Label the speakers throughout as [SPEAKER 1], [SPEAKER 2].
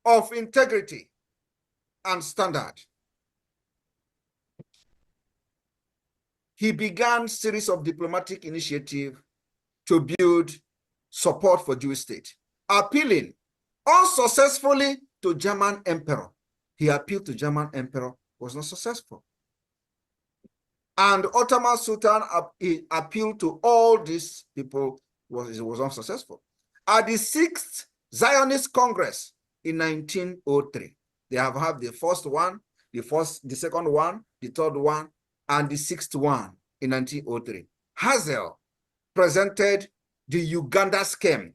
[SPEAKER 1] of integrity and standard. He began a series of diplomatic initiatives to build support for Jewish state, appealing unsuccessfully to German emperor. He appealed to German emperor, was not successful. And Ottoman Sultan appealed to all these people, was unsuccessful. At the 6th Zionist Congress in 1903, they have had the first one, the second one, the third one, and the 6th one in 1903. Hazel presented the Uganda scheme.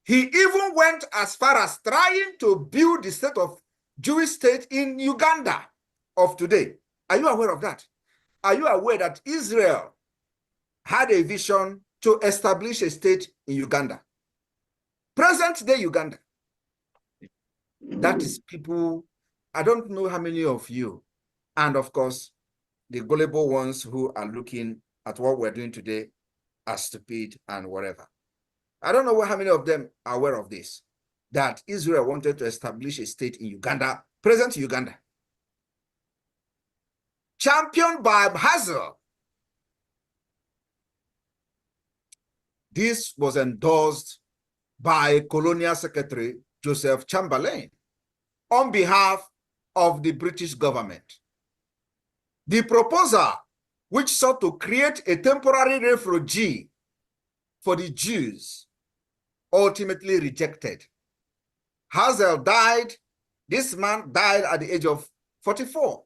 [SPEAKER 1] He even went as far as trying to build the state of Jewish state in Uganda of today. Are you aware of that? Are you aware that Israel had a vision to establish a state in Uganda? Present-day Uganda. That is people, I don't know how many of you, and of course, the gullible ones who are looking at what we're doing today as stupid and whatever. I don't know how many of them are aware of this, that Israel wanted to establish a state in Uganda, present Uganda. Championed by Hazel. This was endorsed by Colonial Secretary Joseph Chamberlain on behalf of the British government. The proposal, which sought to create a temporary refugee for the Jews, ultimately rejected. Hazel died, this man died at the age of 44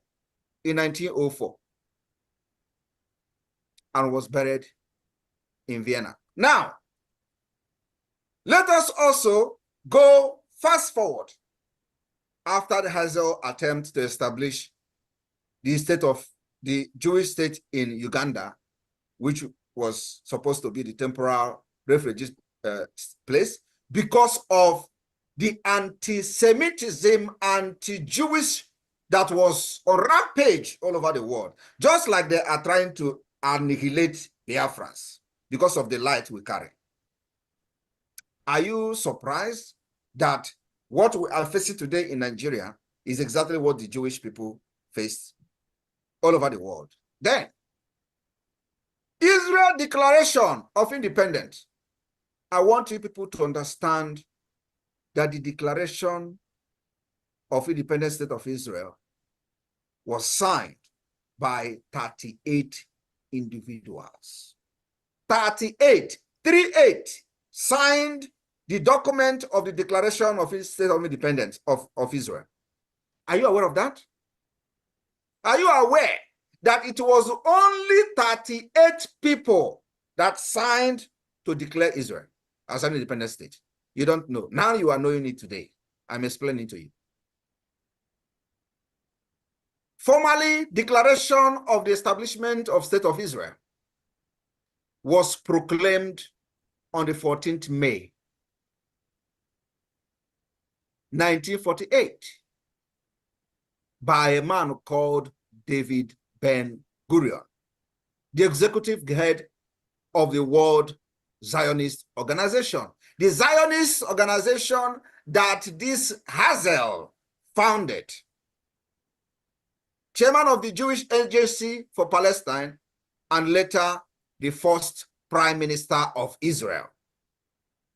[SPEAKER 1] in 1904 and was buried in Vienna. Now, let us also go fast forward after the Hazel attempt to establish the state of the Jewish state in Uganda, which was supposed to be the temporary refugee place, because of the anti-Semitism, anti-Jewish that was on rampage all over the world, just like they are trying to annihilate Biafrans because of the light we carry. Are you surprised that what we are facing today in Nigeria is exactly what the Jewish people faced all over the world? Then, Israel Declaration of Independence. I want you people to understand that the Declaration of Independent State of Israel was signed by 38 individuals. 38 signed the document of the Declaration of State of Independence of Israel. Are you aware of that? Are you aware that it was only 38 people that signed to declare Israel as an independent state? You don't know. Now you are knowing it today. I'm explaining to you. Formally, Declaration of the Establishment of State of Israel was proclaimed on the 14th May, 1948, by a man called David Ben-Gurion, the executive head of the World Zionist Organization. The Zionist organization that this Hazel founded. Chairman of the Jewish Agency for Palestine, and later the first Prime Minister of Israel.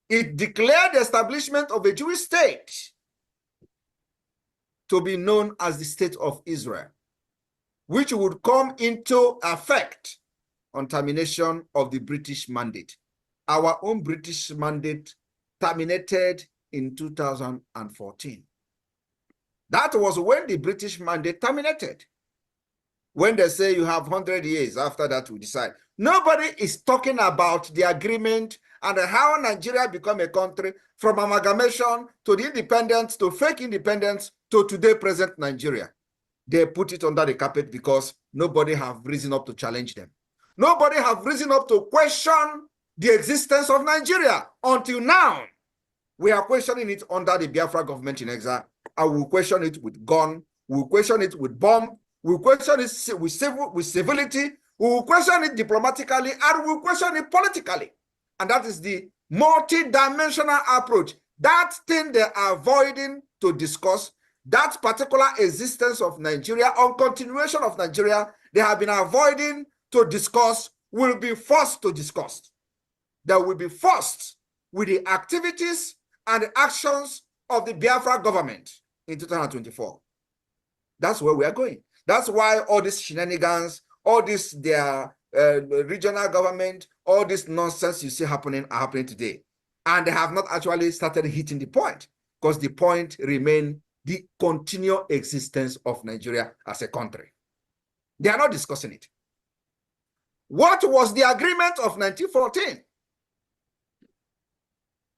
[SPEAKER 1] It declared the establishment of a Jewish state to be known as the State of Israel, which would come into effect on termination of the British mandate. Our own British mandate terminated in 2014. That was when the British mandate terminated. When they say you have 100 years after that we decide. Nobody is talking about the agreement and how Nigeria become a country from amalgamation to the independence to fake independence to today present Nigeria. They put it under the carpet because nobody have risen up to challenge them. Nobody have risen up to question the existence of Nigeria. Until now, we are questioning it under the Biafra government in exile. And we'll question it with gun, we'll question it with bomb, we'll question it with civility, we'll question it diplomatically, and we'll question it politically. And that is the multi-dimensional approach. That thing they are avoiding to discuss that particular existence of Nigeria or continuation of Nigeria they have been avoiding to discuss will be forced to discuss. They will be forced with the activities and the actions of the Biafra government in 2024. That's where we are going. That's why all these shenanigans, all this their regional government, all this nonsense you see happening are happening today. And they have not actually started hitting the point, because the point remains the continual existence of Nigeria as a country. They are not discussing it. What was the agreement of 1914?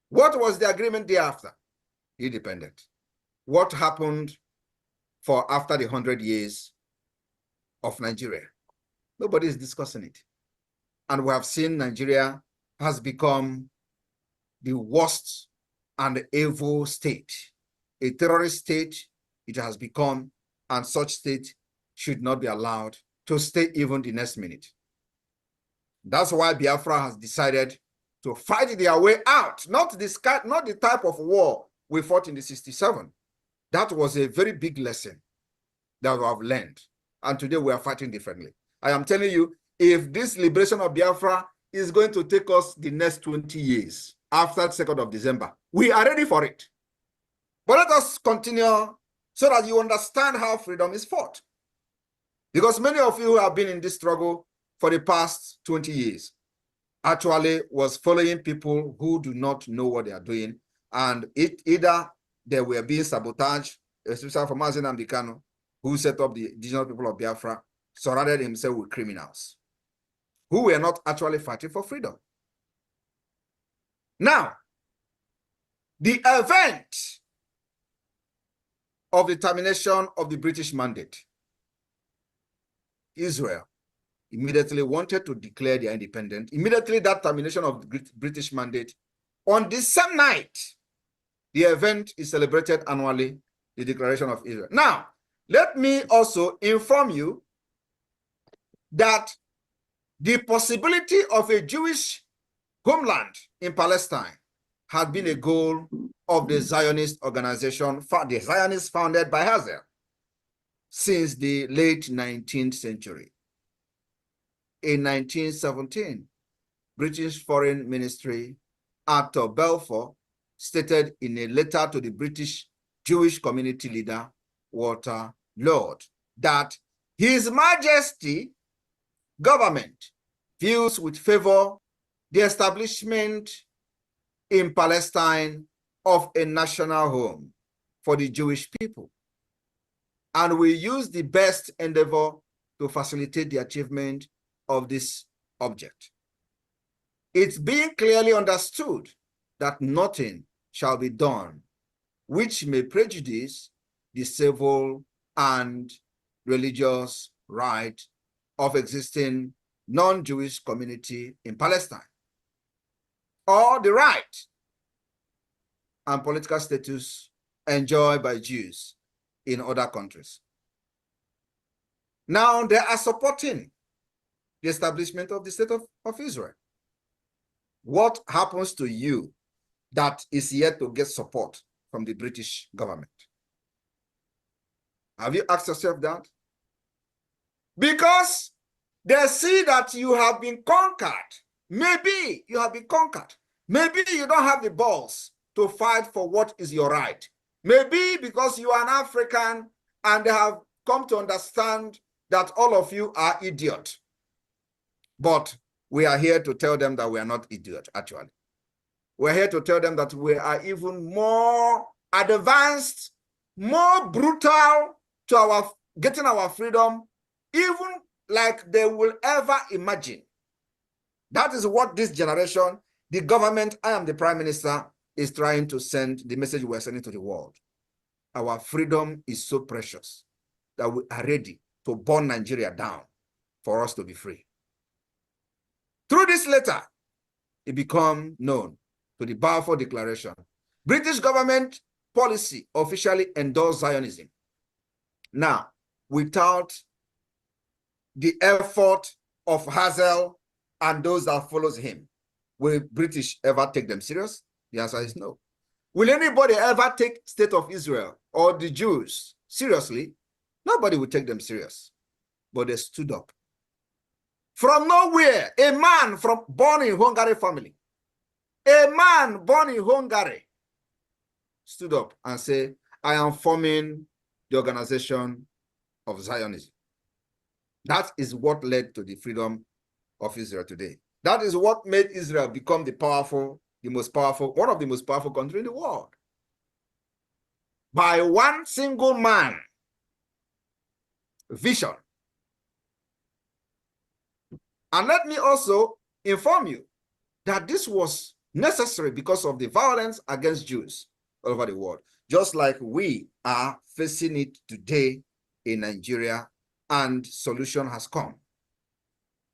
[SPEAKER 1] What was the agreement thereafter? Independent. What happened for after the 100 years of Nigeria? Nobody is discussing it. And we have seen Nigeria has become the worst and evil state, a terrorist state it has become, and such state should not be allowed to stay even the next minute. That's why Biafra has decided to fight their way out, not the type of war we fought in the 67. That was a very big lesson that we have learned. And today we are fighting differently. I am telling you, if this liberation of Biafra is going to take us the next 20 years, after the 2nd of December, we are ready for it. But let us continue so that you understand how freedom is fought. Because many of you who have been in this struggle for the past 20 years actually was following people who do not know what they are doing, and either they were being sabotaged, especially from Mazi Nnamdi Kanu, who set up the indigenous people of Biafra, surrounded himself with criminals who were not actually fighting for freedom. Now, the event of the termination of the British mandate, Israel immediately wanted to declare their independence. Immediately that termination of the British mandate, on the same night, the event is celebrated annually, the declaration of Israel. Now, let me also inform you that the possibility of a Jewish homeland in Palestine had been a goal of the Zionist organization, the Zionists founded by Herzl, since the late 19th century. In 1917, British Foreign Ministry Arthur Balfour stated in a letter to the British Jewish community leader, Walter Lord, that His Majesty government views with favor the establishment in Palestine of a national home for the Jewish people, and we use the best endeavor to facilitate the achievement of this object. It's being clearly understood that nothing shall be done which may prejudice the civil and religious right of existing non-Jewish community in Palestine, or the right and political status enjoyed by Jews in other countries. Now they are supporting the establishment of the state of Israel. What happens to you that is yet to get support from the British government? Have you asked yourself that? Because they see that you have been conquered. Maybe you have been conquered. Maybe you don't have the balls to fight for what is your right. Maybe because you are an African and they have come to understand that all of you are idiots. But we are here to tell them that we are not idiots, actually. We're here to tell them that we are even more advanced, more brutal to our getting our freedom, even like they will ever imagine. That is what this generation, the government, I am the prime minister, is trying to send the message we're sending to the world. Our freedom is so precious that we are ready to burn Nigeria down for us to be free. Through this letter, it became known to the Balfour Declaration. British government policy officially endorsed Zionism. Now, without the effort of Herzl and those that follows him, will British ever take them serious? The answer is no. Will anybody ever take State of Israel or the Jews seriously? Nobody will take them serious. But they stood up. From nowhere, a man born in Hungary family, a man born in Hungary stood up and said, I am forming the organization of Zionism. That is what led to the freedom of Israel today. That is what made Israel become one of the most powerful countries in the world. By one single man vision. And let me also inform you that this was necessary because of the violence against Jews all over the world, just like we are facing it today in Nigeria, and solution has come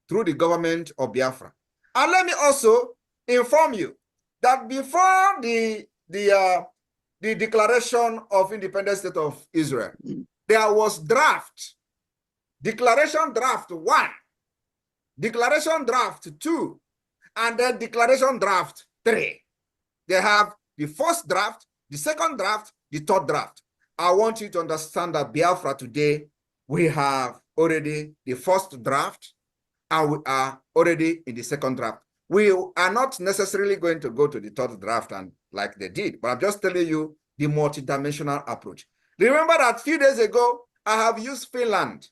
[SPEAKER 1] through the government of Biafra. And let me also inform you that before the Declaration of Independent State of Israel, there was Declaration Draft 1, Declaration Draft 2, and then Declaration Draft 3. They have the first draft, the second draft, the third draft. I want you to understand that Biafra today, we have already the first draft, and we are already in the second draft. We are not necessarily going to go to the third draft and like they did, but I'm just telling you the multidimensional approach. Remember that a few days ago, I have used Finland,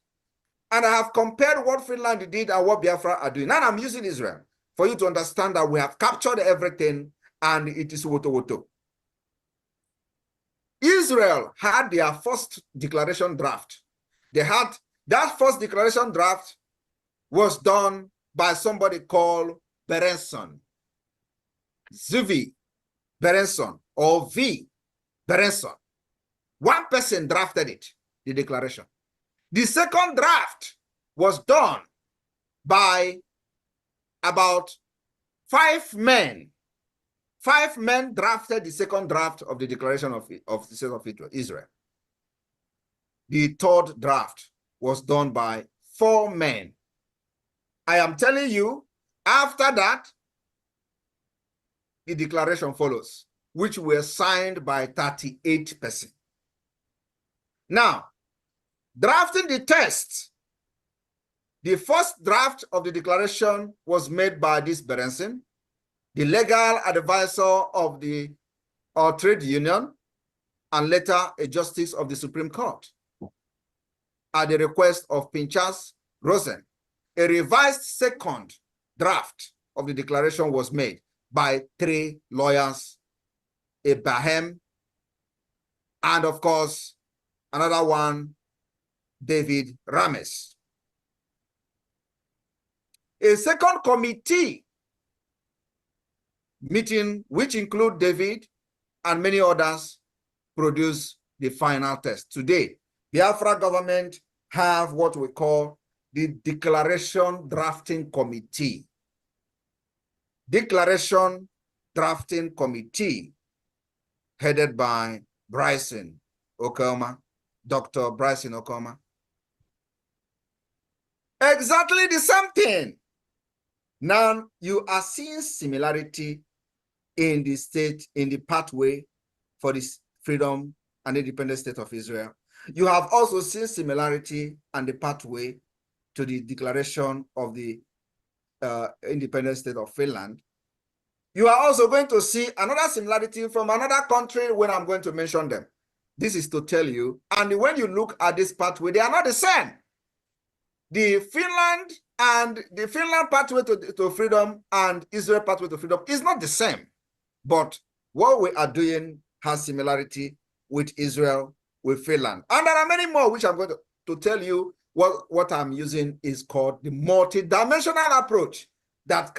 [SPEAKER 1] and I have compared what Finland did and what Biafra are doing. Now I'm using Israel for you to understand that we have captured everything and it is woto-woto. Israel had their first declaration draft. They had that first declaration draft was done by somebody called Berenson, Zvi Berenson, or V Berenson. One person drafted it, the declaration. The second draft was done by about 5 men. 5 men drafted the second draft of the Declaration of the State of Israel. The third draft was done by 4 men. I am telling you, after that, the declaration follows, which were signed by 38 persons. Now, drafting the text, the first draft of the declaration was made by this Berenson, the legal advisor of the trade union, and later a justice of the Supreme Court. At the request of Pinchas Rosen, a revised second draft of the declaration was made by 3 lawyers, Abraham, and of course, another one, David Rames. A second committee meeting, which include David and many others, produced the final text. Today, the Biafra government have what we call the Declaration Drafting Committee. Declaration Drafting Committee, headed by Bryson Okoma, Dr. Bryson Okoma. Exactly the same thing. Now you are seeing similarity in the state, in the pathway for this freedom and independent state of Israel. You have also seen similarity and the pathway to the declaration of the independent state of Finland. You are also going to see another similarity from another country when I'm going to mention them. This is to tell you, and when you look at this pathway, they are not the same. The Finland pathway to freedom and Israel pathway to freedom is not the same. But what we are doing has similarity with Israel, with Finland. And there are many more which I'm going to tell you. What I'm using is called the multidimensional approach that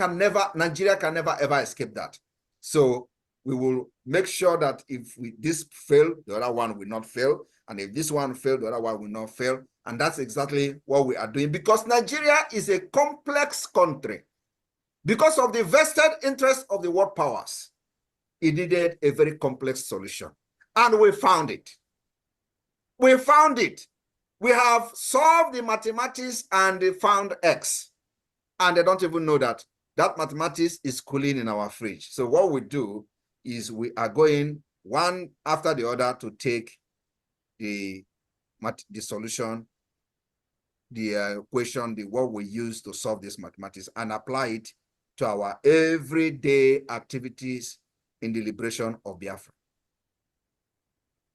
[SPEAKER 1] Nigeria can never ever escape that. So we will make sure that if this fail, the other one will not fail. And if this one failed, the other one will not fail. And that's exactly what we are doing, because Nigeria is a complex country. Because of the vested interest of the world powers, it needed a very complex solution. And we found it. We found it. We have solved the mathematics and they found X. And they don't even know that that mathematics is cooling in our fridge. So what we do is we are going one after the other to take the solution, the equation, what we use to solve this mathematics, and apply it to our everyday activities in the liberation of Biafra.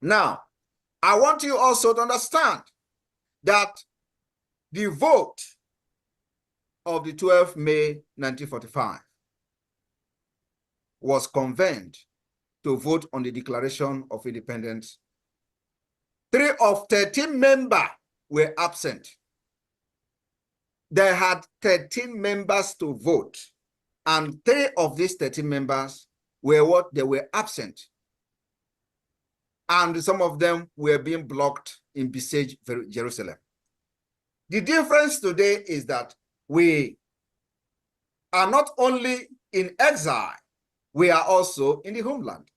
[SPEAKER 1] Now, I want you also to understand that the vote of the 12th May 1945 was convened to vote on the Declaration of Independence. 3 of 13 members were absent. They had 13 members to vote, and 3 of these 13 members were what? They were absent. And some of them were being blocked in besieged Jerusalem. The difference today is that we are not only in exile, we are also in the homeland.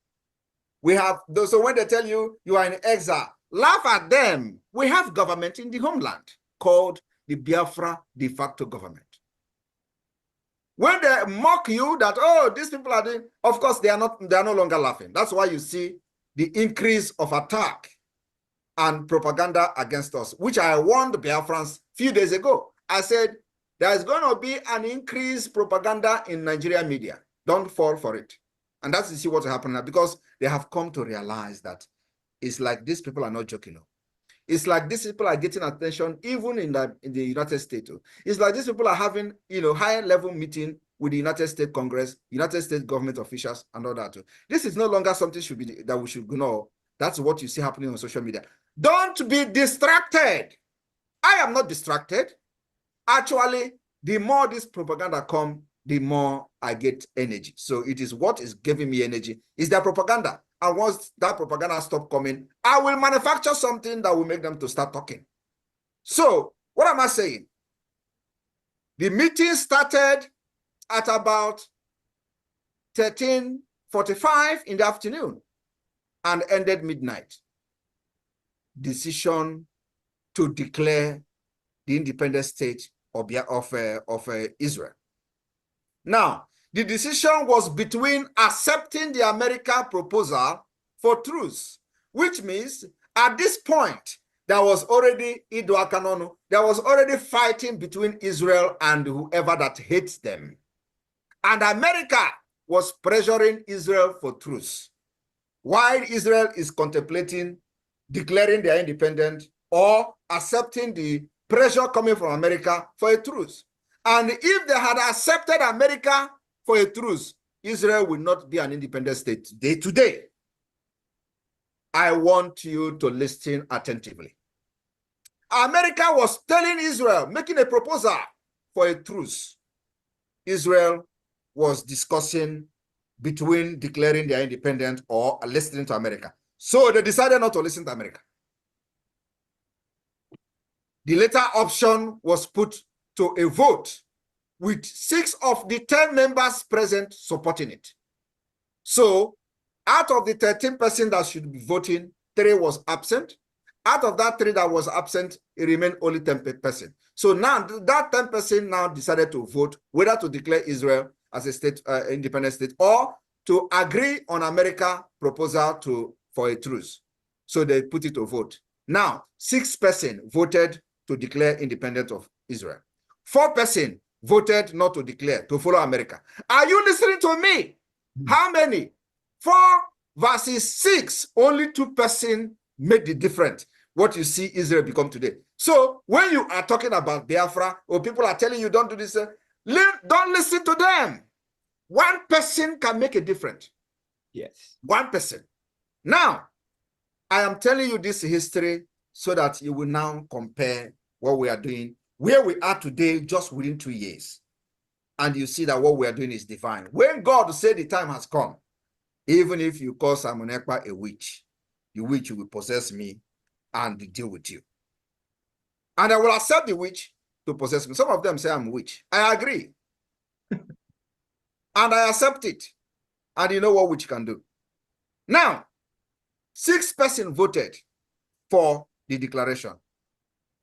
[SPEAKER 1] We have those, so when they tell you you are in exile, laugh at them. We have government in the homeland called the Biafra de facto government. When they mock you that, oh, these people are doing, of course, they are no longer laughing. That's why you see the increase of attack and propaganda against us, which I warned the Biafrans a few days ago. I said, there is going to be an increased propaganda in Nigerian media. Don't fall for it. And that's to see what's happening now, because they have come to realize that it's like these people are not joking. It's like these people are getting attention even in the United States. It's like these people are having, higher level meeting with the United States Congress, United States government officials, and all that. This is no longer something that we should know. That's what you see happening on social media. Don't be distracted. I am not distracted. Actually, the more this propaganda comes, the more I get energy. So it is what is giving me energy is their propaganda. And once that propaganda stops coming, I will manufacture something that will make them to start talking. So what am I saying? The meeting started at about 13:45 in the afternoon and ended midnight. Decision to declare the independent state of Israel. Now, the decision was between accepting the American proposal for truce, which means at this point, there was already there was already fighting between Israel and whoever that hates them. And America was pressuring Israel for truce, while Israel is contemplating declaring their independence or accepting the pressure coming from America for a truce. And if they had accepted America for a truce, Israel will not be an independent state today. I want you to listen attentively. America was telling Israel, making a proposal for a truce. Israel was discussing between declaring their independence or listening to America. So they decided not to listen to America. The latter option was put to a vote with 6 of the 10 members present supporting it. So out of the 13 persons that should be voting, 3 was absent. Out of that 3 that was absent, it remained only 10 persons. So now that 10% now decided to vote whether to declare Israel as a state, independent state, or to agree on America's proposal for a truce. So they put it to vote. Now, 6 persons voted to declare independence of Israel. 4 persons voted not to declare, to follow America. Are you listening to me? How many? 4 versus 6, only 2 persons made the difference. What you see Israel become today. So when you are talking about Biafra, or people are telling you don't do this, don't listen to them. 1 person can make a difference.
[SPEAKER 2] Yes.
[SPEAKER 1] 1 person. Now, I am telling you this history so that you will now compare what we are doing, where we are today, just within 2 years. And you see that what we are doing is divine. When God said the time has come, even if you call Simon Ekpa a witch, the witch will possess me and deal with you. And I will accept the witch to possess me. Some of them say I'm a witch. I agree. And I accept it. And you know what witch can do. Now, 6 persons voted for the declaration.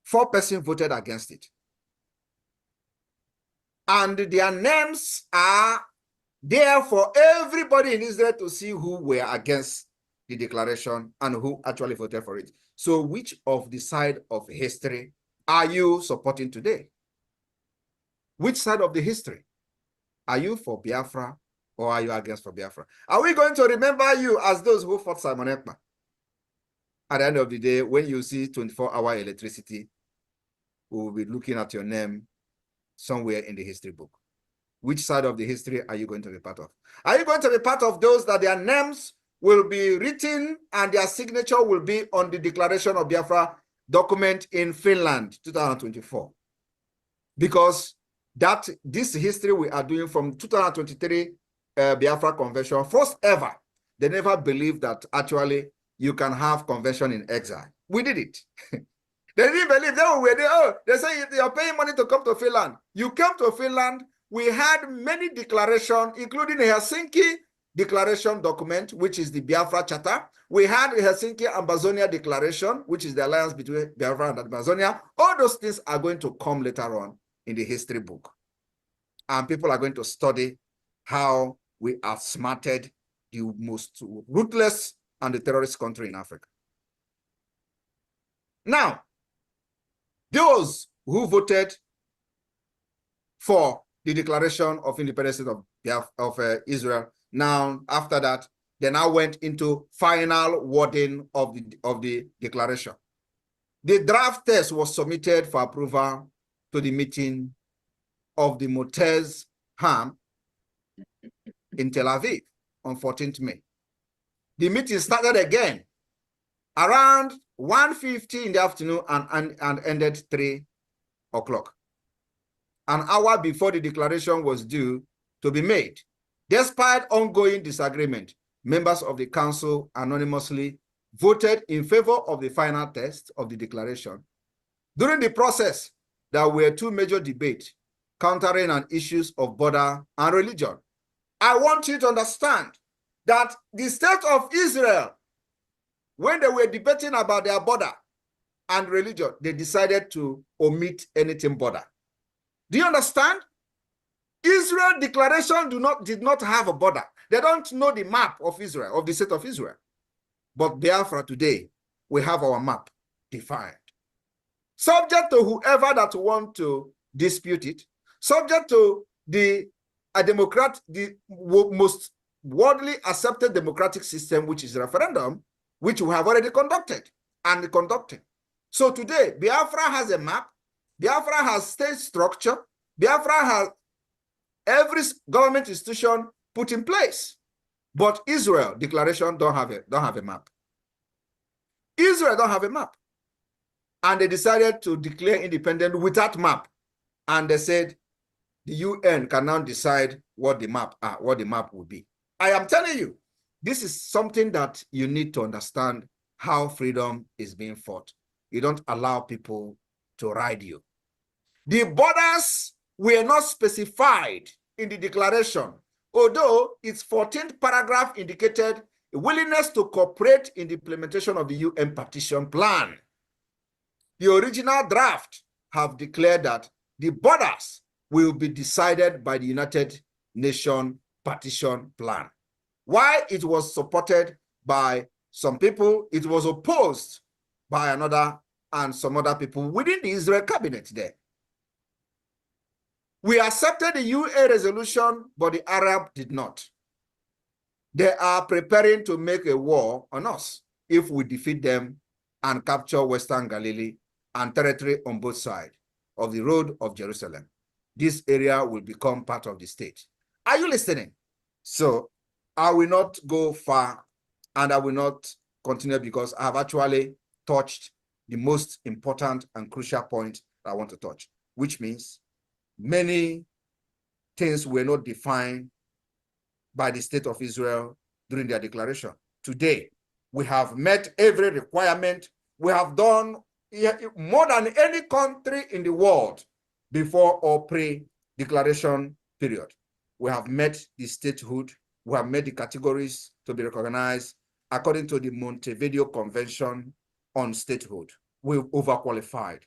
[SPEAKER 1] 4 persons voted against it. And their names are there for everybody in Israel to see who were against the declaration and who actually voted for it. So which of the side of history are you supporting today? Which side of the history? Are you for Biafra or are you against for Biafra? Are we going to remember you as those who fought Simon Ekpa? At the end of the day, when you see 24-hour electricity, we will be looking at your name somewhere in the history book. Which side of the history are you going to be part of? Are you going to be part of those that their names will be written and their signature will be on the Declaration of Biafra document in Finland, 2024? Because this history we are doing from 2023 Biafra Convention, first ever, they never believed that actually you can have convention in exile. We did it. They didn't believe. They say you're paying money to come to Finland. You came to Finland. We had many declarations, including a Helsinki Declaration document, which is the Biafra Charter. We had a Helsinki Amazonia Declaration, which is the alliance between Biafra and Amazonia. All those things are going to come later on in the history book. And people are going to study how we outsmarted the most ruthless and the terrorist country in Africa. Now, those who voted for the Declaration of Independence of Israel, now after that, they now went into final wording of the declaration. The draft text was submitted for approval to the meeting of the Motez Ham in Tel Aviv on 14th May. The meeting started again around 1:50 in the afternoon and ended 3 o'clock. An hour before the declaration was due to be made. Despite ongoing disagreement, members of the council anonymously voted in favor of the final text of the declaration. During the process, there were two major debates countering on issues of border and religion. I want you to understand that the state of Israel, when they were debating about their border and religion, they decided to omit anything border. Do you understand? Israel declaration did not have a border. They don't know the map of Israel, of the state of Israel. But Biafra today, we have our map defined. Subject to whoever that want to dispute it, subject to the most widely accepted democratic system, which is referendum, which we have already conducted and conducting. So today, Biafra has a map. Biafra has state structure. Biafra has every government institution put in place. But Israel declaration don't have a map. Israel don't have a map. And they decided to declare independence without map. And they said the UN can now decide what the map will be. I am telling you, this is something that you need to understand how freedom is being fought. You don't allow people to ride you. The borders were not specified in the declaration, although its 14th paragraph indicated a willingness to cooperate in the implementation of the UN partition plan. The original draft have declared that the borders will be decided by the United Nations partition plan. While it was supported by some people, it was opposed by another and some other people within the Israel cabinet there. We accepted the UN resolution, but the Arab did not. They are preparing to make a war on us if we defeat them and capture Western Galilee and territory on both sides of the road of Jerusalem. This area will become part of the state. Are you listening? So I will not go far and I will not continue because I have actually touched the most important and crucial point I want to touch, which means many things were not defined by the state of Israel during their declaration. Today, we have met every requirement. We have done more than any country in the world before or pre-declaration period. We have met the statehood. We have met the categories to be recognized according to the Montevideo Convention on Statehood. We've overqualified.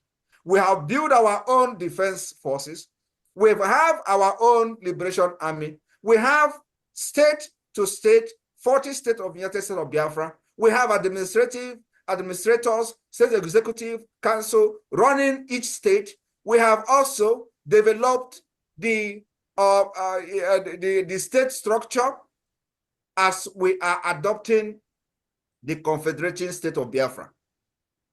[SPEAKER 1] We have built our own defense forces. We have our own liberation army. We have state to state, 40 states of United States of Biafra. We have administrators, state executive council running each state. We have also developed the state structure as we are adopting the confederating state of Biafra,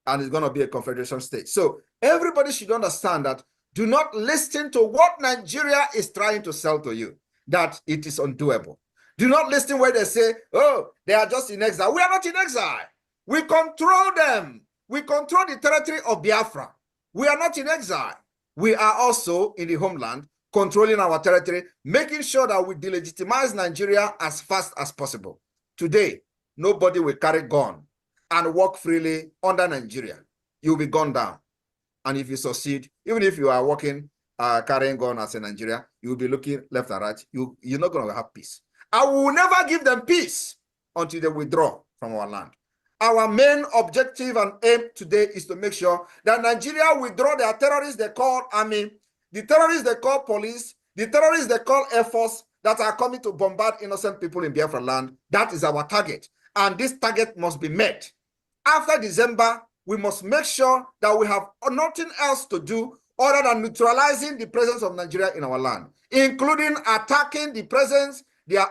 [SPEAKER 1] and it's going to be a confederation state. So everybody should understand that do not listen to what Nigeria is trying to sell to you, that it is undoable. Do not listen where they say, oh, they are just in exile. We are not in exile. We control them. We control the territory of Biafra. We are not in exile. We are also in the homeland, controlling our territory, making sure that we delegitimize Nigeria as fast as possible. Today, nobody will carry gun and walk freely under Nigeria. You'll be gunned down. And if you succeed, even if you are walking, carrying gun as a Nigeria, you'll be looking left and right. You're not going to have peace. I will never give them peace until they withdraw from our land. Our main objective and aim today is to make sure that Nigeria withdraw their terrorists they call army, the terrorists they call police, the terrorists they call air force that are coming to bombard innocent people in Biafra land. That is our target. And this target must be met. After December, we must make sure that we have nothing else to do other than neutralizing the presence of Nigeria in our land, including attacking the presence, their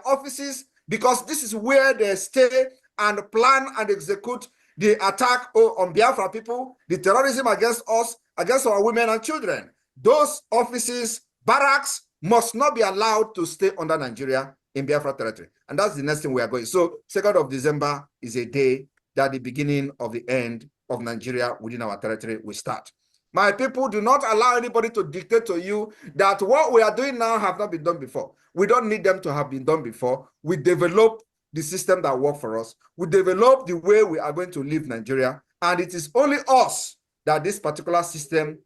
[SPEAKER 1] offices, because this is where they stay and plan and execute the attack on Biafra people, the terrorism against us, against our women and children. Those offices, barracks, must not be allowed to stay under Nigeria in Biafra territory. And that's the next thing we are going. So 2nd of December is a day that the beginning of the end of Nigeria within our territory will start. My people, do not allow anybody to dictate to you that what we are doing now have not been done before. We don't need them to have been done before. We develop the system that works for us. We develop the way we are going to live Nigeria. And it is only us that this particular system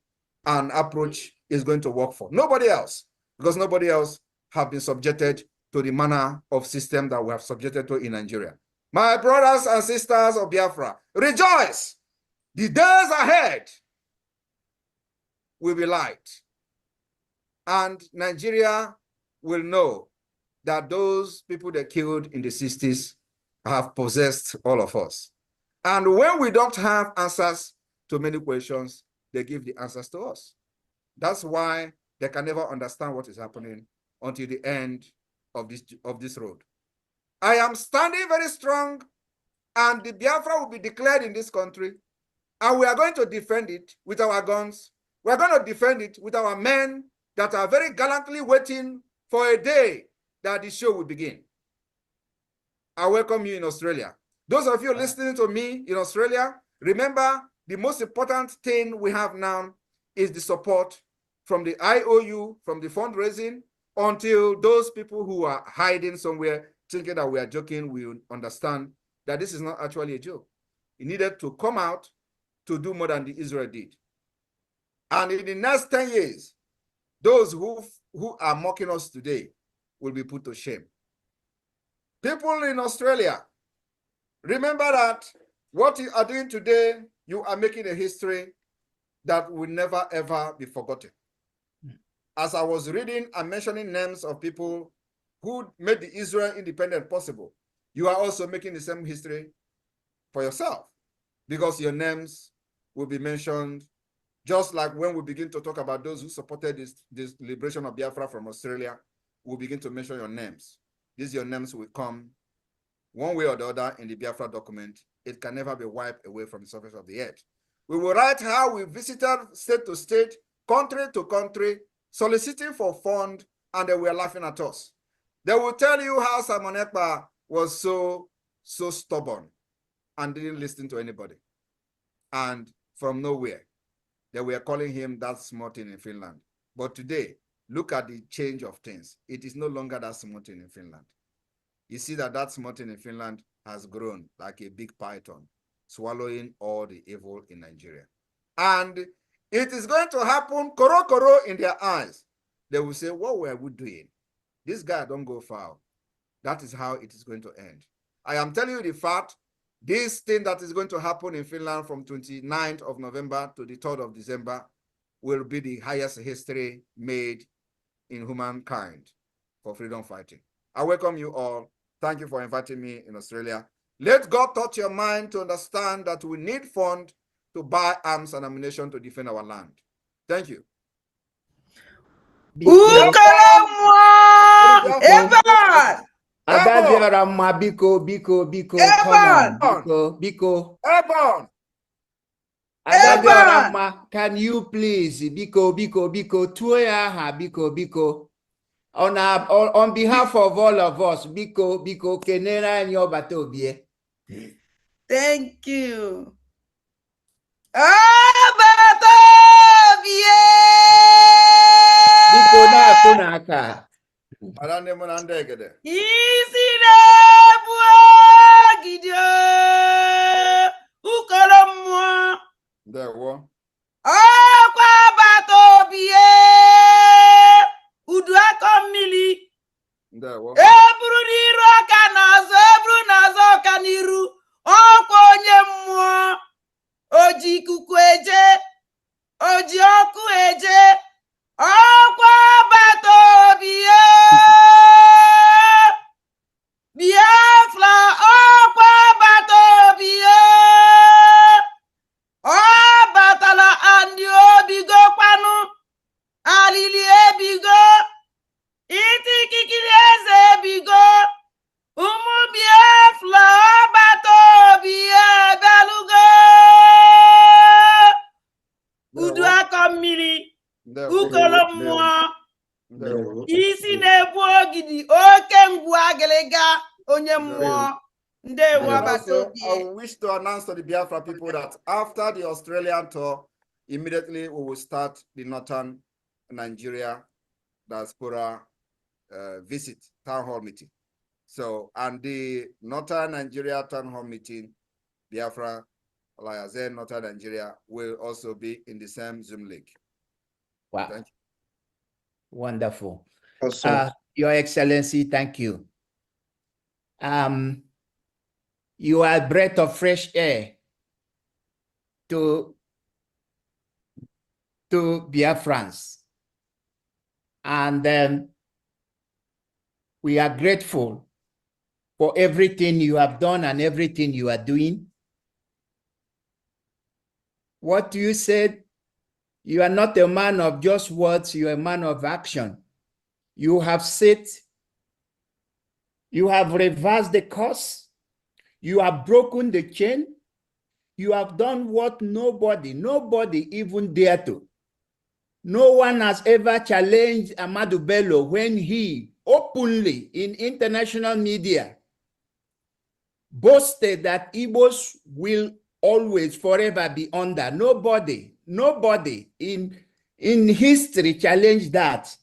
[SPEAKER 1] and approach is going to work for. Nobody else, because nobody else have been subjected to the manner of system that we have subjected to in Nigeria. My brothers and sisters of Biafra, rejoice! The days ahead will be light. And Nigeria will know that those people they killed in the 60s have possessed all of us. And when we don't have answers to many questions, they give the answers to us. That's why they can never understand what is happening until the end of this road. I am standing very strong, and the Biafra will be declared in this country, and we are going to defend it with our guns. We are going to defend it with our men that are very gallantly waiting for a day that the show will begin. I welcome you in Australia. Those of you listening to me in Australia, remember the most important thing we have now is the support from the IOU, from the fundraising, until those people who are hiding somewhere thinking that we are joking will understand that this is not actually a joke. It needed to come out to do more than the Israel did. And in the next 10 years, those who are mocking us today will be put to shame. People in Australia, remember that what you are doing today, you are making a history that will never, ever be forgotten. As I was reading and mentioning names of people who made the Israel independence possible, you are also making the same history for yourself, because your names will be mentioned, just like when we begin to talk about those who supported this liberation of Biafra from Australia, we'll begin to mention your names. Your names will come one way or the other in the Biafra document. It can never be wiped away from the surface of the earth. We will write how we visited state to state, country to country, soliciting for funds, and they were laughing at us. They will tell you how Simon EKPA was so stubborn and didn't listen to anybody. And from nowhere, they were calling him that small thing in Finland. But today, look at the change of things. It is no longer that small thing in Finland. You see that small thing in Finland has grown like a big python, swallowing all the evil in Nigeria. And it is going to happen, koro in their eyes. They will say, what were we doing? This guy don't go far. That is how it is going to end. I am telling you the fact, this thing that is going to happen in Finland from 29th of November to the 3rd of December will be the highest history made in humankind for freedom fighting. I welcome you all. Thank you for inviting me in Australia. Let God touch your mind to understand that we need funds to buy arms and ammunition to defend our land. Thank you.
[SPEAKER 2] Adabiorama, biko, come on, biko.
[SPEAKER 1] Airborne.
[SPEAKER 2] Adabiorama, can you please, biko, tuya biko. On behalf of all of us, biko, kenera and your batobie.
[SPEAKER 3] Thank you.
[SPEAKER 2] Biko na kunaka.
[SPEAKER 3] Isi na BRGIE ukolomo.
[SPEAKER 1] There what?
[SPEAKER 3] Okwa batobie udu akomili.
[SPEAKER 1] There what?
[SPEAKER 3] Ebru n'iru aka n'azụ, ebru n'azụ aka n'iru. Ọkwa onye mmụọ. Oji ikuku eje, oji ọkụ eje. Ọkwa batobie Biafra, ọkwa batobie. Ọ batala andị obigo kwanu, alili ebigo, iti kikiri eze ebigo. Ụmụ Biafra, ọ batobie belugo. Udu aka mmiri, ukolo mmụọ. Isi na-ebu ogidi, oke ngwu agịlịga, onye mmụọ. Ndewo batobie.
[SPEAKER 1] I wish to announce to the Biafra people that after the Australian tour, immediately we will start the Northern Nigeria Diaspora visit town hall meeting. So, and the Northern Nigeria town hall meeting, Biafra, LIAISON, Northern Nigeria, will also be in the same Zoom link.
[SPEAKER 2] Wow.
[SPEAKER 1] Thank you.
[SPEAKER 2] Wonderful.
[SPEAKER 1] Awesome.
[SPEAKER 2] Your Excellency, thank you. You are a breath of fresh air to Biafrans. And we are grateful for everything you have done and everything you are doing. What you said, you are not a man of just words, you are a man of action. You have said, you have reversed the course, you have broken the chain, you have done what nobody even dare to. No one has ever challenged Ahmadu Bello when he openly in international media boasted that Igbos will always forever be under. Nobody in history challenged that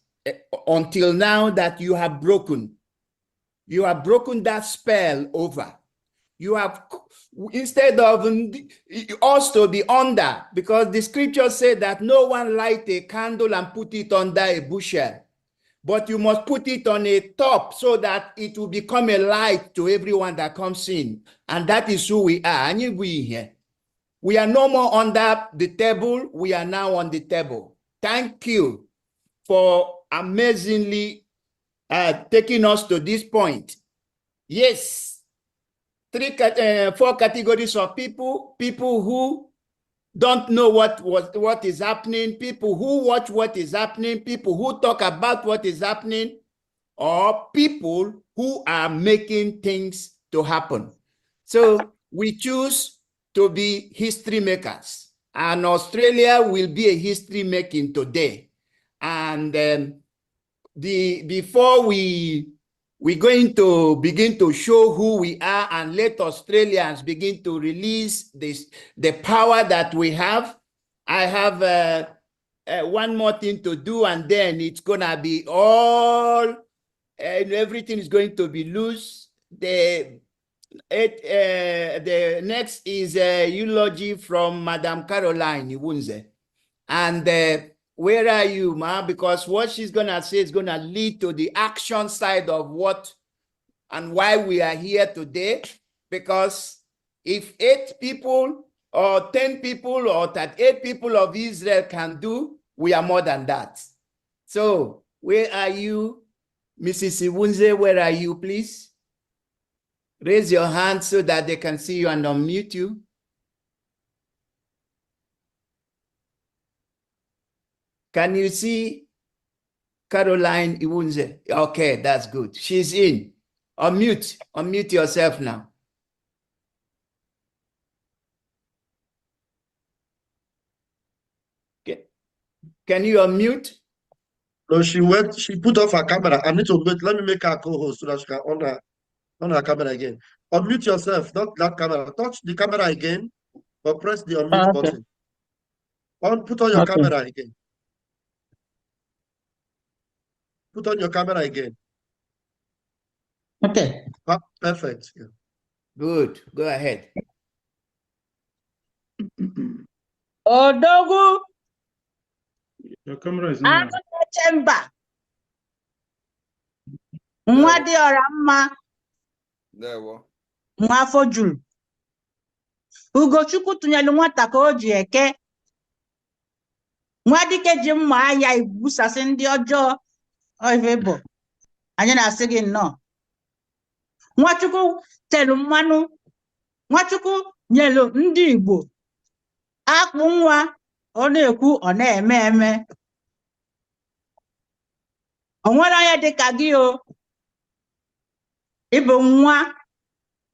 [SPEAKER 2] until now that you have broken. You have broken that spell over. You have, instead of us to be under, because the scripture said that no one light a candle and put it under a bushel, but you must put it on a top so that it will become a light to everyone that comes in. And that is who we are. And we here. We are no more under the table. We are now on the table. Thank you for amazingly taking us to this point. Yes. 4 categories of people who don't know what is happening, people who watch what is happening, people who talk about what is happening, or people who are making things to happen. So we choose to be history makers, and Australia will be a history making today. And before we're going to begin to show who we are and let Australians begin to release the power that we have. I have one more thing to do, and then it's gonna be all, and everything is going to be loose. The next is a eulogy from Madam Caroline Iwunze. And where are you, ma? Because what she's gonna say is gonna lead to the action side of what and why we are here today. Because if 8 people or 10 people or 38 people of Israel can do, we are more than that. So where are you, Mrs. Iwunze? Where are you, please? Raise your hand so that they can see you and unmute you. Can you see Caroline Iwunze? Okay, that's good. She's in. Unmute yourself now. Okay. Can you unmute?
[SPEAKER 4] No, she put off her camera. I need to wait. Let me make her co-host so that she can on her camera again. Unmute yourself, not that camera. Touch the camera again, or press the unmute button. Put on your camera again. Put on your camera again.
[SPEAKER 5] Okay.
[SPEAKER 4] Perfect. Yeah.
[SPEAKER 2] Good. Go ahead.
[SPEAKER 5] Odogu.
[SPEAKER 6] Your camera is not on.
[SPEAKER 5] Chamber. Mwadi Oramma. Mwafo juru. Ugochukwu tụnyelu nwata ka o ji eke. Nwadike ji mma anya ibusasị ndị ọjọọ oivebo. Anyị na-asị gị nnọọ. Nwachukwu telu mmanụ. Nwachukwu nyelu ndị Igbo. Akpụ nwa ọ na-ekwu ọ na-eme eme. O nwere onye dị ka gị o. Ịbụ nwa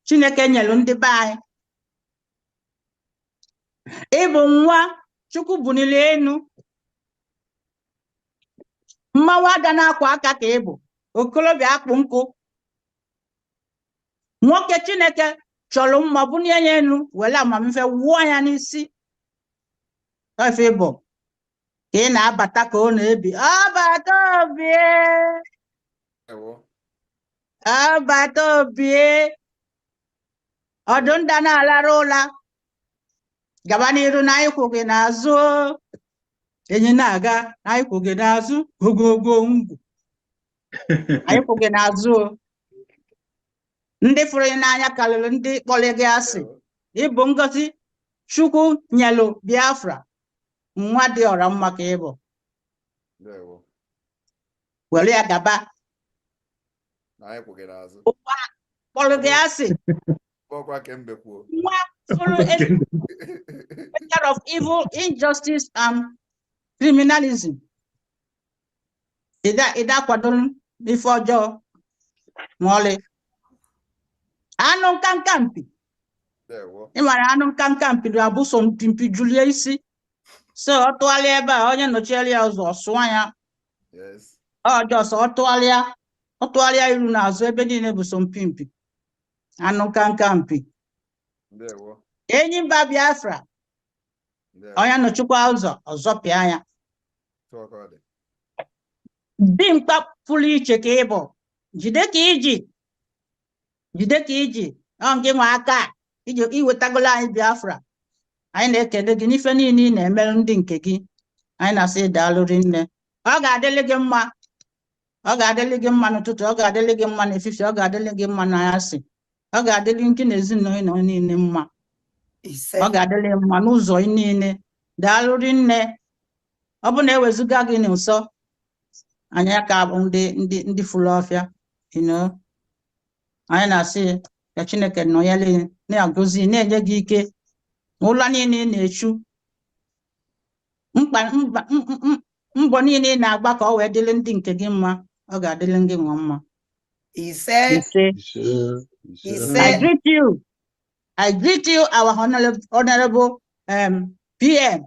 [SPEAKER 5] Chineke nyelu ndị be anyị. Ịbụ nwa Chukwu bunili enu. Mmanwụ aga na-akwa aka ka ịbụ. Okolobịa akpụ nkụ. Nwoke Chineke chọrọ mma bunye ya enu were amamife wụọ ya n'isi. Ofe ịbụ ka ị na-abata ka ọ na-ebi. Ọbata obie. Ọbata obie. Ọdụ nda na-alara ụla. Gaba n'iru na anyị kwụ gị n'azụ. Enyi na-aga na anyị kwụ gị n'azụ. Ogogo ngwu. Anyị kwụ gị n'azụ. Ndị fụrụ gị n'anya karịrị ndị kpọrọ gị asị. Ịbụ ngozi Chukwu nyelu Biafra. Nwa dị ọra mma ka ịbụ. Were ya gaba. Ụwa kpọrọ gị asị. Nwa fụrụ picture of evil, injustice, and criminalism. Ịda kwadoro ife ọjọọ ma ọlị. Anụ nkanka mpi. Ị mara anụ nkanka mpi abụso mpi julie isi. So ọ tụgharịa ebe a onye nọchiere ya ụzọ sụọ ya. Ọjọọ sọ ọ tụgharịa iru n'azụ ebe niile bụ so mpi. Anụ nkanka mpi. Enyi mba Biafra. Onye nọchikwa ụzọ ọzọpịa ya. Dimkpa pụrụ iche ka ịbụ. Jide ka iji. Jide ka iji. Ọ nke nwe aka iji iwetagolo anyị Biafra. Anyị na-ekele gị n'ife niile ị na-emere ndị nke gị. Anyị na-asị daalụ rinne. Ọ ga-adịlị gị mma. Ọ ga-adịlị gị mma n'ụtụtụ. Ọ ga-adịlị gị mma n'efifie. Ọ ga-adịlị gị mma n'anyasị. Ọ ga-adịlị nke na ezinụlọ niile mma. Ọ ga-adịlị mma n'ụzọ niile. Daalụ rinne. Ọ bụ na ewezuga gị n'ụsọ. Anyị aka bụ ndị fụrụ ọfịa. Anyị na-asị ka Chineke nọ ya na-agọzi na-enye gị ike. Ụlọ niile ị na-echu. Mbọ niile ị na-agba ka ọ wee dịrị ndị nke gị mma. Ọ ga-adịrị gị nwa mma. Ise. I greet you, our honorable PM,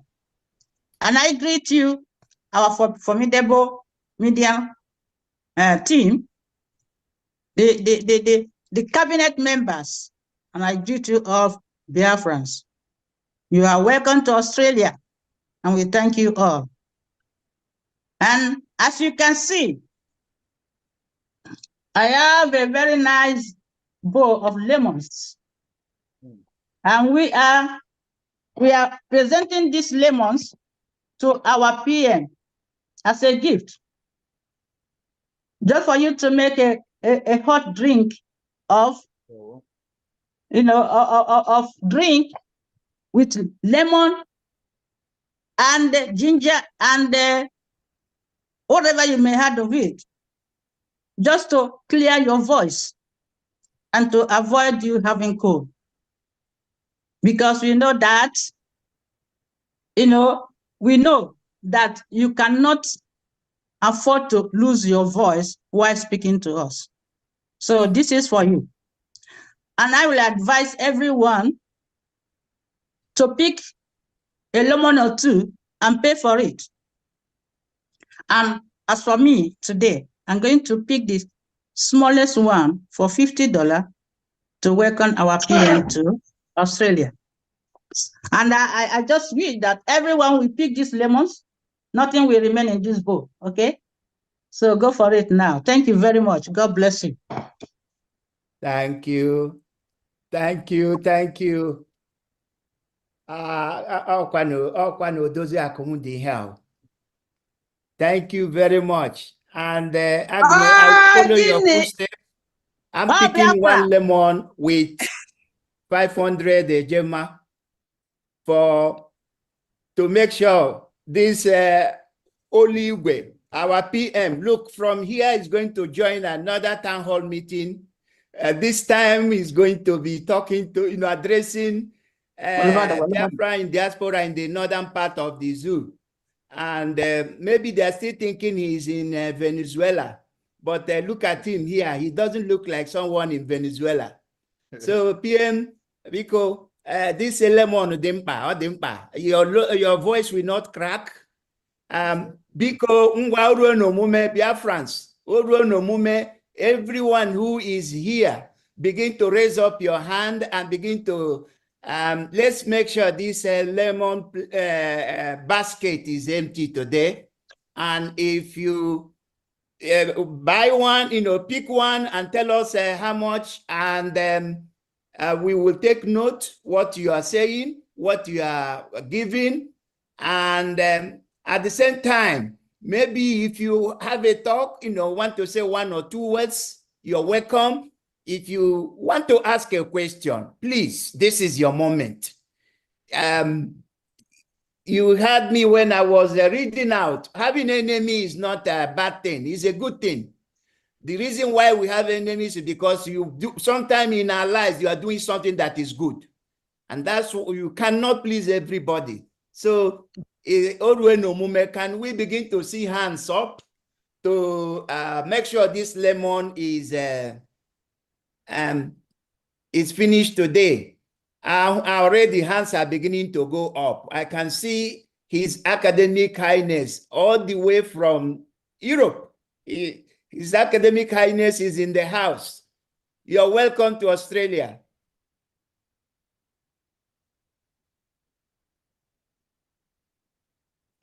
[SPEAKER 5] and I greet you, our formidable media team, the cabinet members, and I greet you all Biafrans. You are welcome to Australia, and we thank you all. And as you can see, I have a very nice bowl of lemons. And we are presenting these lemons to our PM as a gift. Just for you to make a hot drink of, of drink with lemon and ginger and whatever you may have of it, just to clear your voice and to avoid you having cold. Because we know that, we know that you cannot afford to lose your voice while speaking to us. So this is for you. And I will advise everyone to pick a lemon or two and pay for it. And as for me today, I'm going to pick the smallest one for $50 to welcome our PM to Australia. And I just wish that everyone will pick these lemons. Nothing will remain in this bowl, okay? So go for it now. Thank you very much. God bless you.
[SPEAKER 2] Thank you. Thank you. Thank you. Thank you very much. And I will follow your footsteps. I'm picking one lemon with 500 Gemma to make sure this Oliwe, our PM, look, from here is going to join another town hall meeting. This time he's going to be talking to, addressing Biafra in diaspora in the northern part of the zoo. And maybe they're still thinking he's in Venezuela. But look at him here. He doesn't look like someone in Venezuela. So PM, Biko, this lemon dimpa, your voice will not crack. Biko, ngwa no mume Biafrans, no mume. Everyone who is here, begin to raise up your hand and begin to, let's make sure this lemon basket is empty today. And if you buy one, pick one and tell us how much, and we will take note what you are saying, what you are giving, and at the same time, maybe if you have a talk, want to say 1 or 2 words, you're welcome. If you want to ask a question, please, this is your moment. You heard me when I was reading out. Having enemy is not a bad thing. It's a good thing. The reason why we have enemies is because sometime in our lives, you are doing something that is good. And that's what you cannot please everybody. So, can we begin to see hands up to make sure this lemon is finished today? Already hands are beginning to go up. I can see His Academic Highness all the way from Europe. His Academic Highness is in the house. You're welcome to Australia.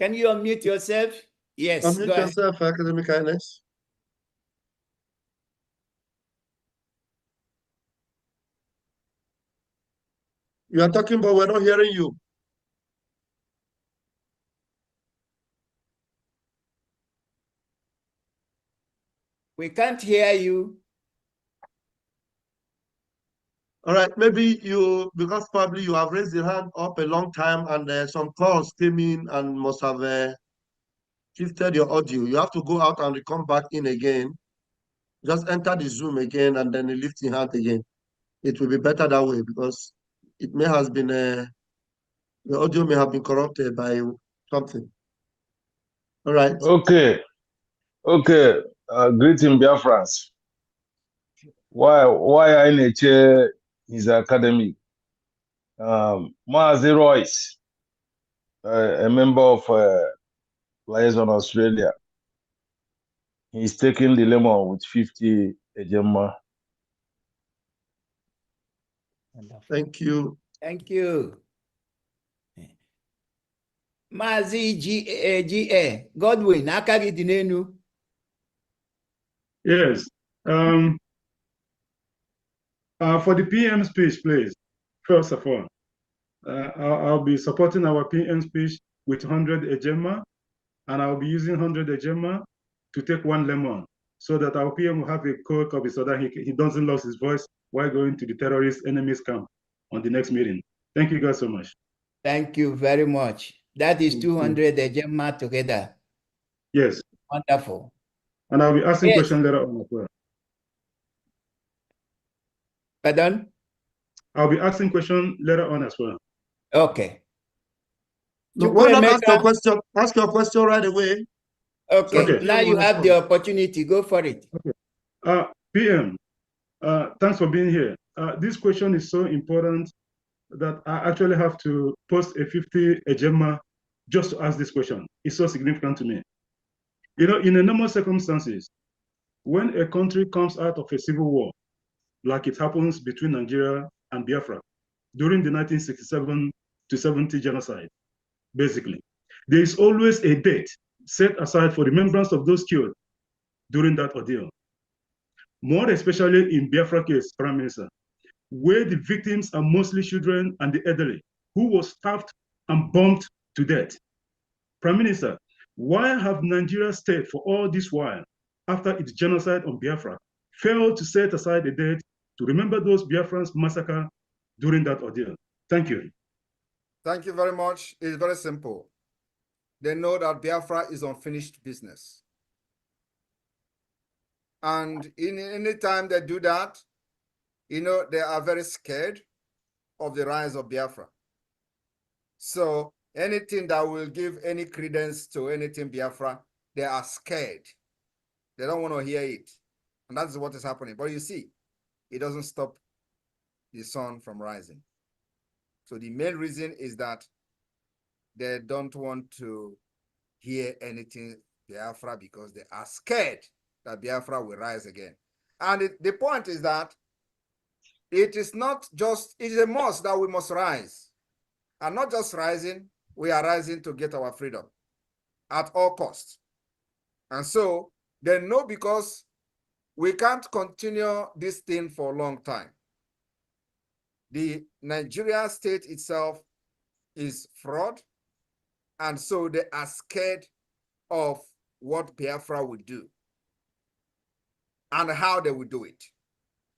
[SPEAKER 2] Can you unmute yourself? Yes.
[SPEAKER 4] Unmute yourself, Academic Highness. You are talking, but we're not hearing you.
[SPEAKER 2] We can't hear you.
[SPEAKER 4] All right, maybe because probably you have raised your hand up a long time and some calls came in and must have shifted your audio. You have to go out and come back in again. Just enter the Zoom again and then lift your hand again. It will be better that way because it may have been, the audio may have been corrupted by something. All right.
[SPEAKER 7] Okay. Greeting Biafrans. Why I need his academy? Mazi Royce, a member of LIAISON Australia. He's taking the lemon with 50 Gemma.
[SPEAKER 4] Thank you.
[SPEAKER 2] Thank you. Mazi GA Godwin, Akagi Dinenu.
[SPEAKER 6] Yes. For the PM speech, please, first of all, I'll be supporting our PM speech with 100 Ejema, and I'll be using 100 Ejema to take 1 lemon so that our PM will have a cold copy so that he doesn't lose his voice while going to the terrorist enemies camp on the next meeting. Thank you guys so much.
[SPEAKER 2] Thank you very much. That is 200 Ejema together.
[SPEAKER 6] Yes.
[SPEAKER 2] Wonderful.
[SPEAKER 6] And I'll be asking questions later on as well.
[SPEAKER 2] Pardon?
[SPEAKER 6] I'll be asking questions later on as well.
[SPEAKER 2] Okay.
[SPEAKER 4] No, why not ask your question? Ask your question right away.
[SPEAKER 2] Okay. Now you have the opportunity. Go for it.
[SPEAKER 6] Okay. PM, thanks for being here. This question is so important that I actually have to post a 50 ejema just to ask this question. It's so significant to me. You know, in a normal circumstances, when a country comes out of a civil war, like it happens between Nigeria and Biafra during the 1967 to 70 genocide, basically, there is always a date set aside for remembrance of those killed during that ordeal. More especially in Biafra case, Prime Minister, where the victims are mostly children and the elderly, who was starved and bombed to death. Prime Minister, why have Nigeria state for all this while, after its genocide on Biafra, failed to set aside a date to remember those Biafrans massacred during that ordeal? Thank you.
[SPEAKER 1] Thank you very much. It's very simple. They know that Biafra is unfinished business. And in any time they do that, you know, they are very scared of the rise of Biafra. So anything that will give any credence to anything Biafra, they are scared. They don't want to hear it. And that's what is happening. But you see, it doesn't stop the sun from rising. So the main reason is that they don't want to hear anything Biafra because they are scared that Biafra will rise again. And the point is that it is not just, it is a must that we must rise. And not just rising, we are rising to get our freedom at all costs. And so they know, because we can't continue this thing for a long time. The Nigeria state itself is fraud. And so they are scared of what Biafra will do and how they will do it.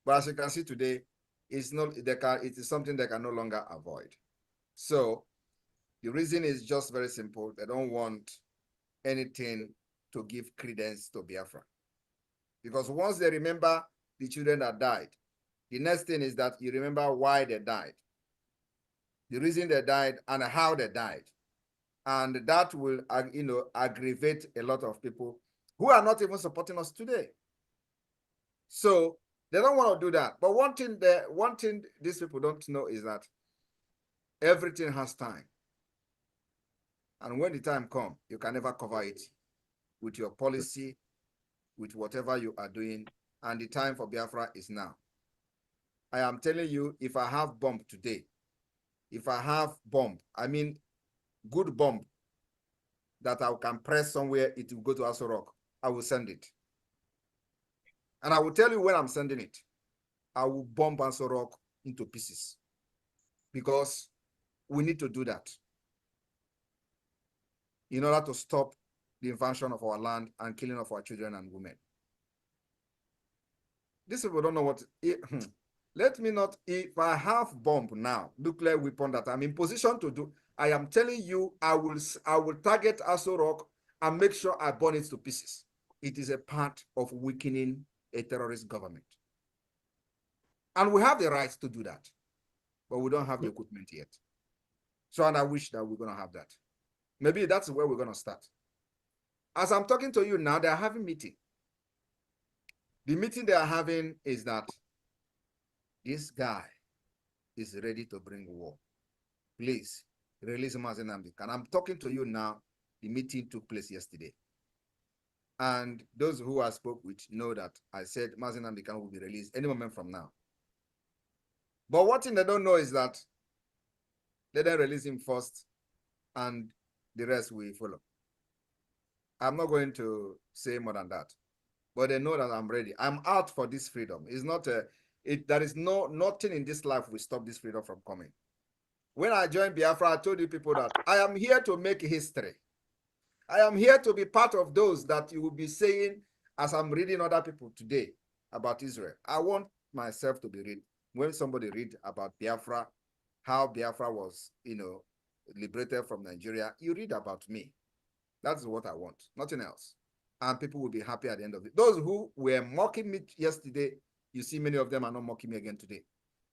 [SPEAKER 1] But as you can see today, it's not, it is something they can no longer avoid. So the reason is just very simple. They don't want anything to give credence to Biafra. Because once they remember the children that died, the next thing is that you remember why they died, the reason they died, and how they died. And that will, you know, aggravate a lot of people who are not even supporting us today. So they don't want to do that. But one thing these people don't know is that everything has time. And when the time comes, you can never cover it with your policy, with whatever you are doing. And the time for Biafra is now. I am telling you, if I have bomb today, if I have bomb, I mean good bomb that I can press somewhere, it will go to Aso Rock, I will send it. And I will tell you when I'm sending it. I will bomb Aso Rock into pieces, because we need to do that in order to stop the invasion of our land and killing of our children and women. These people don't know what let me not, if I have bomb now, nuclear weapon that I'm in position to do, I am telling you, I will target Aso Rock and make sure I burn it to pieces. It is a part of weakening a terrorist government. And we have the right to do that, but we don't have the equipment yet. So, and I wish that we're going to have that. Maybe that's where we're going to start. As I'm talking to you now, they're having a meeting. The meeting they are having is that this guy is ready to bring war. Please release Mazi Nnamdi. And I'm talking to you now. The meeting took place yesterday. And those who I spoke with know that I said Mazi Nnamdi will be released any moment from now. But one thing they don't know is that let them release him first and the rest will follow. I'm not going to say more than that, but they know that I'm ready. I'm out for this freedom. It's not there is nothing in this life will stop this freedom from coming. When I joined Biafra, I told you people that I am here to make history. I am here to be part of those that you will be saying, as I'm reading other people today about Israel. I want myself to be read. When somebody read about Biafra, how Biafra was, liberated from Nigeria, you read about me. That's what I want, nothing else. And people will be happy at the end of it. Those who were mocking me yesterday, you see many of them are not mocking me again today.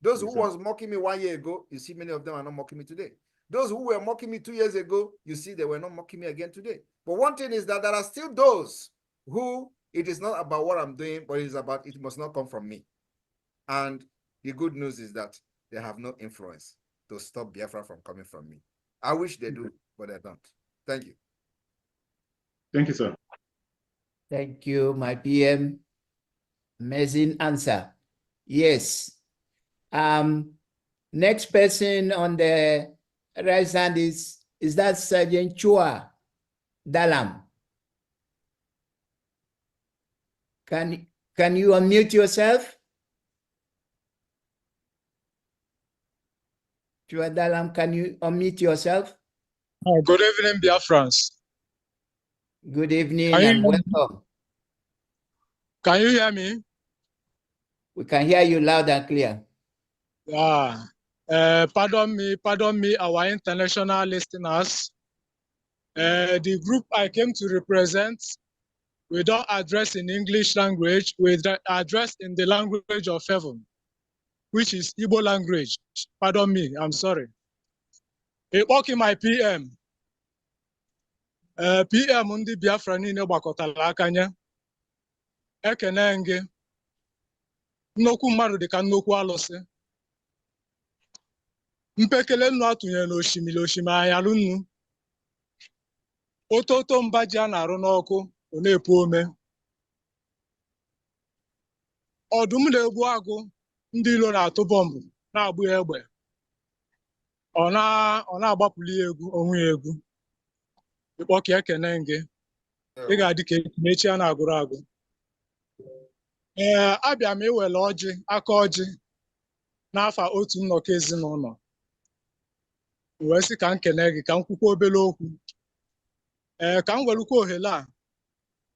[SPEAKER 1] Those who was mocking me 1 year ago, you see many of them are not mocking me today. Those who were mocking me 2 years ago, you see they were not mocking me again today. But one thing is that there are still those who it is not about what I'm doing, but it is about it must not come from me. And the good news is that they have no influence to stop Biafra from coming from me. I wish they do, but they don't. Thank you.
[SPEAKER 6] Thank you, sir.
[SPEAKER 2] Thank you, my PM. Amazing answer. Yes. Next person on the right hand is that Sergeant Chua Dalam. Can you unmute yourself? Chua Dalam, can you unmute yourself?
[SPEAKER 8] Good evening, Biafrans.
[SPEAKER 2] Good evening and welcome.
[SPEAKER 8] Can you hear me?
[SPEAKER 2] We can hear you loud and clear.
[SPEAKER 8] Yeah. Pardon me, our international listeners. The group I came to represent, we don't address in English language, we address in the language of heaven, which is Igbo language. Pardon me, I'm sorry. Okay, my PM. PM ndị Biafra niile gbakọtara aka nye. Ekene gị. Nnokwu mmadụ dị ka nnokwu alụsị. Mpekele nnu atụnyere n'osimiri anyalụ nnu. Ototo mba ji a na-arụ n'ọkụ ọ na-epu ome. Ọdụm na-egbu agụ ndị ilo na-atụ bọmbụ na-agbụ egbe. Ọ na-agbapụli egwu onwe ya egwu. Ịkpọ ka ekene gị. Ị ga-adị ka echi a na-agụrụ agụ. Abịa m iwere ọjị aka ọjị n'afa otu nnọkọ ezinụlọ. Wee sị ka m kene gị ka m kwukwa obere okwu. Ka m welukwa ohere a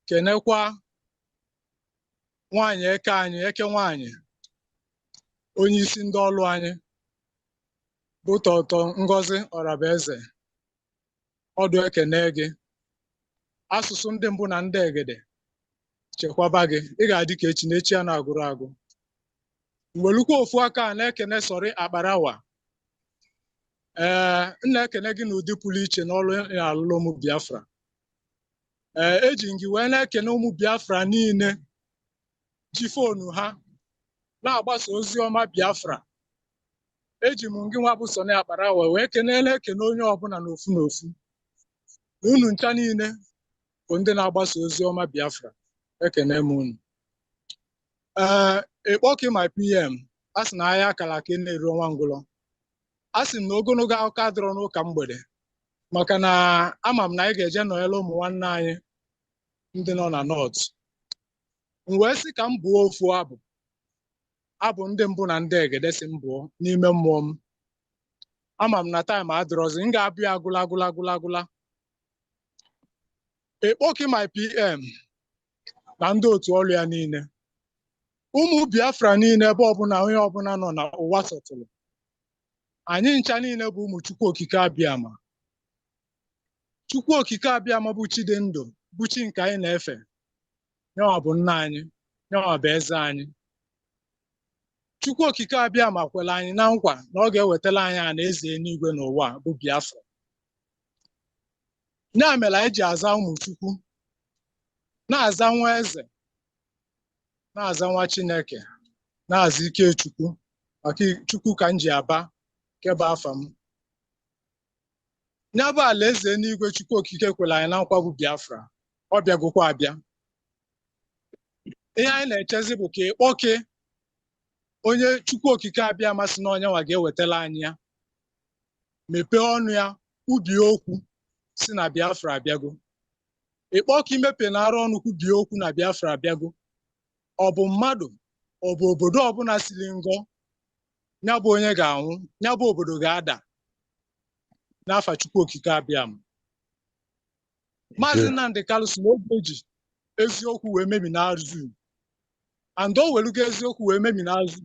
[SPEAKER 8] kenekwa nwaanyị eke anyị, eke nwaanyị, onye isi ndị ọrụ anyị bụ Dr. Ngozi Orabaeze. Ọdụ ekene gị. Asụsụ ndị mbụ na ndị egede chekwaba gị. Ị ga-adị ka echi na echi a na-agụrụ agụ. Welukwa ofu aka a na-ekene Sọrị Akparawa. M na-ekene gị n'ụdị pụrụ iche n'ọrụ alụlụ ụmụ Biafra. Eji m gị wee na-ekene ụmụ Biafra niile ji foonu ha na-agbasa ozi ọma Biafra. Eji m gị nwa bụ Sọrị Akparawa wee ekene onye ọbụla n'ofu n'ofu. Unu ncha niile bụ ndị na-agbasa ozi ọma Biafra. Ekene m unu. Ịkpọki my PM, a sị na ahịa akara aka na-eru ọnwa ngwụlọ. A sị m na ogologo akụkọ adịrọ n'ụka mgbede maka na ama m na anyị ga-eje nọnyere ụmụ nwanne anyị ndị nọ na North. M wee sị ka m bụọ ofu abụ ndị mbụ na ndị egede si m bụọ n'ime mmụọ m. Ama m na taịm adịrọzi, m ga-abụ ya agụla. Ịkpọki my PM na ndị otu ọrụ ya niile. Ụmụ Biafra niile ebe ọbụla onye ọbụla nọ na ụwa sọtụrụ. Anyị ncha niile bụ ụmụ Chukwu Okike Abịama. Chukwu Okike Abịama bụ chi dị ndụ, bụ chi nke anyị na-efe. Nyawa bụ nna anyị, nyawa bụ eze anyị. Chukwu Okike Abịama kwere anyị na nkwa na ọ ga-ewetara anyị alaeze eluigwe n'ụwa bụ Biafra. Ya mere anyị ji aza ụmụ Chukwu, na-aza nwa eze, na-aza nwa Chineke, na-aza Ikechukwu, maka Chukwu ka m ji aba keba afa m. Ya bụ alaeze n'igwe Chukwu Okike kwere anyị na nkwa bụ Biafra, ọ bịagokwa abịa. Ihe anyị na-echezi bụ ka ịkpọke onye Chukwu Okike Abịama sị na onye nwa ga-ewetara anyị ya, mepee ọnụ ya, kwubie okwu si na Biafra abịago. Ịkpọke imepe na arụ ọnụ kwubie okwu na Biafra abịago. Ọ bụ mmadụ, ọ bụ obodo ọbụla siri ngọ, ya bụ onye ga-anwụ, ya bụ obodo ga-ada n'afa Chukwu Okike Abịama. Maazị Nnamdi Kanu si na oge eji eziokwu wee mebi n'azụ, and o welugo eziokwu wee mebi n'azụ.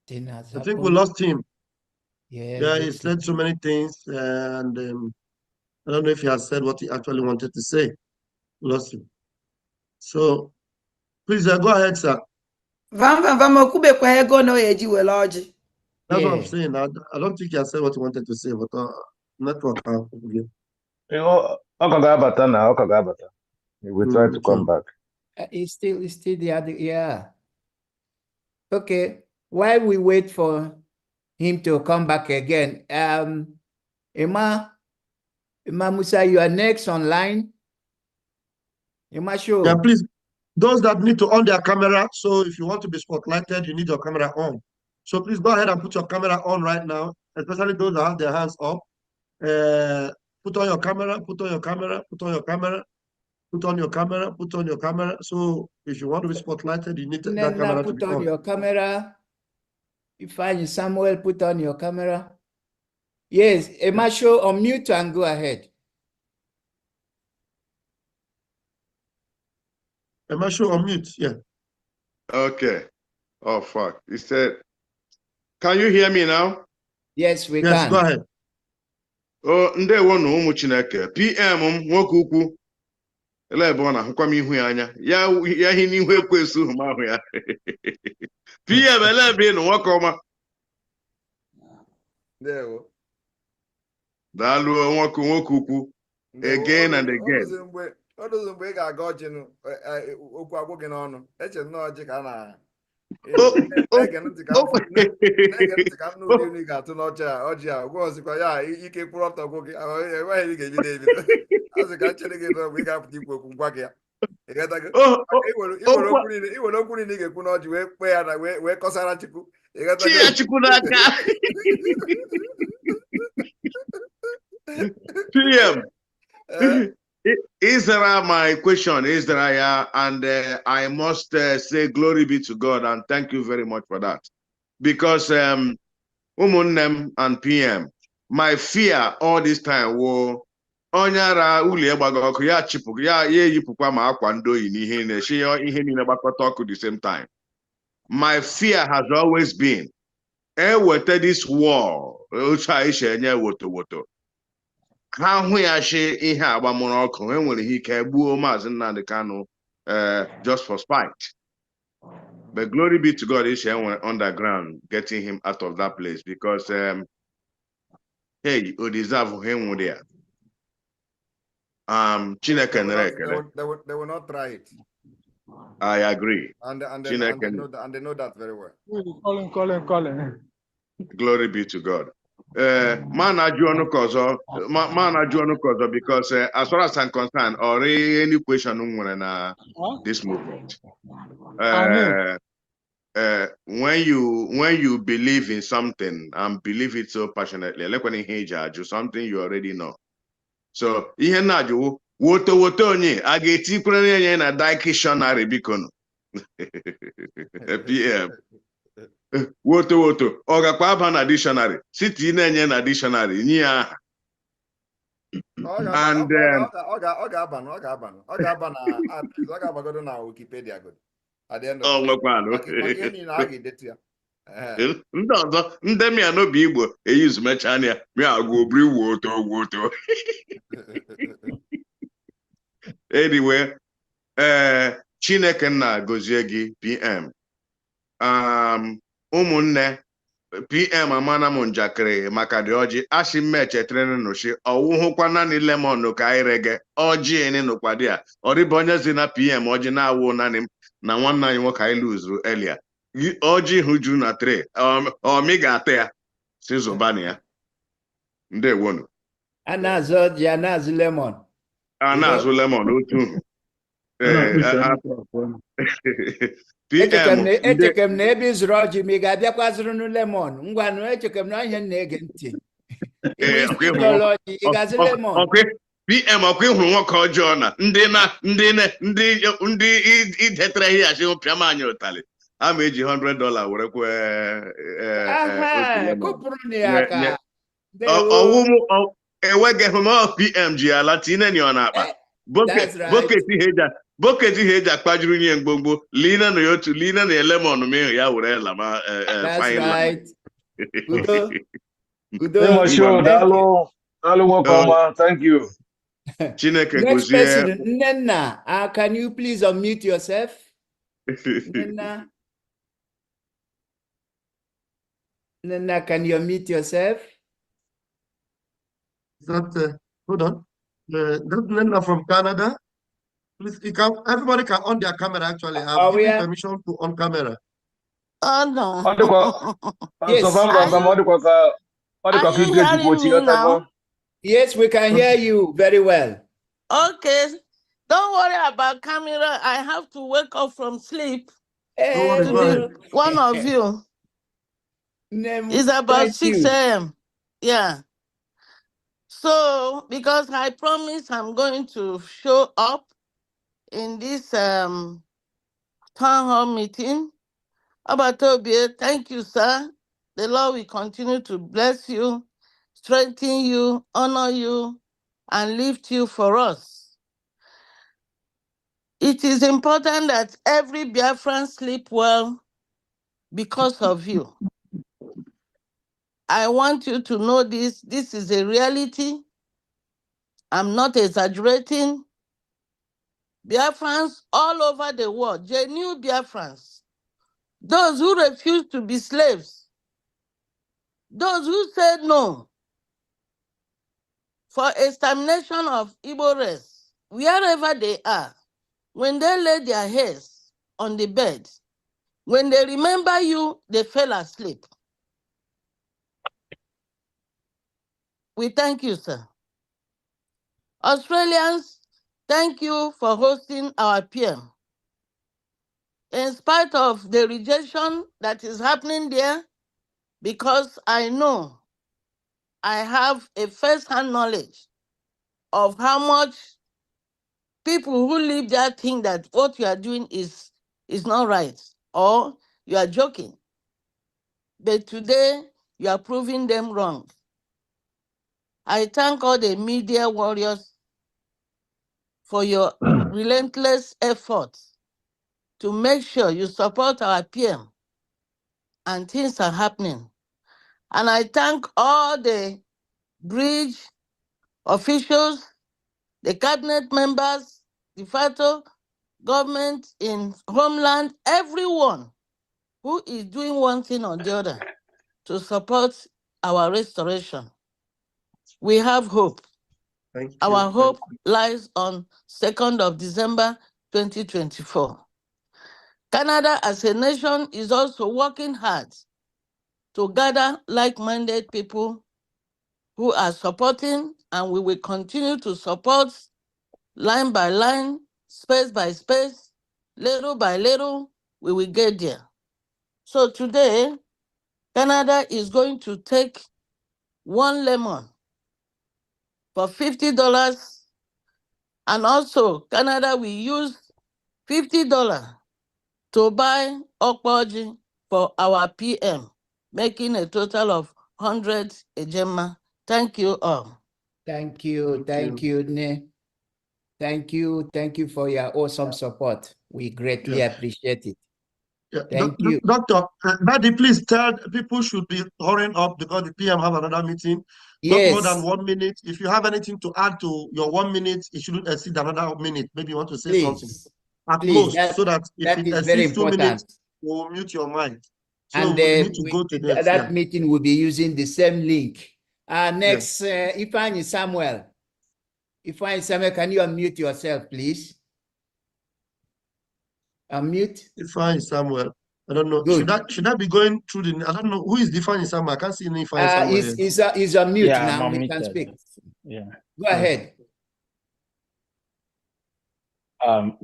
[SPEAKER 4] I think we lost him.
[SPEAKER 2] Yeah,
[SPEAKER 4] he said so many things, and I don't know if he has said what he actually wanted to say. We lost him. So please go ahead, sir.
[SPEAKER 3] That's
[SPEAKER 4] What I'm saying. I don't think you said what you wanted to say, but network.
[SPEAKER 7] You know, Okagabata. He will try to come back.
[SPEAKER 2] It's still the other, yeah. Okay, while we wait for him to come back again, Emma Musa, you are next online. Emma Show.
[SPEAKER 4] Yeah, please. Those that need to on their camera. So if you want to be spotlighted, you need your camera on. So please go ahead and put your camera on right now, especially those that have their hands up. Put on your camera, put on your camera, put on your camera, put on your camera, put on your camera. So if you want to be spotlighted, you need that camera to be on.
[SPEAKER 2] Put on your camera. If I Samuel, put on your camera. Yes, Emma Show, unmute and go ahead.
[SPEAKER 4] Emma Show, unmute, yeah.
[SPEAKER 9] Okay. Oh, fuck. He said, can you hear me now?
[SPEAKER 2] Yes, we
[SPEAKER 4] can. Go ahead.
[SPEAKER 9] Oh, ndewo na ụmụ Chineke. PM nwoke ukwu. Ele ebe ọ na-ahụkwa m ihu ya anya. Ya ihe n'ihu ekwesu hụ m ahụ ya. PM ele ebe ị nọ nwoke ọma.
[SPEAKER 1] Ndewo.
[SPEAKER 9] Daalụ nwoke ukwu. Again and again.
[SPEAKER 1] Ọ dụzụ mgbe ị ga-aga ọjị okwu agwụ gị n'ọnụ. Eche na ọjị ka a na na-ege ntị ka m n'ụdị unu ga-atụ n'ọjị a ụgwọ ọzịkwa ya ike kwụrụ ọtọ gwụ gị enweghị ị ga-ebido ebido azụ ka chere gị mgbe ị ga-apụta ikwu okwu ngwa gị ya iwere okwu niile ị ga-ekwu n'ọjị wee kpee ya na wee kọsara Chukwu
[SPEAKER 9] Chukwu n'aka. PM Israel, my question is Israel, and I must say glory be to God and thank you very much for that. Because Umunnem and PM, my fear all this time was Onyara uli egbagoku ya chipu ya yipukwa ma akwa ndoyi n'ihe na-eshi ihe niile gbakọta ọkụ the same time. My fear has always been wete this war otu a ishe enye woto. Ha hụ ya shi ihe agbamụrụ ọkụ enwere ike gbuo Maazị Nnamdi Kanu just for spite. But glory be to God, he went underground getting him out of that place because hey, you deserve him there. Chineke
[SPEAKER 1] they will not try it.
[SPEAKER 9] I agree.
[SPEAKER 1] And they know that very well.
[SPEAKER 8] Colin.
[SPEAKER 9] Glory be to God. Man, I do because as far as I'm concerned, or any question on this movement. When you believe in something and believe it so passionately, like when you do something you already know. So ihe na ju woto onye a ga-etikwere nye na dictionary bikono. PM woto ọ gakwa aba na dictionary site na-enye na dictionary nye aha. And
[SPEAKER 1] ọ ga-abagodo na Wikipedia good at the end of the day.
[SPEAKER 9] Ndị ọzọ ndị mi anobi Igbo eyuzu mechana ya mi agụ obri woto. Anyway, Chineke nna gozie gị PM. Ụmụnne PM amana m njakịrị maka dị ọjị asị mmechetere n'oshi ọwụhụkwa naanị lemon ka anyị rege ọjị eni n'ụkwado ya ọ dịbụ onye zi na PM ọjị na-awụ naanị m na nwanne anyị nwoke anyị luzuru elia ọjị hụ juru na tre ọmị ga-ata ya si zụbani ya ndewonu
[SPEAKER 2] a na-azụ ọjị a na-azụ lemon otu
[SPEAKER 3] Echeke m na ebe ịzụrụ ọjị ma ị ga-abịakwa zụrụ lemon ngwanụ echeke m na ihe na-ege ntị ị ga-azụ lemon
[SPEAKER 9] PM ọkwa ịhụrụ nwoke ọjọọ na ndị idetere ihe achị pịa m anya ụtalị a ma eji $100 were kwe
[SPEAKER 2] kụpụrụ na ya ka
[SPEAKER 9] ọwụmụ enweghị m PM ji ala tinye ọ na-akpa boketi ihe eji akpajuru nye mgbomgbo lina na otu lina na lemon m ya were lama
[SPEAKER 7] Udo. Daalụ nwoke ọma, thank you.
[SPEAKER 9] Chineke
[SPEAKER 2] Next
[SPEAKER 9] gozie.
[SPEAKER 2] person, Nena, can you please unmute yourself? Nena. Nena, can you unmute yourself?
[SPEAKER 4] Is that, hold on. That's Nena from Canada. Please, everybody can on their camera actually. I've given permission to on camera.
[SPEAKER 5] Oh no.
[SPEAKER 2] Yes.
[SPEAKER 5] Are you hearing me now?
[SPEAKER 2] Yes, we can hear you very well.
[SPEAKER 5] Okay. Don't worry about camera. I have to wake up from sleep
[SPEAKER 4] to
[SPEAKER 5] be one of you. It's about 6 a.m. Yeah. So, because I promise I'm going to show up in this town hall meeting. Abatobie, thank you, sir. The Lord will continue to bless you, strengthen you, honor you, and lift you for us. It is important that every Biafran sleep well because of you. I want you to know this. This is a reality. I'm not exaggerating. Biafrans all over the world, genuine Biafrans, those who refuse to be slaves, those who said no for extermination of Igbo race, wherever they are, when they lay their heads on the bed, when they remember you, they fell asleep. We thank you, sir. Australians, thank you for hosting our PM. In spite of the rejection that is happening there, because I know I have a first-hand knowledge of how much people who live there think that what you are doing is not right, or you are joking. But today, you are proving them wrong. I thank all the media warriors for your relentless efforts to make sure you support our PM and things are happening. And I thank all the bridge officials, the cabinet members, the federal government in homeland, everyone who is doing one thing or the other to support our restoration. We have hope.
[SPEAKER 4] Thank you.
[SPEAKER 5] Our hope lies on 2nd of December 2024. Canada as a nation is also working hard to gather like-minded people who are supporting, and we will continue to support line by line, space by space, little by little, we will get there. So today, Canada is going to take one lemon for $50, and also Canada will use $50 to buy okpoji for our PM, making a total of 100 ejema. Thank you all.
[SPEAKER 2] Thank you, Ne. Thank you for your awesome support. We greatly appreciate it. Thank you.
[SPEAKER 4] Doctor, Daddy, please tell people should be hurrying up because the PM have another meeting.
[SPEAKER 2] Yes.
[SPEAKER 4] Not more than 1 minute. If you have anything to add to your 1 minute, it shouldn't exceed another minute. Maybe you want to say something. At most, so that if it exceeds 2 minutes, we'll mute your mic. So
[SPEAKER 2] and
[SPEAKER 4] we need to go to
[SPEAKER 2] that meeting will be using the same link. Next, Ifeanyi Samuel. Ifeanyi Samuel, can you unmute yourself, please? Unmute.
[SPEAKER 4] Ifeanyi Samuel. I don't know.
[SPEAKER 2] Good.
[SPEAKER 4] Should I be going through the? I don't know who is Ifeanyi Samuel. I can't see any Ifeanyi Samuel.
[SPEAKER 2] He's on mute
[SPEAKER 10] Yeah,
[SPEAKER 2] now. He can speak. Yeah. Go ahead.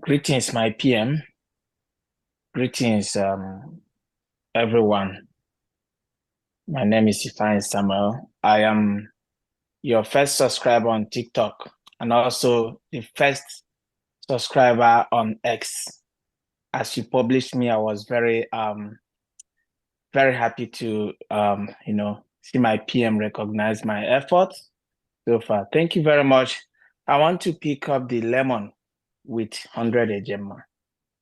[SPEAKER 10] Greetings, my PM. Greetings, everyone. My name is Ifeanyi Samuel. I am your first subscriber on TikTok and also the first subscriber on X. As you published me, I was very happy to see my PM recognize my efforts so far. Thank you very much. I want to pick up the lemon with 100 ejema.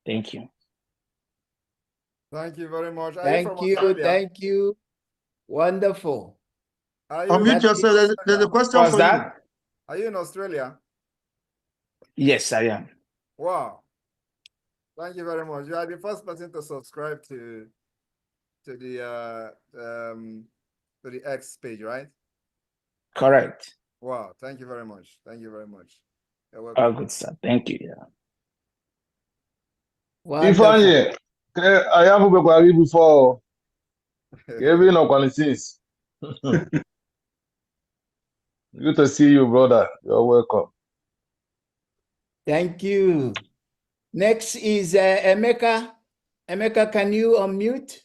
[SPEAKER 10] Thank you.
[SPEAKER 1] Thank you very much.
[SPEAKER 2] Thank you. Wonderful.
[SPEAKER 4] Unmute yourself. There's a question for you.
[SPEAKER 1] Are you in Australia?
[SPEAKER 10] Yes, I am.
[SPEAKER 1] Wow. Thank you very much. You are the first person to subscribe to the X page, right?
[SPEAKER 10] Correct.
[SPEAKER 1] Wow. Thank you very much. Thank you very much. You're
[SPEAKER 10] All
[SPEAKER 1] welcome.
[SPEAKER 10] good, sir. Thank you. Yeah.
[SPEAKER 7] Ifeanyi, I have a before. Kevin or since. Good to see you, brother. You're welcome.
[SPEAKER 2] Thank you. Next is Emeka. Emeka, can you unmute?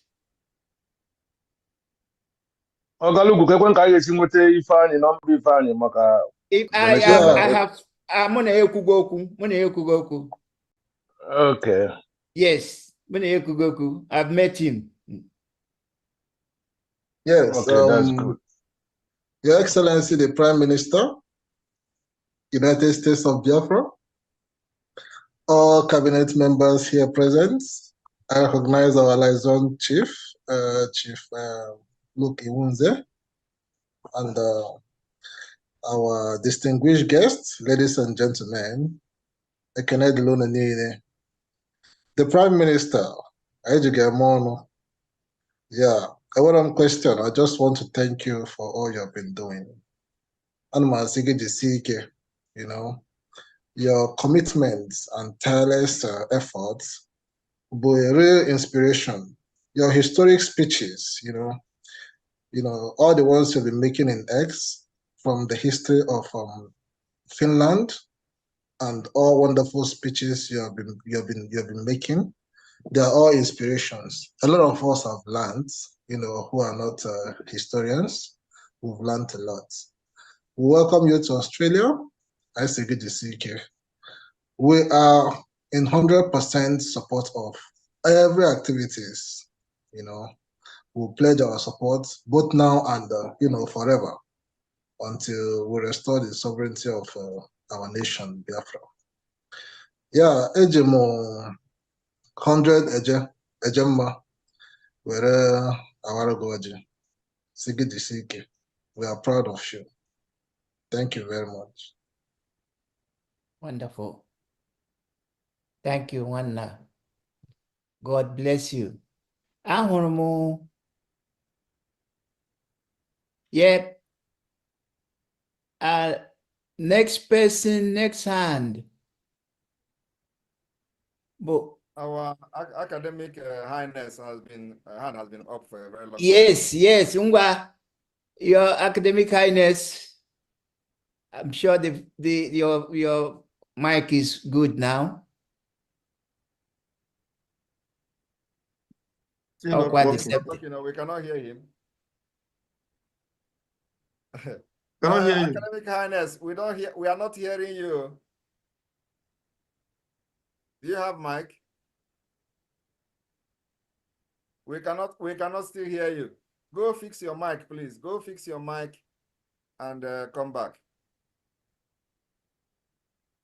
[SPEAKER 7] Ogalugu, kekwen ka yesi nwete Ifeanyi, number Ifeanyi, maka
[SPEAKER 2] If
[SPEAKER 7] donation.
[SPEAKER 2] I have, I'm gonna Ekugoku.
[SPEAKER 7] Okay.
[SPEAKER 2] Yes, Ekugoku. I've met him.
[SPEAKER 11] Yes.
[SPEAKER 7] Okay, that's good.
[SPEAKER 11] Your Excellency, the Prime Minister, United States of Biafra, all cabinet members here present. I recognize our LIAISON Chief, Chief Luke Iwunze, and our distinguished guests, ladies and gentlemen, the Prime Minister, yeah, I want to question. I just want to thank you for all you've been doing. And you know, your commitments and tireless efforts were a real inspiration. Your historic speeches, you know, all the ones you've been making in X, from the history of Finland, and all wonderful speeches you've been making, they are all inspirations. A lot of us have learned, you know, who are not historians, we've learned a lot. We welcome you to Australia. I say good to see you. We are in 100% support of every activities, you know. We pledge our support both now and, you know, forever, until we restore the sovereignty of our nation, Biafra. Yeah, ejemo 100 ejemma were awaragoji. Sigidi Sike. We are proud of you. Thank you very much.
[SPEAKER 2] Wonderful. Thank you, Wanna. God bless you. Ahụrụ Yep. Next person, next hand. But
[SPEAKER 1] Our academic highness hand has been up for a very long time.
[SPEAKER 2] Yes, Ungwa, your academic highness. I'm sure your mic is good now.
[SPEAKER 1] Oh, quite deceptive. We cannot hear him.
[SPEAKER 4] Cannot hear you.
[SPEAKER 1] Academic highness, we are not hearing you. Do you have mic? We cannot still hear you. Go fix your mic, please. Go fix your mic and come back.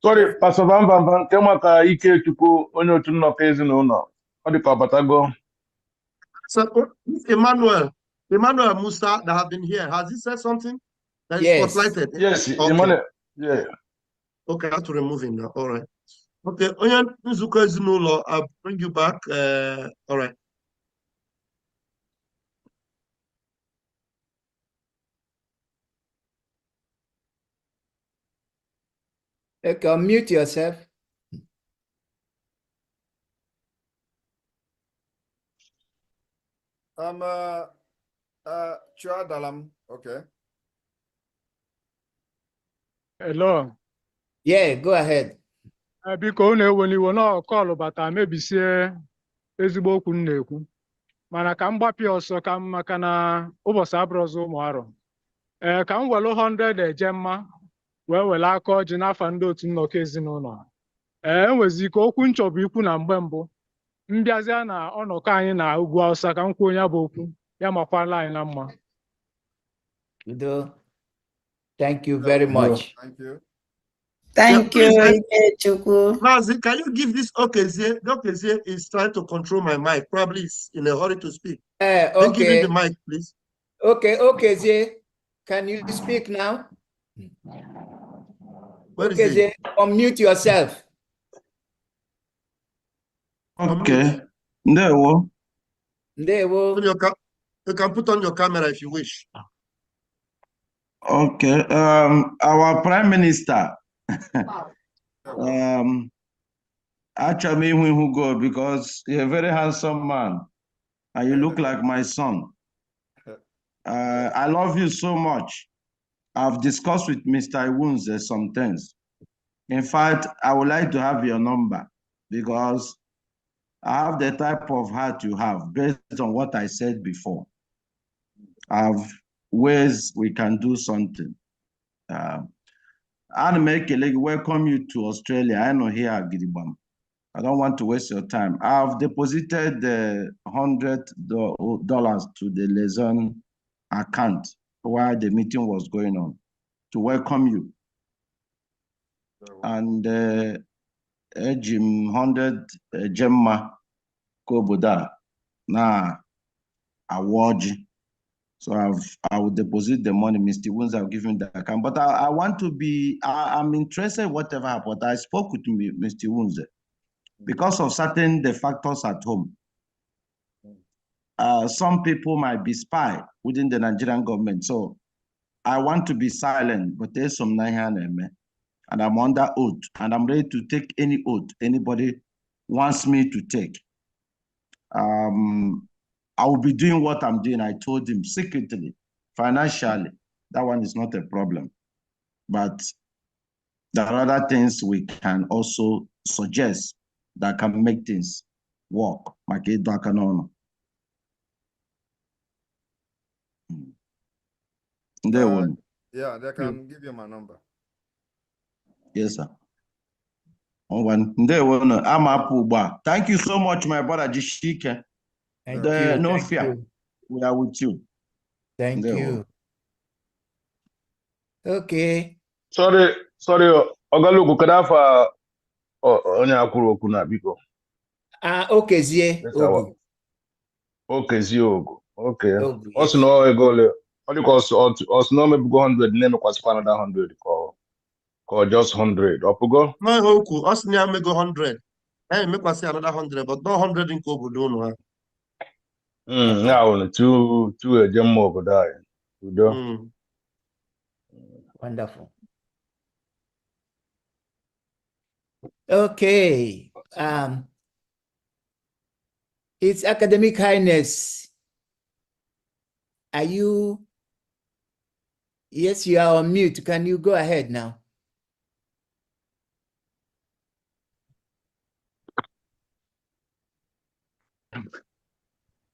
[SPEAKER 7] Sorry, Pastor Van Van, kemaka ike chukwu onye otu nnọkọ ezinụlọ. Ọ dị ka ọbatago.
[SPEAKER 4] So, Emmanuel Musa that have been here, has he said something that is spotlighted?
[SPEAKER 7] Yes,
[SPEAKER 4] okay.
[SPEAKER 7] Emmanuel. Yeah.
[SPEAKER 4] Okay, I have to remove him now. All right. Okay, onye nzukọ ezinụlọ, I'll bring you back. All right.
[SPEAKER 2] Okay, unmute yourself.
[SPEAKER 1] Chuadalam, okay.
[SPEAKER 8] Hello.
[SPEAKER 2] Yeah, go ahead.
[SPEAKER 8] Biko na-eweliwo na kọlụ bata mebisie ezigbo okwu m na-ekwu. Mana ka m gbapịa ọsọ ka m maka na ụbọchị abụrụzụ ụmụ arọ. Ka m welu 100 ejemma wee were aka ọjị n'afa ndị otu nnọkọ ezinụlọ. Enwezi ike okwu nchọbụ ikwu na mgbe mbụ. Mbịazịa na ọnọkọ anyị na ugwu Awụsa ka m kwuo onye bụ okwu ya makwala anyị na mma.
[SPEAKER 2] Udo. Thank you very much.
[SPEAKER 1] Thank you.
[SPEAKER 5] Thank you, Ikechukwu.
[SPEAKER 4] Mazi, can you give this Okezie? Okezie is trying to control my mic. Probably is in a hurry to speak.
[SPEAKER 2] Okay.
[SPEAKER 4] Give him the mic, please.
[SPEAKER 2] Okay, Okezie, can you speak now?
[SPEAKER 4] Where is he?
[SPEAKER 2] Unmute yourself.
[SPEAKER 12] Okay. Ndewo.
[SPEAKER 2] Ndewo.
[SPEAKER 4] You can put on your camera if you wish.
[SPEAKER 12] Okay. Our Prime Minister. Actually, who go because you're a very handsome man, and you look like my son. I love you so much. I've discussed with Mr. Iwunze some things. In fact, I would like to have your number because I have the type of heart you have based on what I said before. I have ways we can do something. I'll make a leg welcome you to Australia. I know here at Gidibam. I don't want to waste your time. I've deposited the $100 to the LIAISON account while the meeting was going on to welcome you. And Jim 100 Gemma Koboda na award. So I will deposit the money. Mr. Wins, I'll give him the account. But I want to be, I'm interested in whatever happened. I spoke with Mr. Wins because of certain the factors at home. Some people might be spy within the Nigerian government. So I want to be silent, but there's some and I'm under oath, and I'm ready to take any oath anybody wants me to take. I will be doing what I'm doing. I told him secretly, financially, that one is not a problem. But there are other things we can also suggest that can make things work.
[SPEAKER 1] Yeah, they can give you my number.
[SPEAKER 12] Yes, sir. Thank you so much, my brother Jishike.
[SPEAKER 2] Thank you.
[SPEAKER 12] No
[SPEAKER 2] Thank
[SPEAKER 12] fear.
[SPEAKER 2] you.
[SPEAKER 12] We are with you.
[SPEAKER 2] Thank you. Okay.
[SPEAKER 7] Sorry, Ogalugu, could I have onye okuna biko?
[SPEAKER 2] Okezie Ogu.
[SPEAKER 7] Okezie Ogu. Okay.
[SPEAKER 2] Ogu,
[SPEAKER 7] Also
[SPEAKER 2] yes.
[SPEAKER 7] no egole. Only cause also no maybe go 100, name equals another 100 or just 100. Opugo?
[SPEAKER 4] No, Oku. Us near me go 100. Hey, make us say another 100, but not 100 in Kobu, don't know.
[SPEAKER 7] Now two a gem over there.
[SPEAKER 2] Wonderful. Okay. It's Academic Highness. Are you? Yes, you are on mute. Can you go ahead now?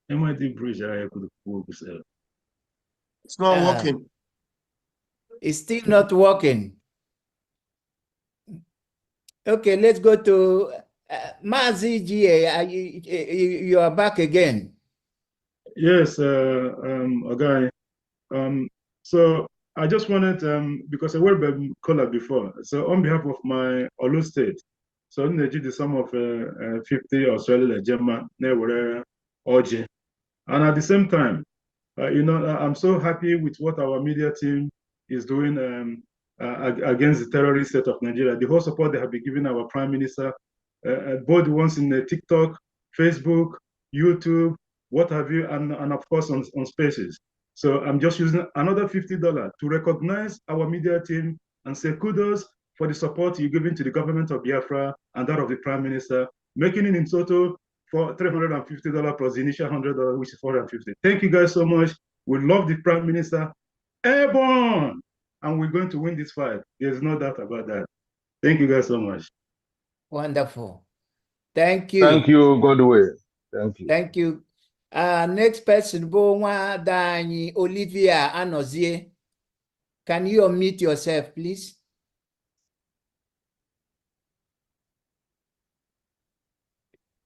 [SPEAKER 4] It's not working.
[SPEAKER 2] It's still not working. Okay, let's go to Mazi GA. You are back again.
[SPEAKER 6] Yes, okay. So I just wanted, because I worked by color before, so on behalf of my Olu state, so I did the sum of 50 Australia Gemma, Oje. And at the same time, I'm so happy with what our media team is doing against the terrorist state of Nigeria. The whole support they have been giving our Prime Minister, both the ones in the TikTok, Facebook, YouTube, what have you, and of course on Spaces. So I'm just using another $50 to recognize our media team and say kudos for the support you're giving to the government of Biafra and that of the Prime Minister, making it in total for $350 plus the initial $100, which is $450. Thank you guys so much. We love the Prime Minister. Airborne! And we're going to win this fight. There's no doubt about that. Thank you guys so much.
[SPEAKER 2] Wonderful. Thank you.
[SPEAKER 7] Thank you, Godway. Thank you.
[SPEAKER 2] Thank you. Next person, Dani Olivia Anozie. Can you unmute yourself, please?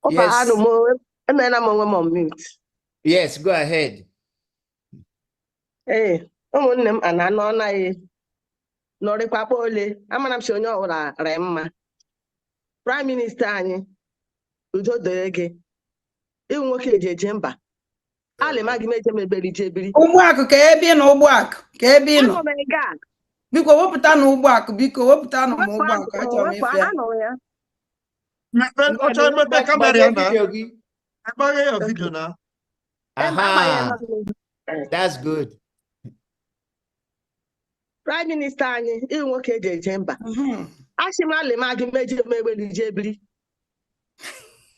[SPEAKER 13] Yes.
[SPEAKER 2] Yes, go ahead.
[SPEAKER 13] Hey, ụmụnne m ana anọ anaghị nọrịkwa kpa ole amana m si onye ọbụla ree mma. Prime Minister anyị udo dịrị gị ịwụ nwoke eji eje mba alị ma gị meje mebere ije biri
[SPEAKER 5] Ụgbọakụ ka ebe nọ ụgbọakụ ka ebe nọ.
[SPEAKER 3] Biko wepụta na ụgbọ akụ, biko wepụta na ụgbọ akụ, achọrọ m ife.
[SPEAKER 2] Gbanye vidio gị.
[SPEAKER 4] Your video now.
[SPEAKER 2] Aha. That's good.
[SPEAKER 13] Prime Minister anyị ịhụ nwoke eji eje mba. Asị m alị ma gị meji emegbe n'ije ebiri.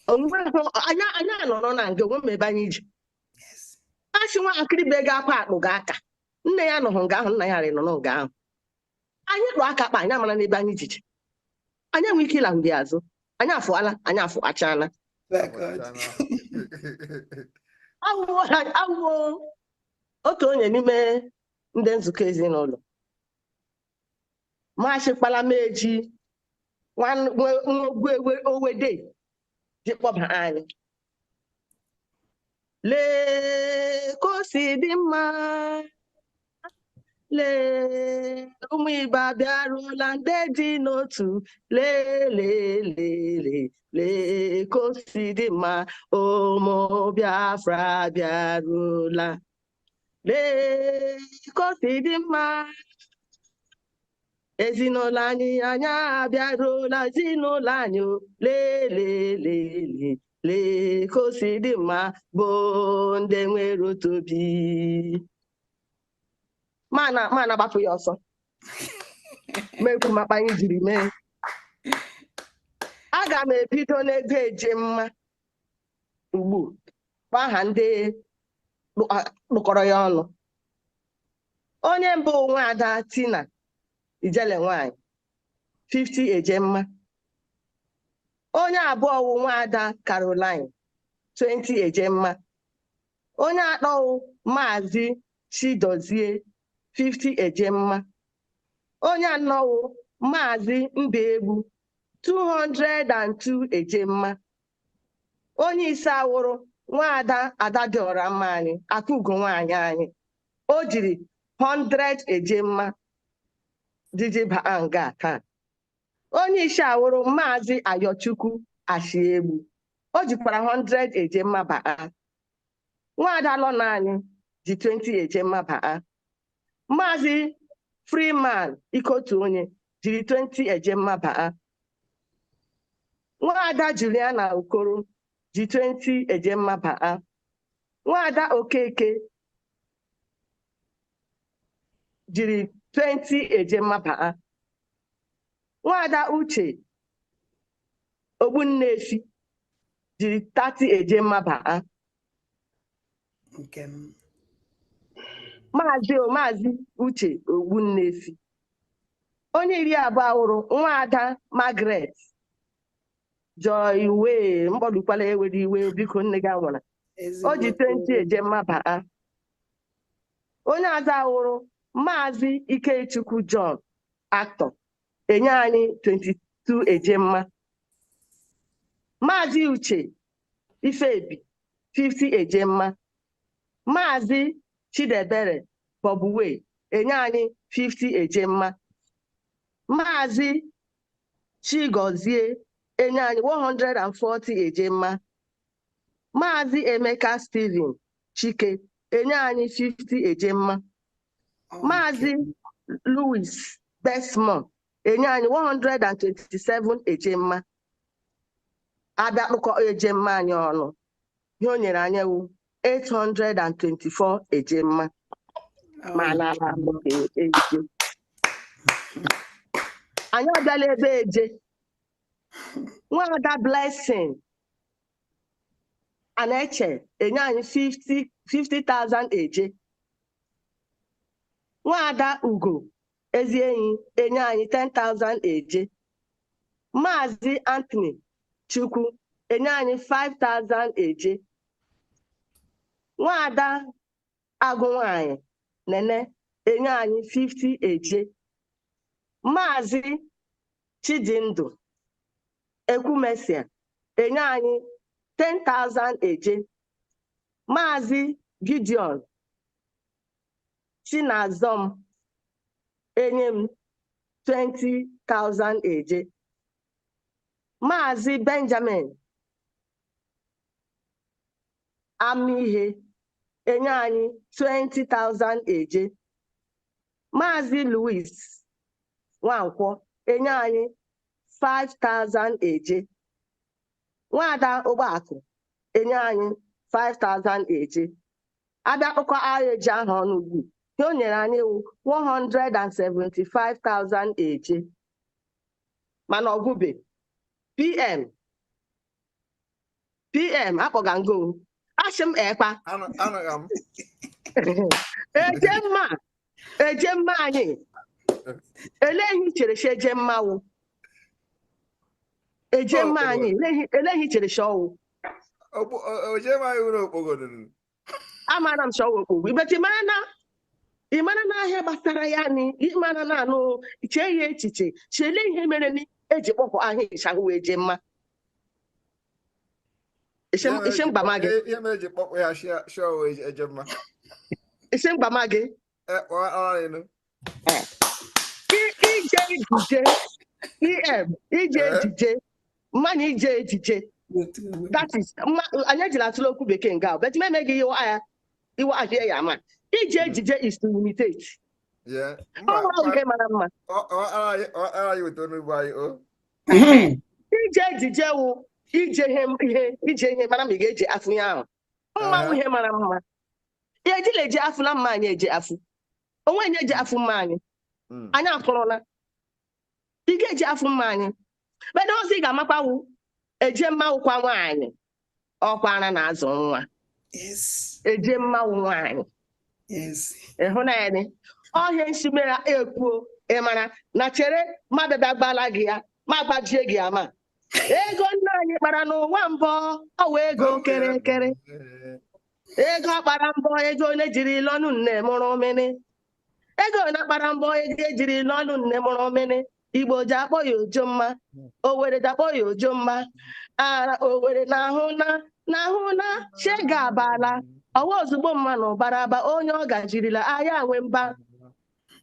[SPEAKER 13] Anya nọrọ na nga onwe m ebe anyị ji. Asị nwa akịrịbe ga-akwa akpụ ga aka. Nne ya nọhụ nga ahụ, nna ya rị nọ nga ahụ. Anyị kpụ aka akpa anyị amara n'ebe anyị jiji. Anyị enwe ike ịla ndị azụ. Anyị afụala, anyị afụ achana. Awụwo otu onye n'ime ndị nzukọ ezinụlọ. Machịkpala meji nwa owede ji kpọba anyị. Lee ka o si dị mma, lee ụmụ Igbo abịarụla ndị dị n'otu, lee ka o si dị mma, ụmụ Biafra abịarụla, lee ka o si dị mma, ezinụlọ anyị abịarụla, ezinụlọ anyị lee ka o si dị mma, bụ ndị nwere otu obi. Mana gbapụ ya ọsọ mekwu maka anyị jiri mee. Aga m ebido n'ego eje mma ugbu aha ndị kpụkọrọ ya ọnụ. Onye mbụ nwaada Tina Ijele nwanyị 50 eje mma. Onye abụọ wụ nwaada Caroline 20 eje mma. Onye atọ wụ Maazị Chidozie 50 eje mma. Onye anọ wụ Maazị Mbegbu 202 eje mma. Onye ise awụrụ nwaada Adadiora mma anyị, Akụgo nwaanyị anyị. O jiri 100 eje mma jiji baa nga taa. Onye isi awụrụ Maazị Ayochukwu Ashiegbu. O jikwara 100 eje mma baa. Nwaada Lọna anyị ji 20 eje mma baa. Maazị Freeman Ikotu onye jiri 20 eje mma baa. Nwaada Juliana Okoro ji 20 eje mma baa. Nwaada Okeke jiri 20 eje mma baa. Nwaada Uche Ogbunnefi jiri 30 eje mma baa. Maazị Uche Ogbunnefi. Onye iri abụọ awụrụ nwaada Margaret Joy wee mkpọdukwala ewere iwe, biko nne gị nwụrụ. O ji 20 eje mma baa. Onye aza awụrụ Maazị Ikechukwu John actor enye anyị 22 eje mma. Maazị Uche Ifebi 50 eje mma. Maazị Chidebere Bọbụwe enye anyị 50 eje mma. Maazị Chigozie enye anyị 140 eje mma. Maazị Emeka Steven Chike enye anyị 50 eje mma. Maazị Louis Besmont enye anyị 127 eje mma. Abịa kpụkọ eje mma anyị ọnụ, ihe o nyere anyị wụ 824 eje mma. Ma n'ala eje anyị abịala ebe eje. Nwaada Blessing Anaeche enye anyị 50,000 eje. Nwaada Ugo Ezienyi enye anyị 10,000 eje. Maazị Anthony Chukwu enye anyị 5,000 eje. Nwaada Agụnwanyị Nene enye anyị 50 eje. Maazị Chidindu Ekwumesia enye anyị 10,000 eje. Maazị Gideon Chinazom enye m 20,000 eje. Maazị Benjamin Amihe enye anyị 20,000 eje. Maazị Louis Nwankwọ enye anyị 5,000 eje. Nwada Ụgbọakụ enye anyị 5,000 eje. Abịa akụkọ agha eji ahụ ọnụ ugbu ihe o nyere anyị 175,000 eje. Mana ọgwụbe PM akpọga ngo asị m ekpa eje mma anyị eleghị chere shi eje mmanwụ eje mma anyị eleghị chere shi ọwụ amara m shi ọwụ okpogbu ibeti ịmara na ahịa gbasara ya ni ịmara na anụ chee ya echiche chele ihe mere na eji kpọpụ ahịa ịchahụ wee je mma isi mgbama gị isi mgbama gị ije ejije mmanụ ije ejije that is anyị ejila atụle okwu bekee nga bet me emeghị iwe ahịa ya ama ije ejije is to imitate ihe mara mma ije ejije wụ ije ihe mara ma ị ga-eji afụ ya ahụ mmanwụ ihe mara mma ya ejila eji afụ na mma anyị eji afụ onwe anyị eji afụ mma anyị anyị akụrụla ị ga-eji afụ mma anyị bedị ọzọ ị ga-amakwawu eje mmanwụkwa nwaanyị ọkwara na azụ nwa eje mmanwụ nwaanyị ịhụnanya ọhịa nsimere ekwuo ịmara na chere ma bịa gbala gị ya ma gbajie gị ama ego nna anyị kpara n'ụwa mbọ ọwa ego kere ego akpara mbọ ego onye jiri lọnụ nne mụrụ omene ego na-akpara mbọ ego ejiri lọnụ nne mụrụ omene Igbo ji akpọ ya ojo mma Owere ji akpọ ya ojo mma ara Owere na-ahụ na chega abala ọwa ozugbo mmanụ bara aba onye ọ gajirila ahịa nwe mba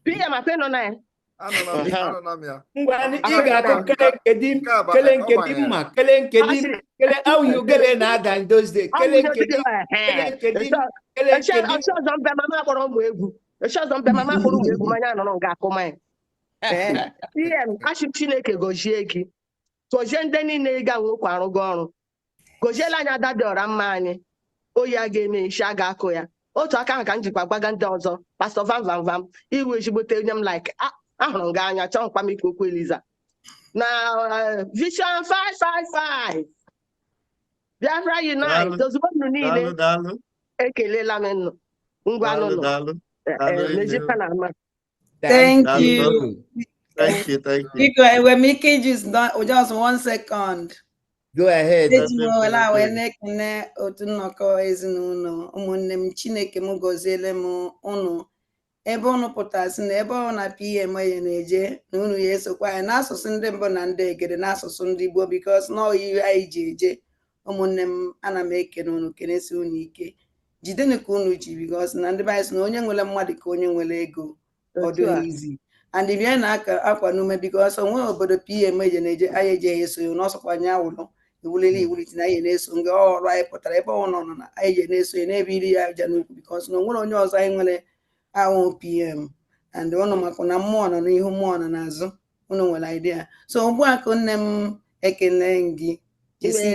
[SPEAKER 13] PM nọ na ya
[SPEAKER 2] ị ga-akụ kele nke dị mma kele nke dị kele awụ gele na-ada in those days kele nke dị
[SPEAKER 13] ọzọ mbe mama akpọrọ ụmụ egwu ọzọ mbe mama akpọrọ ụmụ egwu manya nọrọ nga akụ manya PM achị Chineke gọzie gị gọzie ndị niile ị ga nwekwa arụgụ ọrụ gọziela anyị ada dị ọra mma anyị oyi a ga-eme isi a ga-akụ ya otu aka ahụ ka m jikwa gbaga ndị ọzọ Pastor Vam iwu ezigbote onye m like ahụrụ m gị anya chọọ m ikwu okwu Eliza na Vision 555 Biafra Unite ozugbo nnụ niile ekelela m nnụ ngwa nụnụ mejikwa na ama
[SPEAKER 14] Thank you.
[SPEAKER 4] Thank you.
[SPEAKER 14] Because when Mickey just 1 second.
[SPEAKER 2] Go ahead.
[SPEAKER 14] Otu nnọkọ ezinụlọ ụmụnne m Chineke m gọziele m unu ebe unu pụtasị na ebe ọ na PM ya na-eje na unu ya esokwa anyị n'asụsụ ndị mbụ na ndị egede n'asụsụ ndị Igbo because na oyiyi anyị ji eje ụmụnne m ana m ekene unu kenesi unu ike jidenu ka unu ji because na ndị anyị sị na onye nwere mmadụ ka onye nwere ego ọ dịghị izi and bịa na aka akwa n'ume because onwe obodo PM ya na-eje anyị eje eso ya n'ọsọkwa anya ụlọ iwulili iwuliti na anyị na-eso nga ọrụ anyị pụtara ebe ọ nọ na anyị je na-eso ya n'ebe iri ya aja n'ukwu because na onwere onye ọzọ anyị nwere ahụ PM and ụnụ maka na mmụọ nọ n'ihu mmụọ nọ n'azụ unu nwere idea so ugbu a ka nne m ekele gị jisi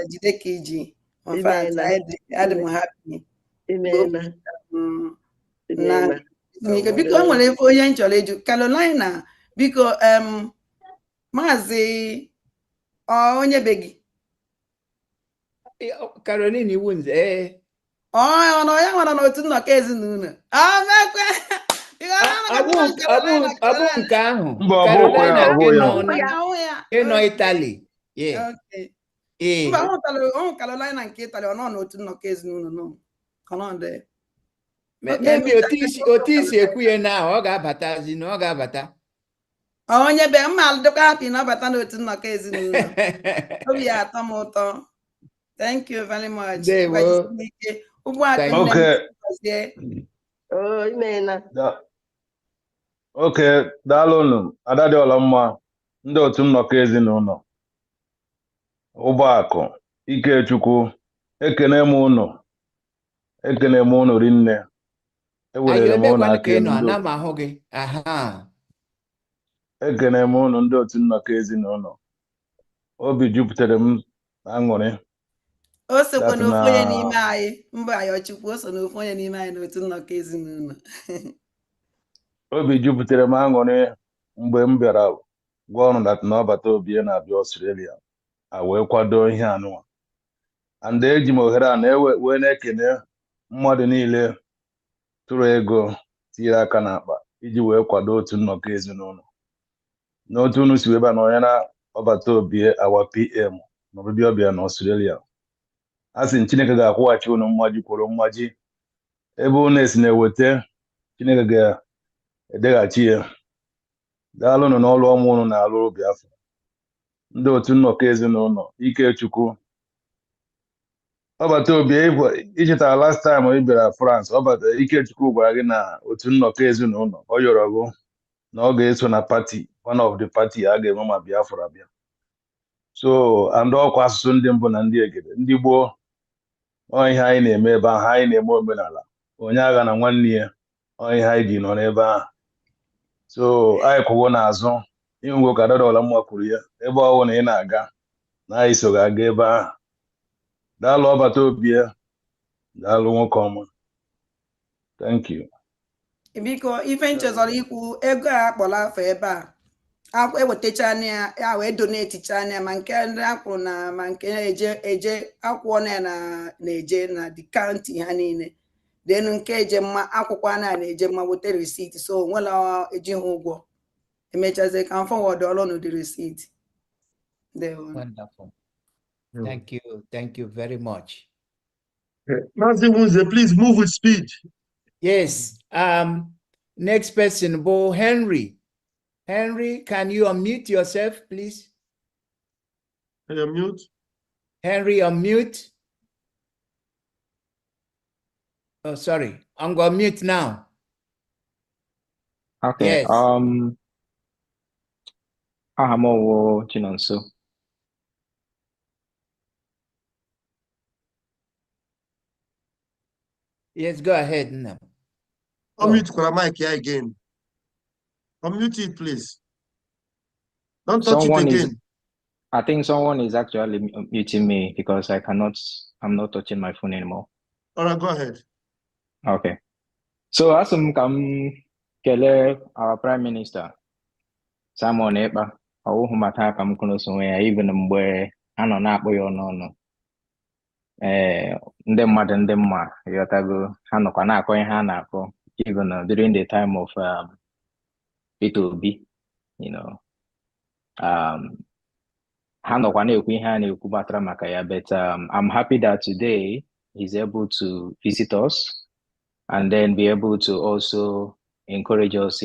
[SPEAKER 14] jide ka iji adị m happy na biko nwere ife onye m chọrọ ịjụ Carolina biko maazị onye be gị
[SPEAKER 2] Carolina iwu nze
[SPEAKER 14] ọnụ ya nwere n'otu nnọkọ ezinụlọ
[SPEAKER 2] abụ nke ahụ ịnọ Italy
[SPEAKER 14] ụmụ Carolina nke Italy ọ nọ n'otu nnọkọ ezinụlọ
[SPEAKER 2] mebi otu isi ekwu ya na ọ ga-abatazi na ọ ga-abata
[SPEAKER 14] onye be mma dịkwa happy na ọbata n'otu nnọkọ ezinụlọ obi ya atọ m ụtọ thank you very much
[SPEAKER 7] Okay, daalụnụ ada dị ọla mma ndị otu nnọkọ ezinụlọ Ụgbọakụ Ikechukwu ekene m unu rinne ewerere m ụlọ aka elu ekene m unu ndị otu nnọkọ ezinụlọ. Obi jupụtara m aṅụrị.
[SPEAKER 14] O sokwa
[SPEAKER 7] That
[SPEAKER 14] n'ofu onye
[SPEAKER 7] na
[SPEAKER 14] n'ime anyị, mba Ayochukwu, o so n'ofu onye n'ime anyị n'otu nnọkọ ezinụlọ.
[SPEAKER 7] obi jupụtara m aṅụrị mgbe m bịara gwa ọrụ that na ọbata obi na-abịa Australia a wee kwado ihe anụwa. And eji m ohere a wee na-ekene mmadụ niile tụrụ ego tinyere aka n'akpa iji wee kwado otu nnọkọ ezinụlọ. N'otu unu si wee ba na onye na ọbata obi awa PM na ọbịbịa ọbịa na Australia. A sị Chineke ga-akwụghachi unu mmaji kwuru mmaji. Ebe unu esi na-eweta, Chineke ga-edeghachi ya. Daalụ unu n'ọrụ ọma unu na-alụ Biafra. Ndị otu nnọkọ ezinụlọ Ikechukwu. Ọbata obi ichetara last time ị bịara France, ọbata Ikechukwu gwara gị na otu nnọkọ ezinụlọ ọ yọrọ gụ na ọ ga-eso na party, one of the party a ga-enwe ma Biafra bịa. So and ọkwa asụsụ ndị mbụ na ndị egede ndị gboo ihe anyị na-eme ebe ahụ, anyị na-eme omenala onye agha na nwanne ya ihe anyị ji nọ n'ebe ahụ. So anyị kwụgo n'azụ ịhụgo ka Dọla Mma kwuru ya, ebe ọwụ na ị na-aga na anyị so ga-aga ebe ahụ. Daalụ ọbata obi ya, daalụ nwoke ọma. Thank you.
[SPEAKER 14] Biko ife nchezọrọ ikwu ego a akpọrọ afọ ebe a ewetacha anya ya wee doneticha anya ma nke ndị akwụrụ na ma nke eje akwụkwọ na-eje na the county ha niile denu nke eje mma akwụkwọ na-eje mma weta receipt, so nwela ejighị ụgwọ emechazi ka m forward ọrụ no the receipt.
[SPEAKER 2] Wonderful. Thank you very much.
[SPEAKER 4] Mazi Wunze, please move with speed.
[SPEAKER 2] Yes. Next person, Bo Henry. Henry, can you unmute yourself, please?
[SPEAKER 4] Can you unmute?
[SPEAKER 2] Henry, unmute. Oh, sorry. I'm going to mute now.
[SPEAKER 15] Okay.
[SPEAKER 2] Yes.
[SPEAKER 15] Ahamowo Chinonso.
[SPEAKER 2] Yes, go ahead now.
[SPEAKER 4] Unmute Kwaramike here again. Unmute it, please. Don't touch it again.
[SPEAKER 15] I think someone is actually muting me because I'm not touching my phone anymore.
[SPEAKER 4] All right, go ahead.
[SPEAKER 15] Okay. So asum kam kele our Prime Minister, Simon Ekpa, maka kam kuno sonwe ya even mgbe ano na-akpọ ya ọnụ. Ndị mmadụ ndị mma yotago ha nọkwa na-akọ ihe ha na-akọ even during the time of Peter Obi, you know. Ha nọkwa na-ekwu ihe ha na-ekwu batara maka ya, but I'm happy that today he's able to visit us and then be able to also encourage us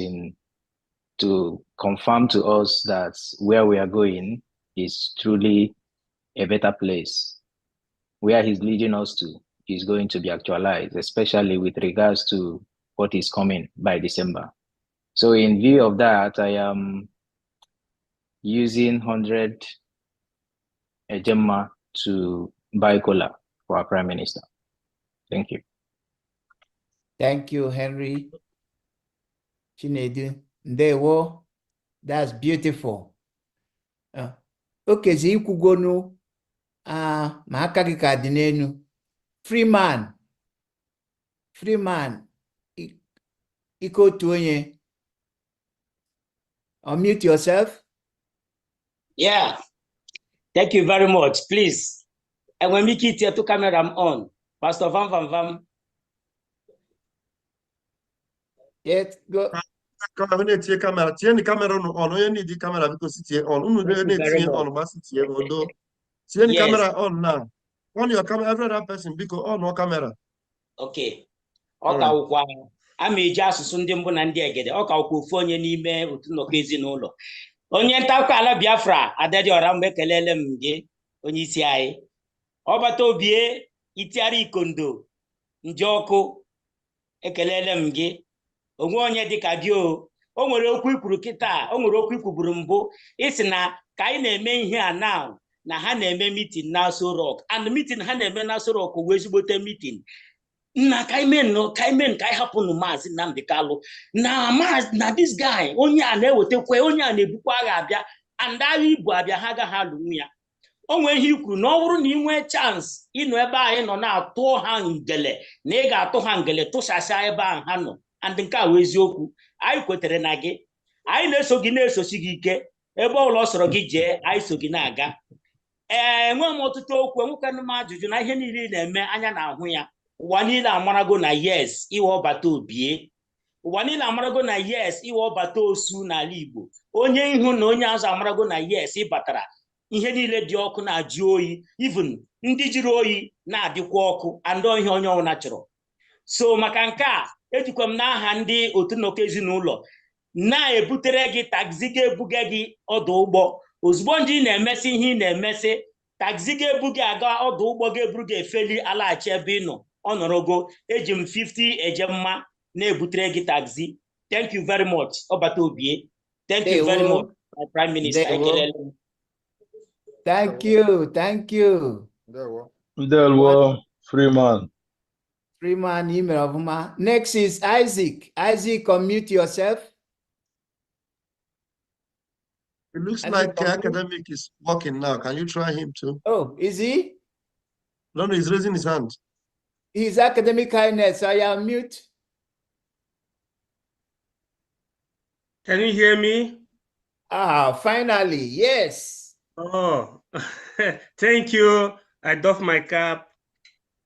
[SPEAKER 15] to confirm to us that where we are going is truly a better place. Where he's leading us to is going to be actualized, especially with regards to what is coming by December. So in view of that, I am using 100 Ejema to buy cola for our Prime Minister. Thank you.
[SPEAKER 2] Thank you, Henry. Chinedu, Ndewo, that's beautiful. Okay, Zikwugonu, Mahakagi Kadinenu, Freeman, Iko Tuonye, unmute yourself.
[SPEAKER 16] Yeah, thank you very much. Please, and when we keep here to camera, I'm on. Pastor Vam.
[SPEAKER 2] Yes, go.
[SPEAKER 4] When you take camera, turn the camera on. You need the camera because it's on. You need to on. Turn the camera on now. On your camera, every other person because on no camera.
[SPEAKER 16] Okay. Ọka ama eji asụsụ ndị mbụ na ndị egede ọka ụkwa ofu onye n'ime otu nnọkọ ezinụlọ. Onye nta akụkọ ala Biafra Adediora mgbe kelele m gị onye isi anyị. Ọbata obie itiara ikondo nje ọkụ ekelele m gị. Onwe onye dịka gị o nwere okwu ikwuru kịta, o nwere okwu ikwuburu mbụ isi na ka anyị na-eme ihe a now na ha na-eme meeting na Aso Rock and meeting ha na-eme na Aso Rock wee ezigbote meeting. na kaimen ka hapụ nu Maazị Nnamdi Kalu na this guy onye a na-ewetekwa onye a na-ebukwa agha abịa and agha Igbo abịa ha agaghị alụnwu ya. O nwee ihe ikwu na ọ bụrụ na ị nwee chance ịnọ ebe anyị nọ na-atụ ha ngele na ị ga-atụ ha ngele tụsasịa ebe ahụ ha nọ and nke a wee eziokwu. Anyị kwetere na gị, anyị na-eso gị na-esosi gị ike ebe ọbụla ọ sọrọ gị jee, anyị so gị na-aga. Enweghị m ọtụtụ okwu, enwekwana m ajụjụ na ihe niile ị na-eme anya na-ahụ ya. Ụwa niile amarago na yes iwe ọbata Obie, ụwa niile amarago na yes iwe ọbata Osu n'ala Igbo. Onye ihu na onye azụ amarago na yes ịbatara ihe niile dị ọkụ na-ajụ oyi, even ndị jiri oyi na-adịkwa ọkụ andọ ihe onye ọbụla chọrọ. So maka nke a ejikwa m n'aha ndị otu nnọkọ ezinụlọ na-ebutere gị taxi ga-ebuga gị ọdụ ụgbọ ozugbo ndị ị na-emesi ihe ị na-emesi. Taxi ga-ebu gị aga ọdụ ụgbọ ga-eburu gị efeli alaghachi ebe ị nọ ọnọrọgo. Eji m 50 ejemma na-ebutere gị taxi. Thank you very much ọbata Obie. Thank you very much my prime minister.
[SPEAKER 2] Thank you.
[SPEAKER 7] Ndewo, Freeman.
[SPEAKER 2] Freeman, email of next is Isaac. Isaac, unmute yourself.
[SPEAKER 4] It looks like the academic is working now. Can you try him too?
[SPEAKER 2] Oh, is he?
[SPEAKER 4] No, he's raising his hand.
[SPEAKER 2] His academic highness, I am mute.
[SPEAKER 17] Can you hear me?
[SPEAKER 2] Ah, finally, yes.
[SPEAKER 17] Oh, thank you. I doff my cap.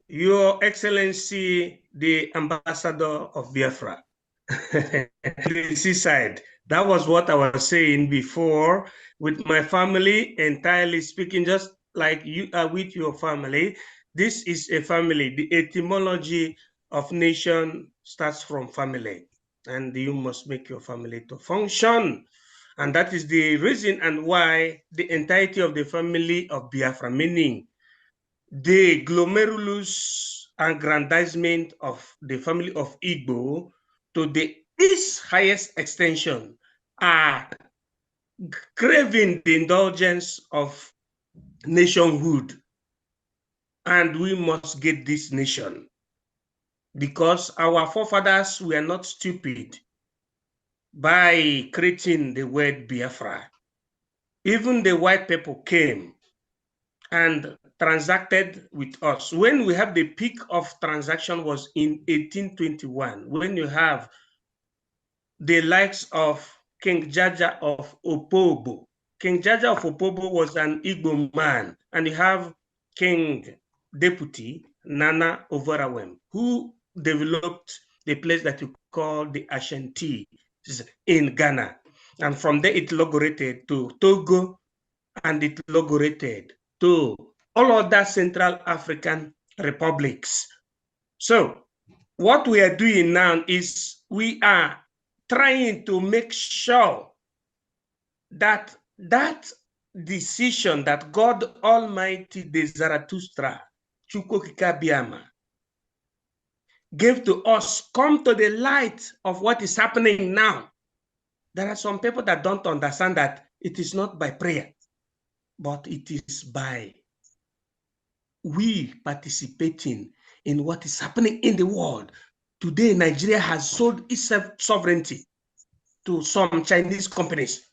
[SPEAKER 17] Your Excellency, the Ambassador of Biafra. The seaside. That was what I was saying before. With my family, entirely speaking, just like you are with your family. This is a family. The etymology of nation starts from family. And you must make your family to function. And that is the reason and why the entirety of the family of Biafra, meaning the glomerulus aggrandizement of the family of Igbo to its highest extension, are craving the indulgence of nationhood. And we must get this nation because our forefathers were not stupid by creating the word Biafra. Even the white people came and transacted with us. When we have the peak of transaction was in 1821, when you have the likes of King Jaja of Opobo. King Jaja of Opobo was an Igbo man, and you have King Deputy Nana Ovarawem, who developed the place that you call the Ashanti in Ghana. And from there it logorated to Togo, and it logorated to all other Central African republics. So what we are doing now is we are trying to make sure that that decision that God Almighty, the Zarathustra, Chukwokika Biama, gave to us come to the light of what is happening now. There are some people that don't understand that it is not by prayer, but it is by we participating in what is happening in the world. Today, Nigeria has sold its sovereignty to some Chinese companies.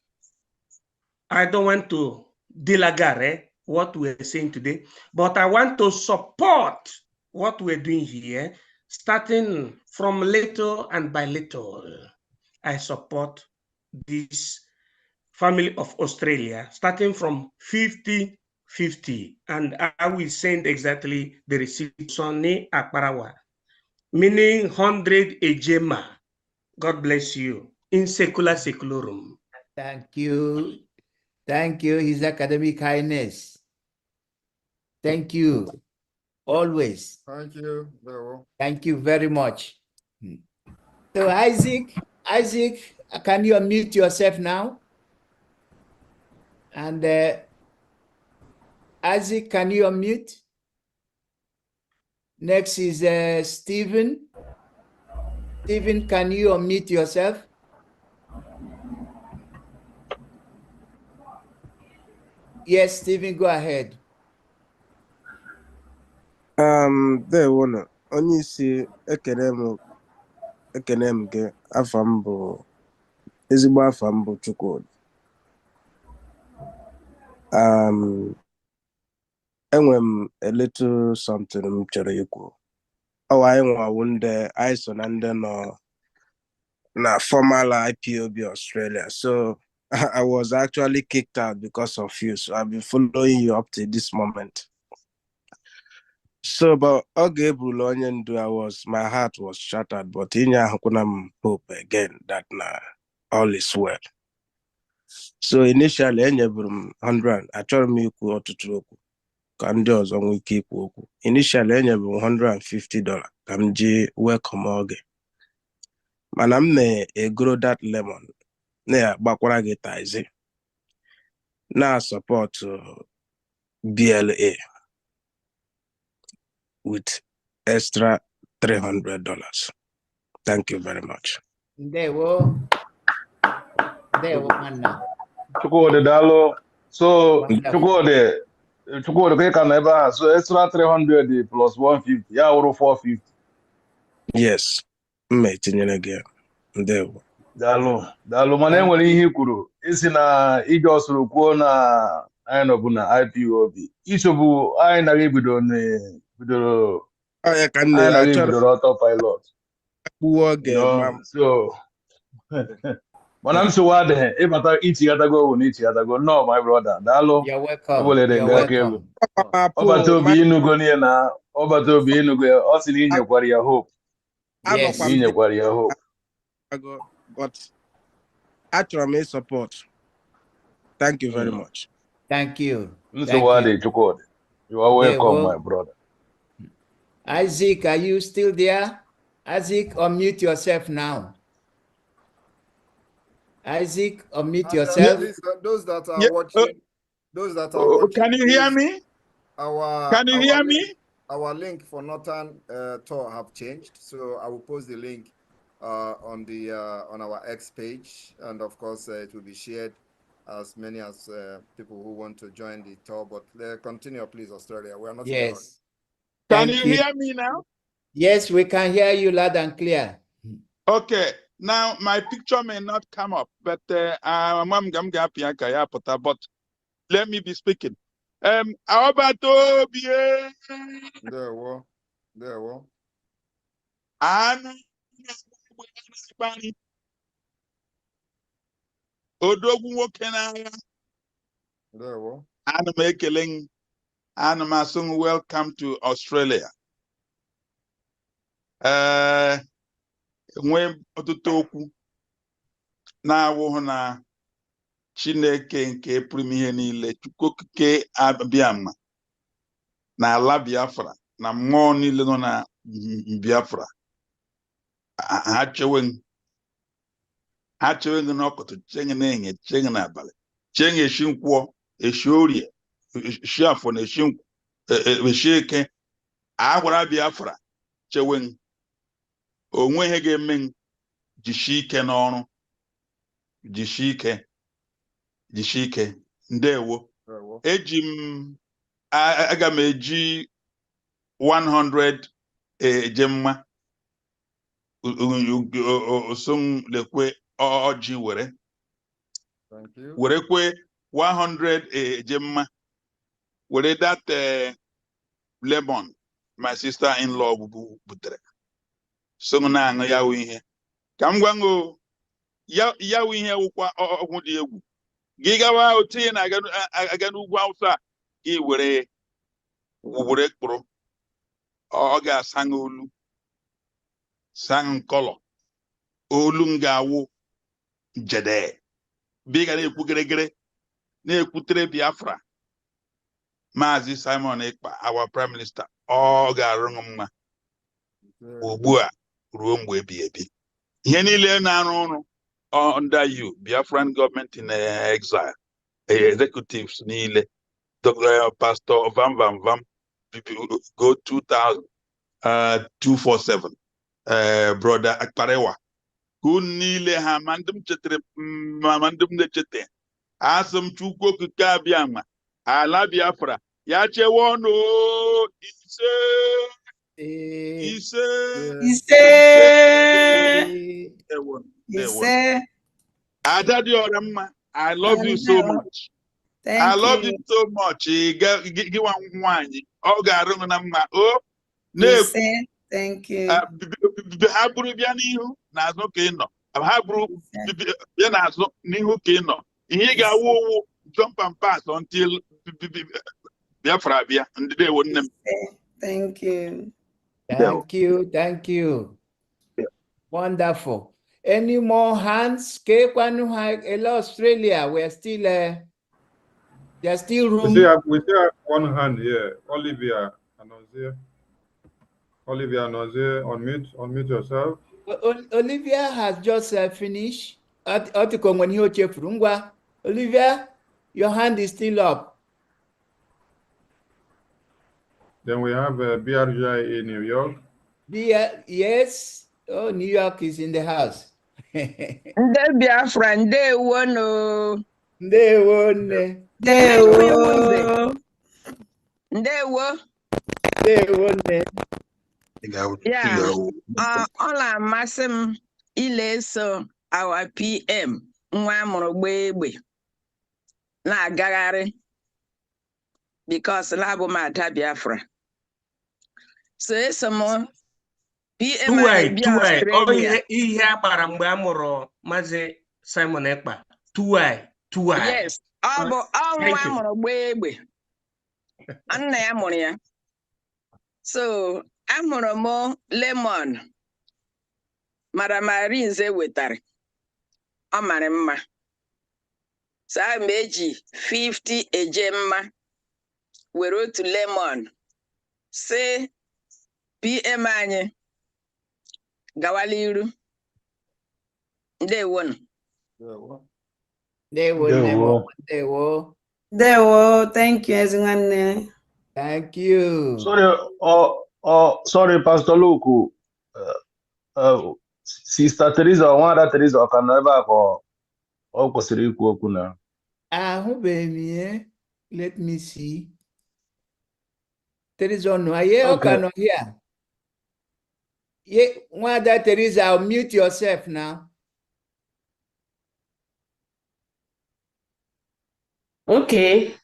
[SPEAKER 17] I don't want to dilagare what we're saying today, but I want to support what we're doing here, starting from little and by little. I support this family of Australia, starting from 50-50, and I will send exactly the receipt, Sonny Akparawa, meaning 100 ejema. God bless you. In secula secularum.
[SPEAKER 2] Thank you. Thank you, His Academic Highness. Thank you. Always.
[SPEAKER 1] Thank you.
[SPEAKER 2] Thank you very much. So Isaac, can you unmute yourself now? And Isaac, can you unmute? Next is Stephen. Stephen, can you unmute yourself? Yes, Stephen, go ahead.
[SPEAKER 18] There, wanna. onye isi ekene m gị afọ m bụ ezigbo afọ m bụ Chukwudi. Enwe m a little something m chọrọ ikwu. Anyị nwawu anyị so na ndị nọ na formal IPOB Australia. So I was actually kicked out because of you. So I've been following you up to this moment. So, but my heart was shattered, but in hope again that all is well. So initially, 100. I told me to initially, $150. Kamji welcome again. Man, I'm a grow that lemon. Yeah, bakwara get now support BLA with extra $300. Thank you very much.
[SPEAKER 2] Ndewo.
[SPEAKER 7] Chukwudi dalo. So Chukwudi can never so extra 300 plus 150. Yeah, or 450.
[SPEAKER 18] Yes. Mate again. Ndewo.
[SPEAKER 7] Dalo mana enwere ihe kwuru isi na ije osoro kwuo na anyị nọ bụ na IPOB. Isobu anyị na bidoro autopilot. So mana nsogbu adịghị ịbata ichighatago na ichighatago. No, my brother. Dalo.
[SPEAKER 2] You're welcome. You're welcome.
[SPEAKER 7] Ọbata obi ịnụgo n'ihe na ọbata obi ịnụgo ya ọ sị na inyekwara ya hope.
[SPEAKER 2] Yes.
[SPEAKER 7] Inyekwara ya hope.
[SPEAKER 18] But actually support. Thank you very much.
[SPEAKER 2] Thank you.
[SPEAKER 7] Chukwudi. You are welcome, my brother.
[SPEAKER 2] Isaac, are you still there? Isaac, unmute yourself now. Isaac, unmute yourself.
[SPEAKER 1] Please, those that are watching, those that are watching.
[SPEAKER 19] Can you hear me? Can you hear me?
[SPEAKER 1] Our link for Northern tour have changed, so I will post the link on our X page, and of course it will be shared as many as people who want to join the tour. But continue, please, Australia. We are not.
[SPEAKER 2] Yes.
[SPEAKER 19] Can you hear me now?
[SPEAKER 2] Yes, we can hear you loud and clear.
[SPEAKER 19] Okay. Now my picture may not come up, but but let me be speaking. How about there
[SPEAKER 1] were.
[SPEAKER 19] Odogwu nwoke n'agha.
[SPEAKER 1] Ndewo.
[SPEAKER 19] Ana m ekele ana m asụ welcome to Australia. Nwee ọtụtụ okwu na-awụhụ na Chineke nke pụrụ ihe niile Chukwu okike abịa ma na ala Biafra na mmụọ niile nọ na Biafra ha chewe n'ọkọtụ chenye na-enye chenye n'abalị chenye eshi nkwọ eshi orie eshi afọ na eshi nkwọ eshi eke agwara Biafra chewe onwe ihe ga-eme jishi ike n'ọrụ jishi ike ndewo aga m eji 100 ejemma osong lekwe ọjị werekwe 100 ejemma were that lemon my sister-in-law butere song na aṅụ ya ihe ka m gwa ngo ya ihe wụkwa ọgwụ dị egwu gị gawa otu ị na-aga n'ugwu Awụsa gị were kpụrụ ọ ga-asaṅụ olu sang kọlọ olu m ga-awụ jede bi ga na-ekwu geregere na-ekwutere Biafra Maazị Simon Ekpa our prime minister ọ ga-arụ mma ugbu a ruo mgbe ebighị ebi ihe niile na-arụ ọrụ under you Biafran government in exile executives niile Pastor Vam go 247 brother Akparewa niile ha ma ndị m chetere ma ndị m na-echete asị m Chukwu okike abịa ma ala Biafra ya chewe ọnụ ise I love you so much. I love you so much. Give one. Oh, God, oh,
[SPEAKER 14] thank you.
[SPEAKER 19] Habru Bianihu, Nazo Keno. Habru Bianazo, Nihu Keno. He got jump and pass until Biafra Bia, and they wouldn't.
[SPEAKER 14] Thank you.
[SPEAKER 2] Thank you. Thank you. Wonderful. Any more hands? Hello, Australia. We're still there's still room.
[SPEAKER 6] We still have one hand here. Olivia Anozie. Olivia Anozie, unmute yourself.
[SPEAKER 2] Olivia has just finished. Olivia, your hand is still up.
[SPEAKER 6] Then we have BRGIE in New York.
[SPEAKER 2] Yes. Oh, New York is in the house.
[SPEAKER 13] Nde Biafra, ndewo no.
[SPEAKER 2] Ndewo.
[SPEAKER 13] Ndewo. Ndewo. Yeah. Ọ na-amasị m ile-eso our PM nwa amụrụ gba egbe na-agagharị because na-abụ m ada Biafra. So eso m PM bịa Australia.
[SPEAKER 17] Ihe agbara mgbe a mụrụ Maazị Simon Ekpa. Tuwai.
[SPEAKER 13] Yes, ọ bụ nwa amụrụ gba egbe. Nna ya mụrụ ya. So amụrụ m lemon Madam Arinze wetara. Ọ mara mma. So a meji 50 ejemma were otu lemon. Si PM anyị gawala iru. Ndewo.
[SPEAKER 14] Thank you, Ezinwanne.
[SPEAKER 2] Thank you.
[SPEAKER 7] Sorry, Pastor Luke. Sister Teresa, Wanda Teresa, can never go.
[SPEAKER 2] Let me see. Teresa, no, I cannot hear. Yeah, Wanda Teresa, I'll mute yourself now.
[SPEAKER 20] Okay.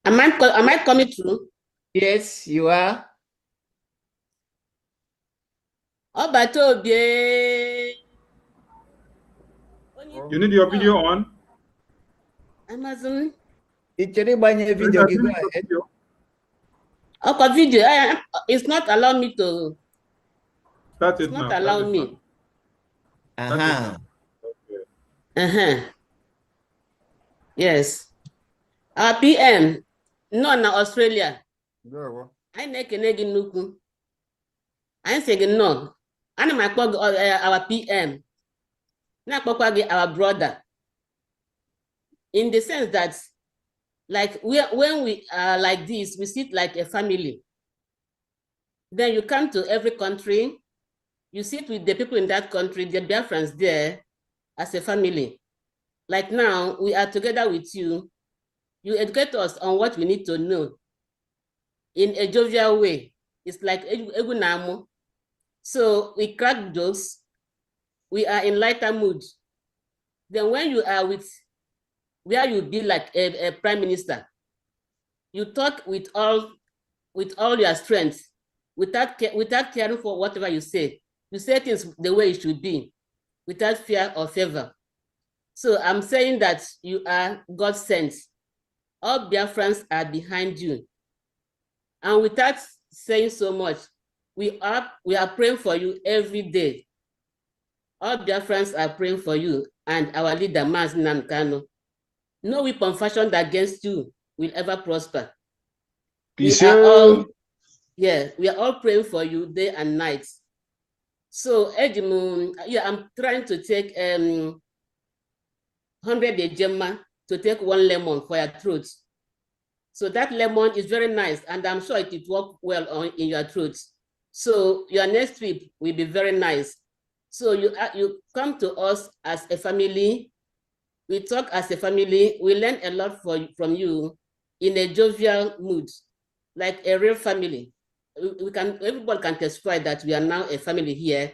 [SPEAKER 20] Am I coming through?
[SPEAKER 2] Yes, you are.
[SPEAKER 6] You need your video on?
[SPEAKER 20] Amazon.
[SPEAKER 2] Video, go ahead.
[SPEAKER 20] Okay, video. It's not allowing me to.
[SPEAKER 6] Start it
[SPEAKER 20] it's not
[SPEAKER 6] now.
[SPEAKER 20] allowing me. Yes. Our PM, no, na Australia. I na-ekene gị nnukwu. I say gị no. Ana m akpọ our PM. Na-akpọkwa gị our brother. In the sense that, like, when we are like this, we sit like a family. Then you come to every country, you sit with the people in that country, the Biafrans there, as a family. Like now, we are together with you. You educate us on what we need to know in a jovial way. It's like Egunamo. So we crack jokes. We are in lighter mood. Then when you are where you be like a prime minister, you talk with all your strength, without caring for whatever you say. You say things the way it should be, without fear or favor. So I'm saying that you are God sent. All Biafrans are behind you. And without saying so much, we are praying for you every day. All Biafrans are praying for you and our leader, Mazi Namkano. No weapon fashioned against you will ever prosper. We are all praying for you day and night. So, I'm trying to take 100 ejema to take 1 lemon for your throat. So that lemon is very nice, and I'm sure it will work well in your throat. So your next trip will be very nice. So you come to us as a family. We talk as a family. We learn a lot from you. in a jovial mood, like a real family. Everybody can testify that we are now a family here.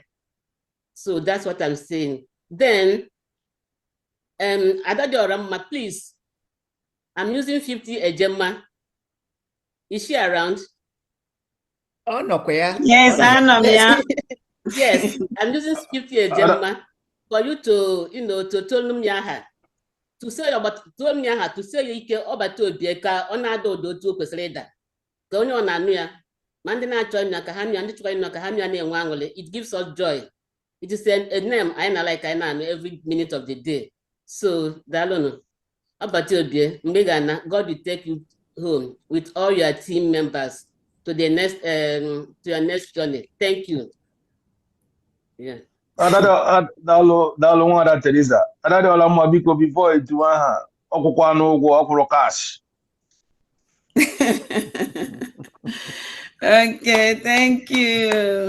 [SPEAKER 20] So that's what I'm saying. Then, Adadi Orama, please, I'm using 50 Ejema. Is she around?
[SPEAKER 3] Oh, no, Kwea.
[SPEAKER 5] Yes, I know, yeah.
[SPEAKER 20] Yes, I'm using 50 Ejema for you to, to tell them yaha. To say about to say you can over to Bieka on a do to Pesleda. Go on Anuya. Mandina join Nakahami and trying Nakahami and Wangole. It gives us joy. It is a name I know like I know every minute of the day. So Dalono. About you, Megana, God will take you home with all your team members to the next to your next journey. Thank you. Yeah.
[SPEAKER 7] Daalụ nwada Teresa. Adadị ọla mma biko before etu aha ọkwụkwa n'ụgwọ ọkwụrụ cash.
[SPEAKER 5] Okay, thank you.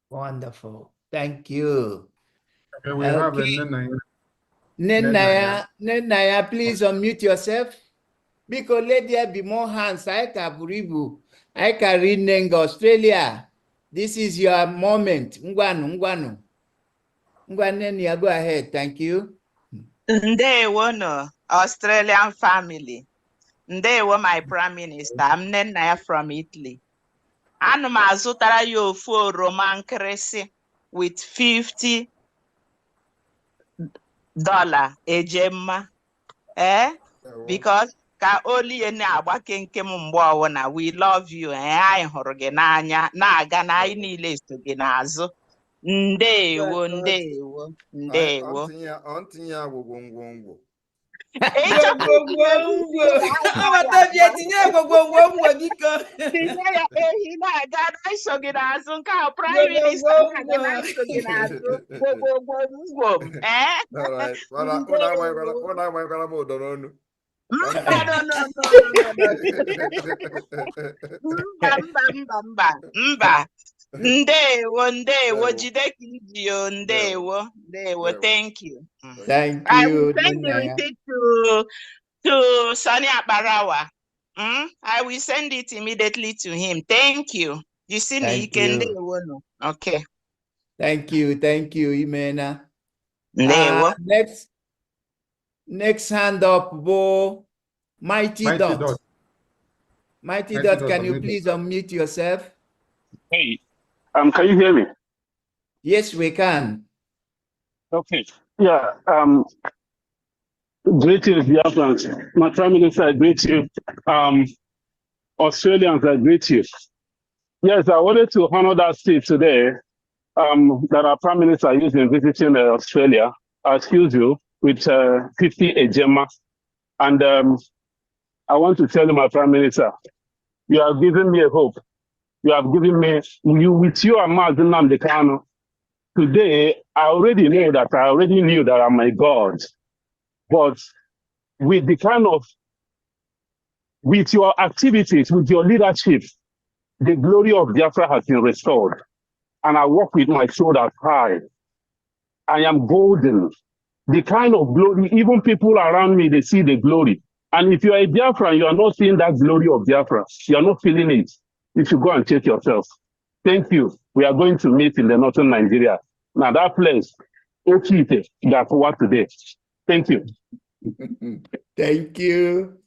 [SPEAKER 3] Wonderful. Thank you.
[SPEAKER 6] Okay, we have a
[SPEAKER 3] Nenaya, please unmute yourself. Because let there be more hands. I can read Neng Australia. This is your moment. Ngwanu. Ngwanenia, go ahead. Thank you.
[SPEAKER 21] Ndewo no, Australian family. Ndewo my prime minister. I'm Nenaya from Italy. Ana m azụtara ya ofu oroma nkịrịsị with $50 ejemma. Because ka olie na-agbake nke m mgbe ọwụna, we love you. Anyị hụrụ gị n'anya na-aga na anyị niile so gị n'azụ. Ndewo. Mba. Ndewo, Jidekijio, Ndewo, thank you.
[SPEAKER 3] Thank
[SPEAKER 21] I
[SPEAKER 3] you.
[SPEAKER 21] will send the receipt to Sonny Abarawa. I will send it immediately to him. Thank you. You see me, you can do. Okay.
[SPEAKER 3] Thank you, Imena. Next hand up, Bo. Mighty Dot. Mighty Dot, can you please unmute yourself?
[SPEAKER 22] Hey, can you hear me?
[SPEAKER 3] Yes, we can.
[SPEAKER 22] Okay. Yeah. Greetings, Biafrans. My Prime Minister, I greet you. Australians, I greet you. Yes, I wanted to honor that state today that our Prime Minister used in visiting Australia, as usual, with 50 ejema. And I want to tell you, my Prime Minister, you have given me a hope. You have given me, with your Mazen Namdekano. Today, I already knew that I'm my God. But with the with your activities, with your leadership, the glory of Biafra has been restored. And I walk with my shoulders high. I am golden. The kind of glory, even people around me, they see the glory. And if you are a Biafran, you are not seeing that glory of Biafra. You are not feeling it. You should go and check yourself. Thank you. We are going to meet in the northern Nigeria. Now that place, Ochite, that's what today. Thank you.
[SPEAKER 3] Thank you.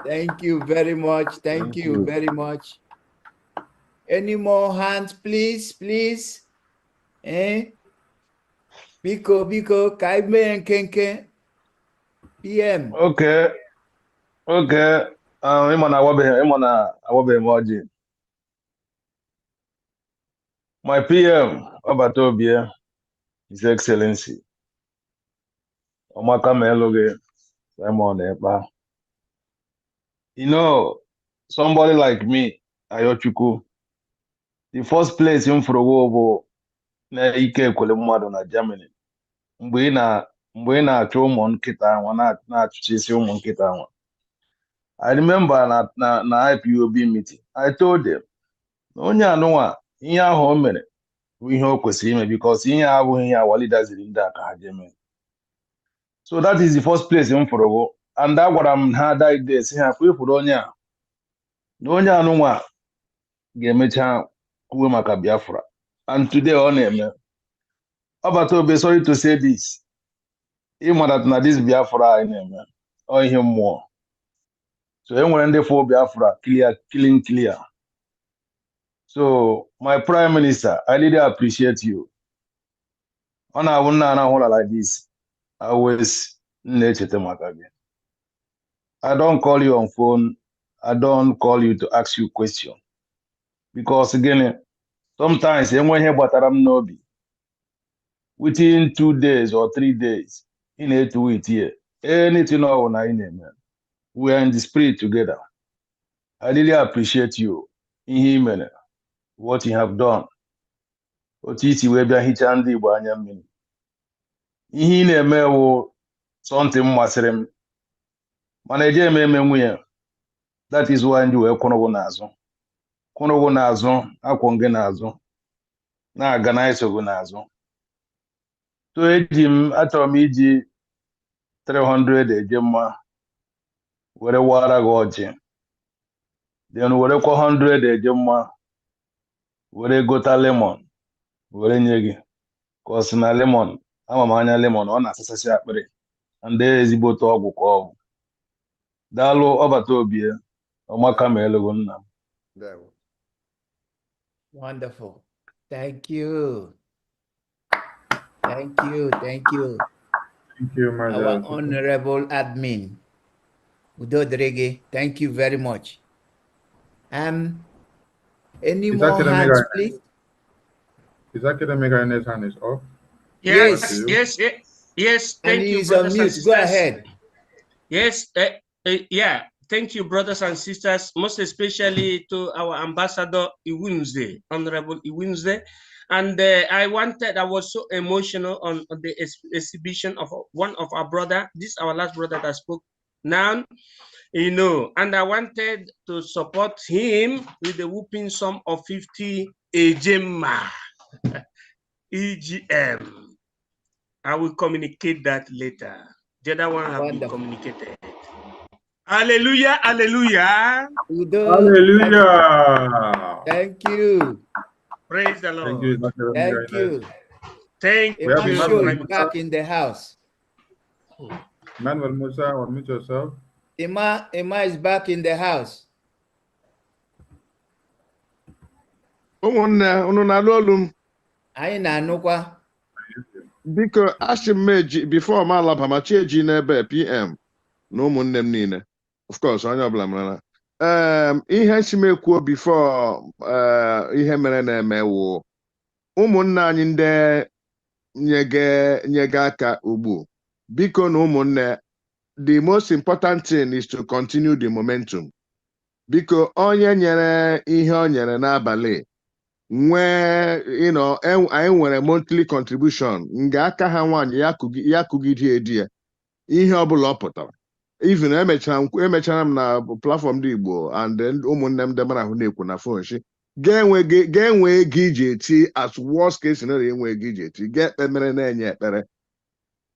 [SPEAKER 3] Thank you very much. Thank you very much. Any more hands, please? Biko, Kaime and Kenke. PM.
[SPEAKER 7] Okay. My PM, Obatobia, His Excellency. Omaka Meloge, Simon EKPA, You know, somebody like me, Ayochuku, the first place in Frogo na ike kwele mmadụ na Germany. Mgbe ị na-achọ ụmụ nkịta anwa na-achụchisi ụmụ nkịta anwa. I remember na IPOB meeting, I told them, onye anụnwa ihe ahụ o mere bụ ihe o kwesịrị ime because ihe abụghị ihe awa leaders ziri ndị a ka ha jeme. So that is the first place m fụrụ, and agwara m ha that day si ha kwefuru onye a na onye anụnwa ga-emecha kwuwe maka Biafra, and today ọ na-eme. Ọbata Obe, sorry to say this, ịma that na this Biafra anyị na-eme ọ ihe mmụọ. So enwere ndị fọ Biafra clear. So my prime minister, I really appreciate you. Ọ na-abụ nna anahụla like this, I always na-echeta maka gị. I don't call you on phone, I don't call you to ask you question. Because again, sometimes enwe ihe gbatara m n'obi. Within 2 days or 3 days, in na-etu it here. Anything ọ na ị na-eme. We are in the spirit together. I really appreciate you. Ihe ị mere, what you have done. Otu isi wee bịa hichaa ndị Igbo anya mmiri. Ihe ị na-eme wụ something masịrị m. Mana eje eme nwunye. That is why ndị wee kwụrụ n'azụ. Kwụrụ n'azụ, akwụ gị n'azụ. Na-aga na eso gị n'azụ. So achọrọ m iji 300 eje mma were wara gị ọjị. Then were kwa 100 eje mma were gota lemon were nye gị. Ka ọ sị na lemon, ama m anya lemon, ọ na-asasasị akpịrị. Ndị ezigbote ọgwụ ka ọ bụ. Daalụ Ọbata Obi, ọmaka ma elugo nna m.
[SPEAKER 3] Wonderful. Thank you. Thank you.
[SPEAKER 6] Thank you, my
[SPEAKER 3] Our
[SPEAKER 6] dad.
[SPEAKER 3] honorable admin, Udo Drege, thank you very much. Any
[SPEAKER 6] Is
[SPEAKER 3] more
[SPEAKER 6] academic
[SPEAKER 3] hands, please?
[SPEAKER 6] Is academic INS hand is off?
[SPEAKER 17] Yes.
[SPEAKER 3] And
[SPEAKER 17] Thank you,
[SPEAKER 3] he's on
[SPEAKER 17] brothers and
[SPEAKER 3] mute.
[SPEAKER 17] sisters.
[SPEAKER 3] Go ahead.
[SPEAKER 17] Yes, yeah. Thank you, brothers and sisters, most especially to our ambassador Iwunze, Honorable Iwunze. And I was so emotional on the exhibition of one of our brother, this our last brother that spoke now, you know, and I wanted to support him with the whooping sum of 50 ejema, EGM. I will communicate that later. The other one have been communicated. Hallelujah, hallelujah.
[SPEAKER 6] Hallelujah.
[SPEAKER 3] Thank you.
[SPEAKER 17] Praise the Lord.
[SPEAKER 6] Thank you.
[SPEAKER 3] Thank you.
[SPEAKER 17] Thank you.
[SPEAKER 3] Show is back in the house.
[SPEAKER 6] Manuel Musa, unmute yourself.
[SPEAKER 3] Emma is back in the house.
[SPEAKER 12] Ụmụnne unu na-alụ olu m.
[SPEAKER 3] Anyị na-anụkwa.
[SPEAKER 12] Biko asị m meji before m alaba ma chi eji n'ebe PM na ụmụnne m niile. Of course, onye ọbụla mara. Ihe si m ekwuo before ihe mere na-eme wụ ụmụnne anyị ndị nyege aka ugbu. Biko na ụmụnne, the most important thing is to continue the momentum. Biko onye nyere ihe o nyere n'abalị nwee, you know, anyị nwere monthly contribution nga aka ha nwaanyị ya kụgide edi ya ihe ọbụla ọ pụtara. Even emechara m na platform dị Igbo and ụmụnne m debara ahụ na-ekwu na phone shi ga-enwe ego iji eti as worst case scenario enwe ego iji eti ga-ekpemere na-enye ekpere.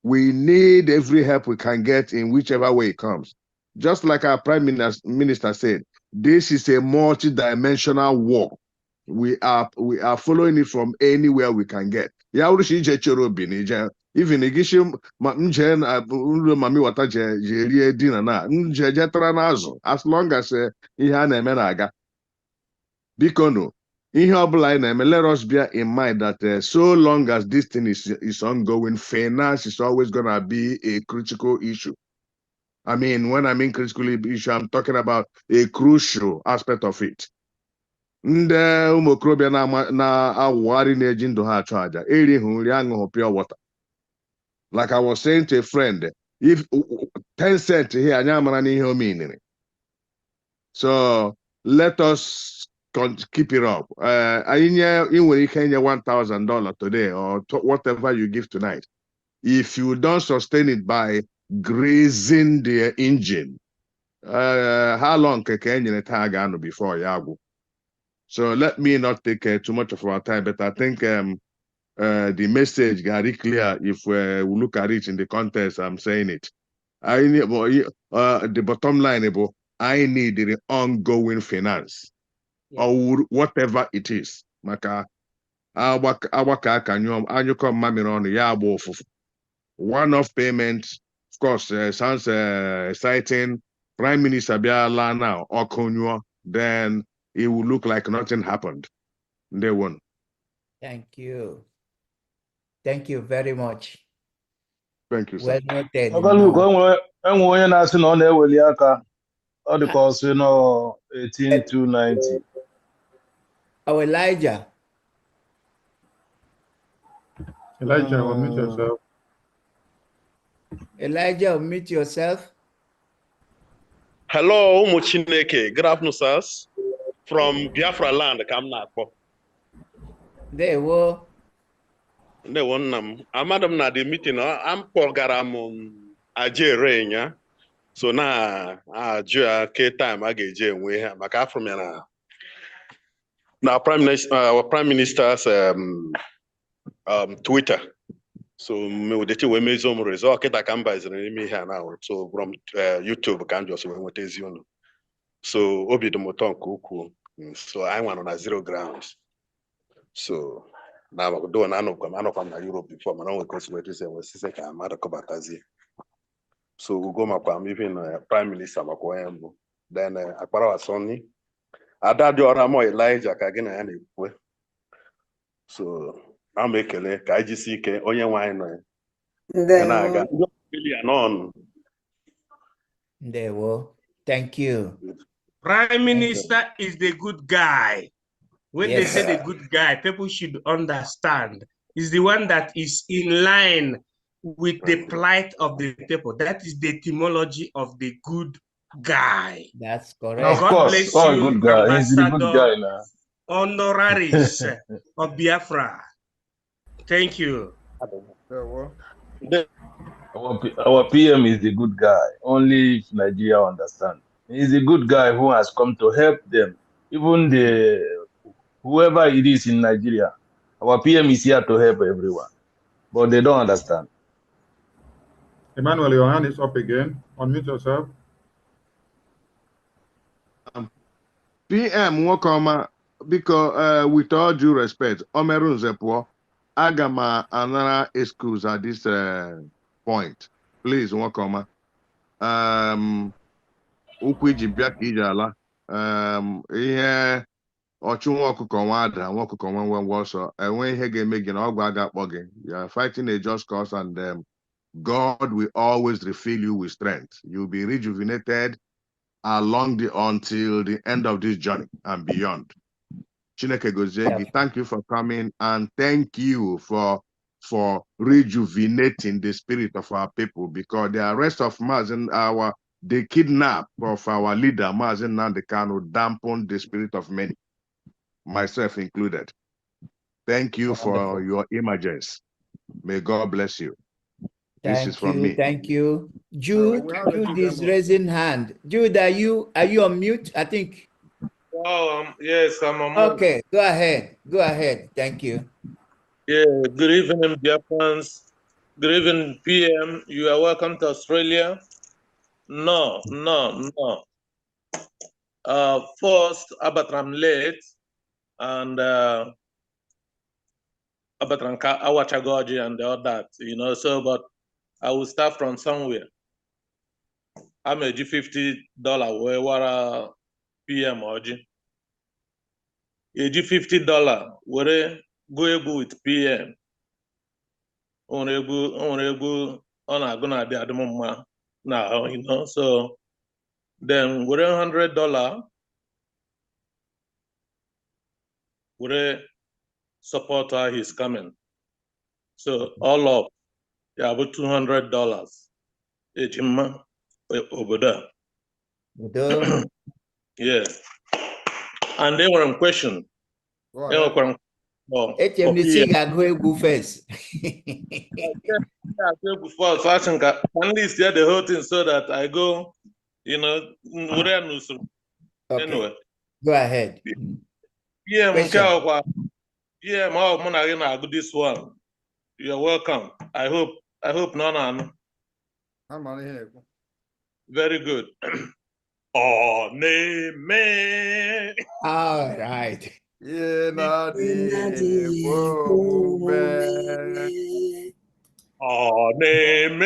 [SPEAKER 12] We need every help we can get in whichever way it comes. Just like our Prime Minister said, this is a multi-dimensional war. We are following it from anywhere we can get. Ya urushi ije choro bi n'ije. Even igishi nje na ụlọ mami wata je rie dinner na nje jetara n'azụ as long as ihe a na-eme na-aga. Biko no, ihe ọbụla anyị na-eme, let us bear in mind that so long as this thing is ongoing, finance is always going to be a critical issue. I mean, when I mean critical issue, I'm talking about a crucial aspect of it. Ndị ụmụ okorobịa na-awụgharị na-eji ndụ ha achụ aja erighị nri aṅụghị pure water. Like I was saying to a friend, if 10 cents here, anyị amara n'ihe o meanere.
[SPEAKER 9] So let us keep it up. You will $1,000 today or whatever you give tonight. If you don't sustain it by greasing the engine, how long can you tag on before Yago? So let me not take too much of our time, but I think the message got very clear if we look at it in the context I'm saying it. I need the bottom line, I need the ongoing finance or whatever it is. Maka awaka kanyom anyuko mamiri on ya ofufu. One-off payment, of course, sounds exciting. Prime Minister Biala now or Konyo, then it will look like nothing happened. They won.
[SPEAKER 3] Thank you. Thank you very much.
[SPEAKER 9] Thank you,
[SPEAKER 3] Well
[SPEAKER 9] sir.
[SPEAKER 3] noted.
[SPEAKER 7] enwe onye na-asị na ọ na-eweli aka ọ dị ka ọ sị nọ 18290.
[SPEAKER 3] Oh, Elijah.
[SPEAKER 6] Elijah, unmute yourself.
[SPEAKER 3] Elijah, unmute yourself.
[SPEAKER 10] Hello, ụmụ Chineke. Good afternoon, sirs. From Biafra land, ka m na-akpọ.
[SPEAKER 3] Ndewo.
[SPEAKER 10] Ndewo nna m. Amadụ m na the meeting, m kpọgara m Ajere ya. So na ajụ ya ke time a ga-eji enwe ha maka afọ m ya na Prime Minister's Twitter. So we wee mezie m result kịta ka m baziri n'ime ihe a now. So from YouTube ka m just wee nweta ezi unu. So obi dị m ụtọ nke ukwuu. So anyị nwa nọ na 0 grounds. So na do na anọkwa m na Europe before mana onwe considerate enwe sise ka mmadụ kọbatazie. So we go makwa m even Prime Minister makwa onye mbụ. Then akpara wasoni ada dị ọra mo Elijah ka gị na ya na-ekwu. So I'm ekele ka anyị jisi ike onye nwe anyị nọ ya na-aga
[SPEAKER 3] Ndewo. Thank you.
[SPEAKER 17] Prime Minister is the good guy. When they say the good guy, people should understand. He's the one that is in line with the plight of the people. That is the etymology of the good guy.
[SPEAKER 3] That's correct.
[SPEAKER 7] Of
[SPEAKER 10] God
[SPEAKER 7] course,
[SPEAKER 10] bless
[SPEAKER 7] oh,
[SPEAKER 10] you,
[SPEAKER 7] good guy. He's the good guy
[SPEAKER 10] Ambassador
[SPEAKER 7] now.
[SPEAKER 10] Honoraris of Biafra. Thank you.
[SPEAKER 7] Our PM is the good guy. Only if Nigeria understand. He's a good guy who has come to help them. Even whoever it is in Nigeria, our PM is here to help everyone. But they don't understand.
[SPEAKER 6] Emmanuel, your hand is up again. Unmute yourself.
[SPEAKER 9] PM Wakoma, because with all due respect, Omerun Zepo, Agama another excuse at this point. Please, Wakoma. Ukwiji Biak Ijala. Ihe ọchụ nwa ọkụkọ nwa ada nwa ọkụkọ nwa nwe ọsọ enwe ihe ga-eme gị na ọgwụ aga akpọ gị. You are fighting a just cause and God will always refill you with strength. You'll be rejuvenated until the end of this journey and beyond. Chineke Gozegi, thank you for coming and thank you for rejuvenating the spirit of our people, because the arrest of Mazen, the kidnap of our leader Mazen Nandekano dampened the spirit of many, myself included. Thank you for your emergence. May God bless you. This is from me.
[SPEAKER 3] Thank you. Jude, Jude is raising hand. Jude, are you on mute? I think.
[SPEAKER 23] Oh, yes, I'm on mute.
[SPEAKER 3] Okay, go ahead. Go ahead. Thank you.
[SPEAKER 23] Yeah, good evening, dear friends. Good evening, PM. You are welcome to Australia. No. First, Abatram late and Abatram Awachagoji and all that, so, but I will start from somewhere. I'm a $50 where what PM Oji. A $50 where go with PM. Honorable gonna be at now, so then we're $100 we're supporter he's coming. So all up, yeah, about $200. Ejima over there. Yes. And they were in question. They were for
[SPEAKER 3] go first.
[SPEAKER 23] So I think at least yeah, the whole thing so that I go, you know, anyway.
[SPEAKER 3] Go ahead.
[SPEAKER 23] Yeah,
[SPEAKER 3] Question.
[SPEAKER 23] yeah, this one. You're welcome. I hope no. Very good. Oh, name.
[SPEAKER 3] All right.
[SPEAKER 1] Yeah,
[SPEAKER 23] oh, name.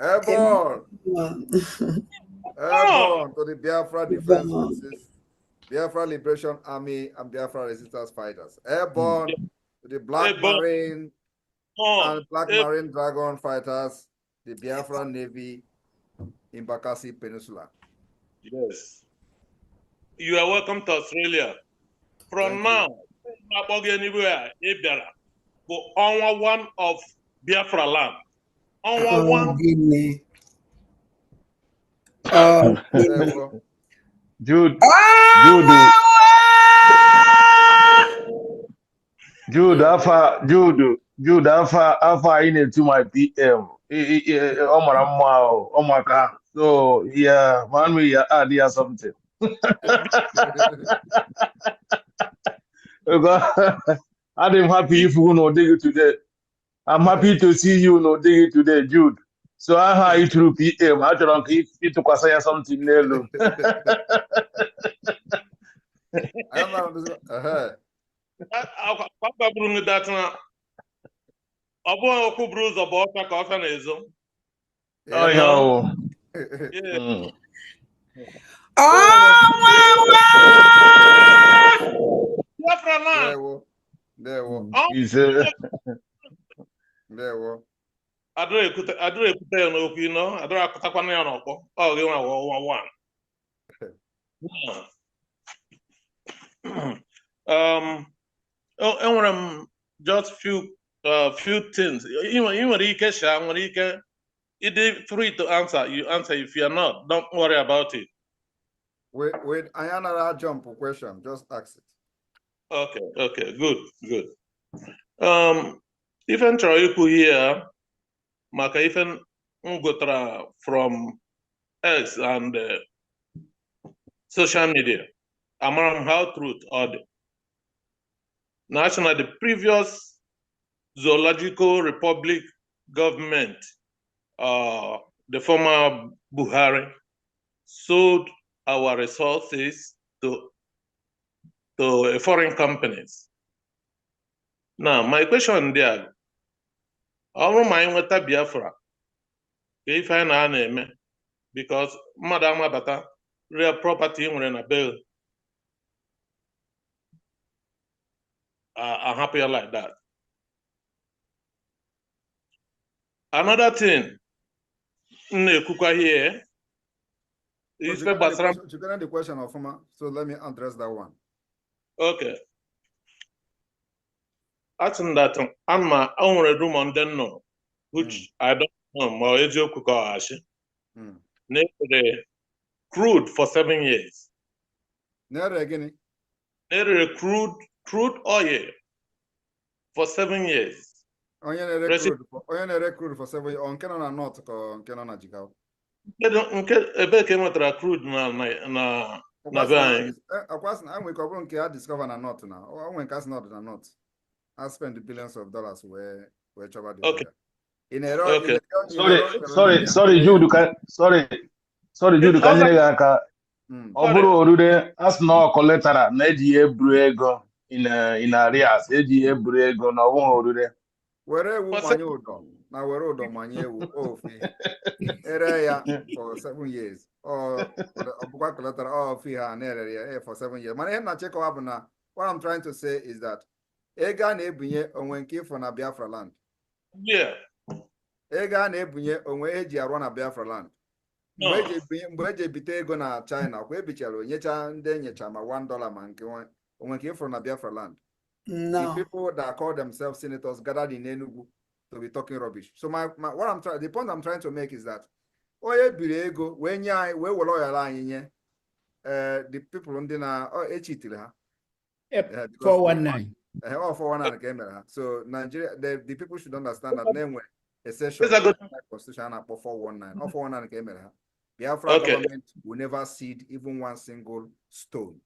[SPEAKER 1] Airborne! Airborne to the Biafra Defense Forces, Biafra Liberation Army, and Biafra Resistance Fighters. Airborne to the Black Marine and Black Marine Dragon Fighters, the Biafra Navy in Bakassi Peninsula.
[SPEAKER 23] Yes. You are welcome to Australia. From now, anywhere, on one of Biafra land. On one.
[SPEAKER 7] Jude, Alpha in to my PM. Omaka. So yeah, man, we add here something. I'm happy if you know dig today. I'm happy to see you know dig today, Jude. So I have it through PM. I don't keep it to say something.
[SPEAKER 23] Just few things. It is free to answer. You answer. If you are not, don't worry about it.
[SPEAKER 1] Wait, I another jump question. Just ask it.
[SPEAKER 23] Okay, good. Even Troiku here, maka even ngotra from X and social media. Among how truth or the national, the previous zoological republic government, the former Buhari, sold our resources to foreign companies. Now, my question there, how am I with Biafra? If I know, because Madam Abata, real property in a bill. I'm happier like that. Another thing, here is
[SPEAKER 1] you got the question of Fuma, so let me address that one.
[SPEAKER 23] Okay. Asking that I'm my own room on the no, which I don't know more the crude for 7 years.
[SPEAKER 1] Never again.
[SPEAKER 23] Crude oil for 7 years.
[SPEAKER 1] On recruit for 7 years. On Canon not on Canon Jigao.
[SPEAKER 23] Crude na
[SPEAKER 1] of course, I'm we discover not now. Or when cast not not. I spend the billions of dollars where trouble the
[SPEAKER 23] okay.
[SPEAKER 7] Sorry, Jude. Sorry, Jude. Can you get Oburu Orude as no collateral na eji ebru ego in arrears eji ebru ego na owo Orude.
[SPEAKER 1] Where woman you do? Now we're old on my area for 7 years. Or collateral for 7 years. What I'm trying to say is that Ega na-ebunye onwe nke for na Biafra land.
[SPEAKER 23] Yeah.
[SPEAKER 1] Ega na-ebunye onwe eji arụ na Biafra land. Mgbe eji ebite ego na China, kwa ebichara nyecha ndị nyecha ma $1 ma nke onwe nke for na Biafra land.
[SPEAKER 14] No.
[SPEAKER 1] The people that call themselves senators gathered in Enugu to be talking rubbish. So the point I'm trying to make is that the people ndị na echitiri ha
[SPEAKER 2] 419.
[SPEAKER 1] All 419. So Nigeria, the people should understand that name a session constitution 419. All 419 Biafra government will never cede even one single stone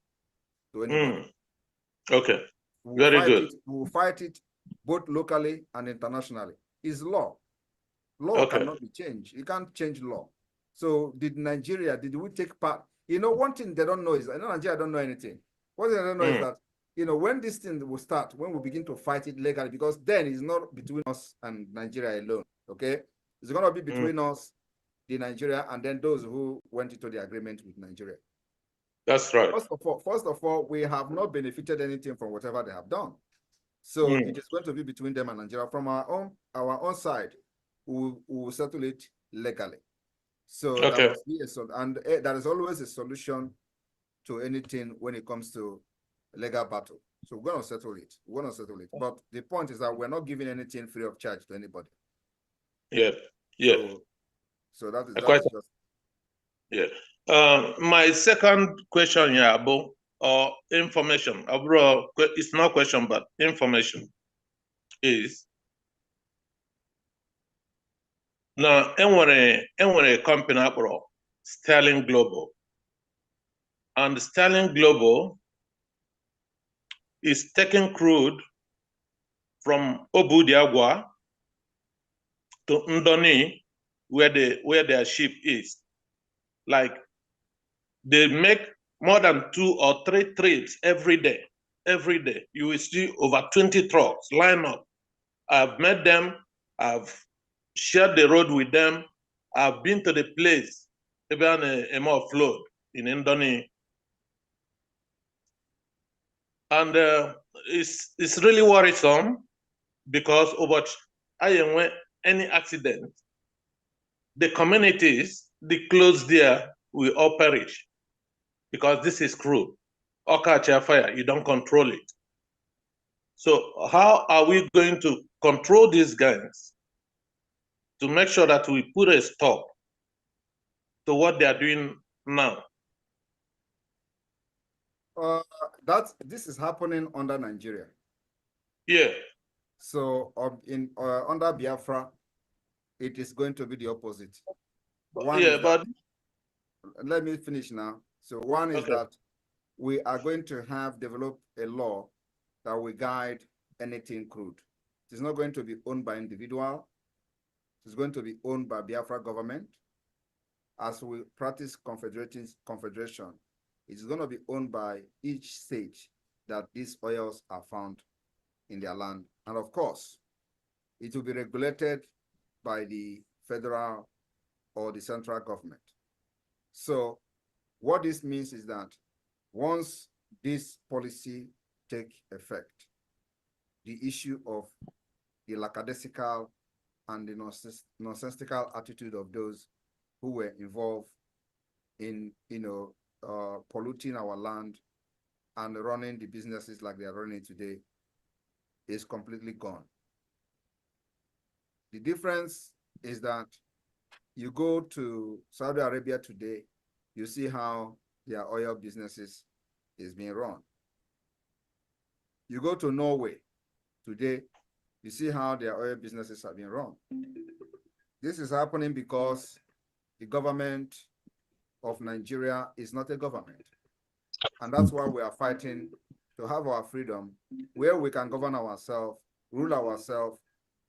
[SPEAKER 1] to anybody.
[SPEAKER 23] Okay. Very good.
[SPEAKER 1] We will fight it both locally and internationally. It's law. Law cannot be changed. You can't change law. So did we take part? You know, one thing they don't know is, I know Nigeria don't know anything. What they don't know is that, you know, when this thing will start, when we begin to fight it legally, because then it's not between us and Nigeria alone, okay? It's going to be between us, the Nigeria, and then those who went into the agreement with Nigeria.
[SPEAKER 23] That's right.
[SPEAKER 1] First of all, we have not benefited anything from whatever they have done. So it is going to be between them and Nigeria. From our own side, we will settle it legally. So that must be and there is always a solution to anything when it comes to legal battle. So we're going to settle it. We're going to settle it. But the point is that we're not giving anything free of charge to anybody.
[SPEAKER 23] Yeah. Yeah.
[SPEAKER 1] So that is just.
[SPEAKER 23] Yeah. My second question here about information. It's not question, but information is now a company abroad, Sterling Global. And Sterling Global is taking crude from Obudiagwa to Ndoni, where their ship is. Like, they make more than 2 or 3 trips every day. Every day, you will see over 20 trucks line up. I've met them. I've shared the road with them. I've been to the place, even a more flood in Indoni. And it's really worrisome because over any accident, the communities, the close there will all perish because this is crude. Or catch a fire, you don't control it. So how are we going to control these gangs to make sure that we put a stop to what they are doing now?
[SPEAKER 1] This is happening under Nigeria.
[SPEAKER 23] Yeah.
[SPEAKER 1] So under Biafra, it is going to be the opposite. Let me finish now. So one is that we are going to develop a law that will guide anything crude. It is not going to be owned by individual. It is going to be owned by Biafra government. As we practice confederation, it is going to be owned by each state that these oils are found in their land. And of course, it will be regulated by the federal or the central government. So what this means is that once this policy take effect, the issue of the lackadaisical and the nonsensical attitude of those who were involved in, polluting our land and running the businesses like they are running today is completely gone. The difference is that you go to Saudi Arabia today, you see how their oil businesses is being run. You go to Norway today, you see how their oil businesses are being run. This is happening because the government of Nigeria is not a government. And that's why we are fighting to have our freedom, where we can govern ourselves, rule ourselves,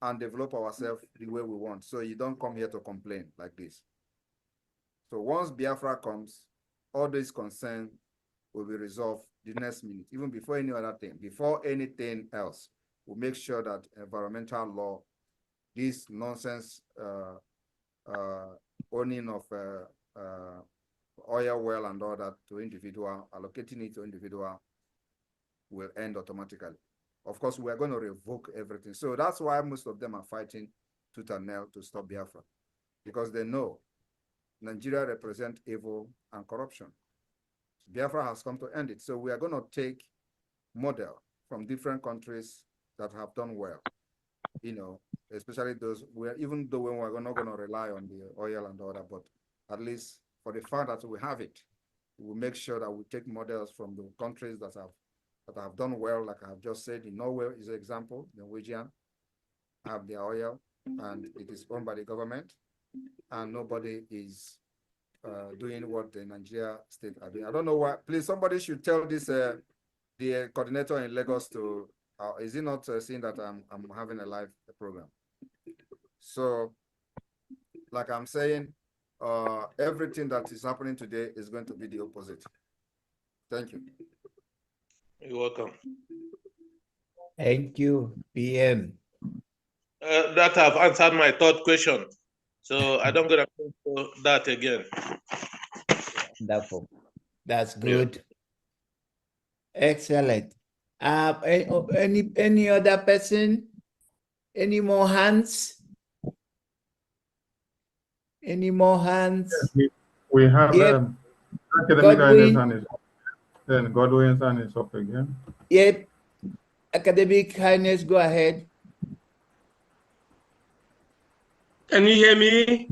[SPEAKER 1] and develop ourselves the way we want. So you don't come here to complain like this. So once Biafra comes, all this concern will be resolved the next minute, even before any other thing, before anything else. We'll make sure that environmental law, this nonsense owning of oil well and all that to individual, allocating it to individual will end automatically. Of course, we are going to revoke everything. So that's why most of them are fighting tooth and nail to stop Biafra, because they know Nigeria represents evil and corruption. Biafra has come to end it. So we are going to take model from different countries that have done well, you know, especially those where, even though we're not going to rely on the oil and all that, but at least for the fact that we have it, we'll make sure that we take models from the countries that have done well. Like I have just said, in Norway is an example. Norwegian have their oil and it is owned by the government, and nobody is doing what the Nigeria state are doing. I don't know why. Please, somebody should tell this the coordinator in Lagos to. Is he not seeing that I'm having a live program? So, like I'm saying, everything that is happening today is going to be the opposite. Thank you.
[SPEAKER 23] You're welcome.
[SPEAKER 3] Thank you, PM.
[SPEAKER 23] That have answered my third question. So I don't gonna go to that again.
[SPEAKER 3] Wonderful. That's good. Yeah. Excellent. Any other person? Any more hands? Any more hands?
[SPEAKER 6] Yes, we have
[SPEAKER 3] yep.
[SPEAKER 6] academic hand is up. Then Godwin's hand is up again.
[SPEAKER 3] Yep. Academic Highness, go ahead.
[SPEAKER 17] Can you hear me?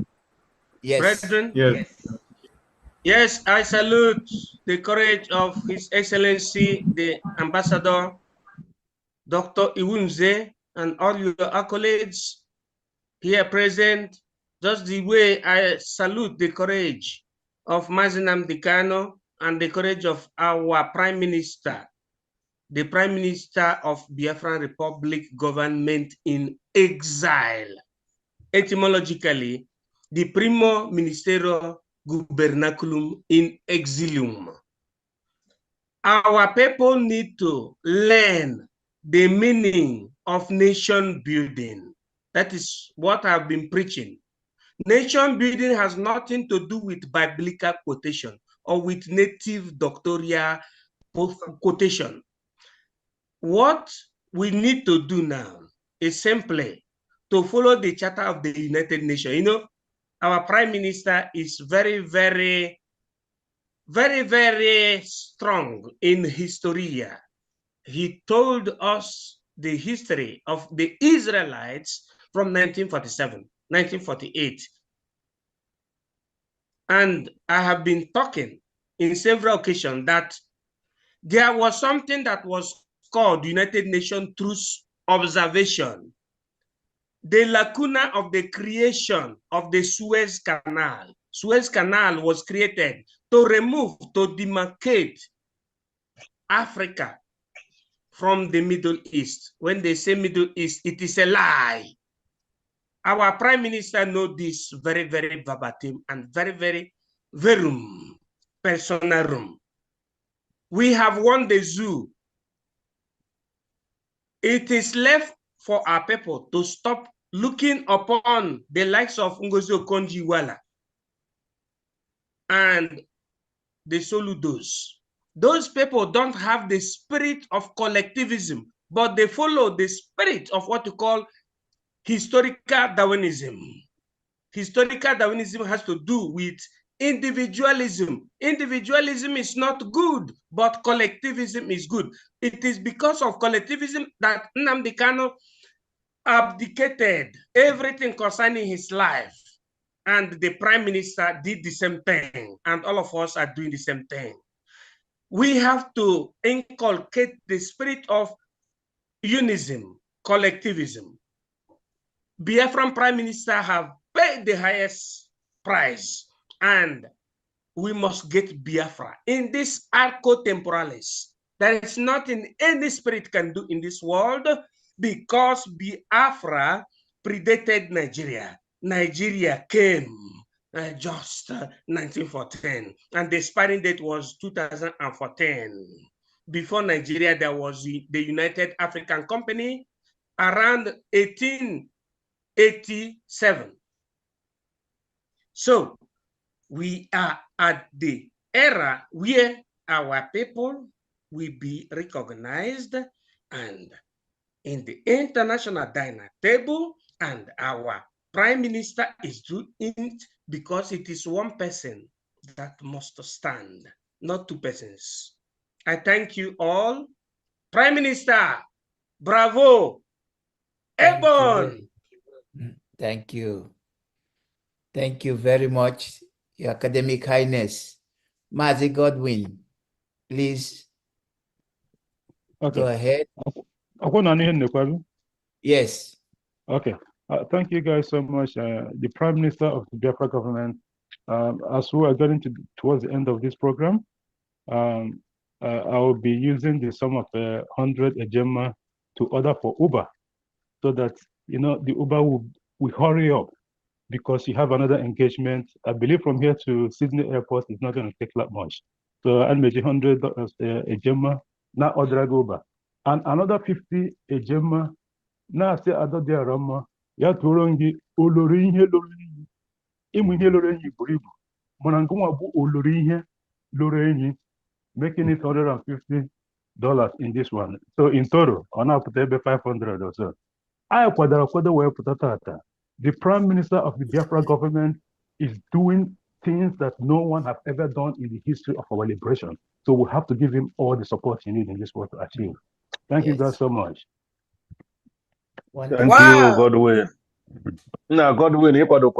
[SPEAKER 3] Yes.
[SPEAKER 17] Brethren?
[SPEAKER 6] Yes.
[SPEAKER 17] Yes, I salute the courage of His Excellency, the Ambassador, Dr. Iwunze, and all your accolades here present, just the way I salute the courage of Mazinam Dikano and the courage of our Prime Minister, the Prime Minister of Biafran Republic government in exile. Etymologically, the Primo Ministero Gubernaculum in Exilium. Our people need to learn the meaning of nation building. That is what I've been preaching. Nation building has nothing to do with biblical quotation or with native doctoral quotation. What we need to do now is simply to follow the Charter of the United Nations. You know, our Prime Minister is very, very strong in history. He told us the history of the Israelites from 1947, 1948. And I have been talking in several occasions that there was something that was called United Nations Truth Observation. The lacuna of the creation of the Suez Canal. Suez Canal was created to remove, to demarcate Africa from the Middle East. When they say Middle East, it is a lie. Our Prime Minister knows this very, very verbatim and very, very verum, personarum. We have won the zoo. It is left for our people to stop looking upon the likes of Ngozi Okonjo-Iweala and the Soludos. Those people don't have the spirit of collectivism, but they follow the spirit of what you call historical Darwinism. Historical Darwinism has to do with individualism. Individualism is not good, but collectivism is good. It is because of collectivism that Nnamdi Kanu abdicated everything concerning his life. And the Prime Minister did the same thing. And all of us are doing the same thing. We have to inculcate the spirit of unism, collectivism. Biafran Prime Minister have paid the highest price, and we must get Biafra in this arco temporalis. There is nothing any spirit can do in this world, because Biafra predated Nigeria. Nigeria came just 1914, and the expiring date was 2014. Before Nigeria, there was the United African Company. Around 18 1987. So we are at the era where our people will be recognized and in the international dinner table, and our prime minister is doing it because it is one person that must stand, not two persons. I thank you all. Prime Minister, bravo. Ebon.
[SPEAKER 3] Thank you. Thank you very much, Your Academic Highness. Mazi Godwin, please go ahead. Yes.
[SPEAKER 6] Okay. Thank you guys so much. The Prime Minister of the Biafra government, as we are getting towards the end of this program, I will be using the sum of 100 ejema to order for Uber, so that the Uber will hurry up, because you have another engagement. I believe from here to Sydney Airport is not going to take that much. So I'll make 100 ejema now order Uber, and another 50 ejema now say other there Rama. Ya turongi olori ihe lori enyi. Ịmụ ihe lori enyi buru ibu. Mana nke nwa bụ olori ihe lori enyi, making it $150 in this one. So in total, on up to 500 or so. I the Prime Minister of the Biafra government is doing things that no one has ever done in the history of our liberation. So we have to give him all the support he needs in this world to achieve. Thank you guys so much.
[SPEAKER 7] Thank you, Godwin. No, Godwin, he kwado.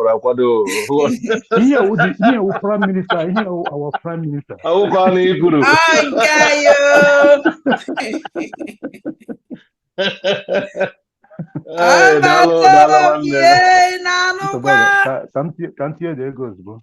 [SPEAKER 6] Here, Prime Minister. Here, our Prime Minister.
[SPEAKER 7] How can he guru?
[SPEAKER 14] Hey,
[SPEAKER 7] dalo,
[SPEAKER 6] Can't hear there goes, bro.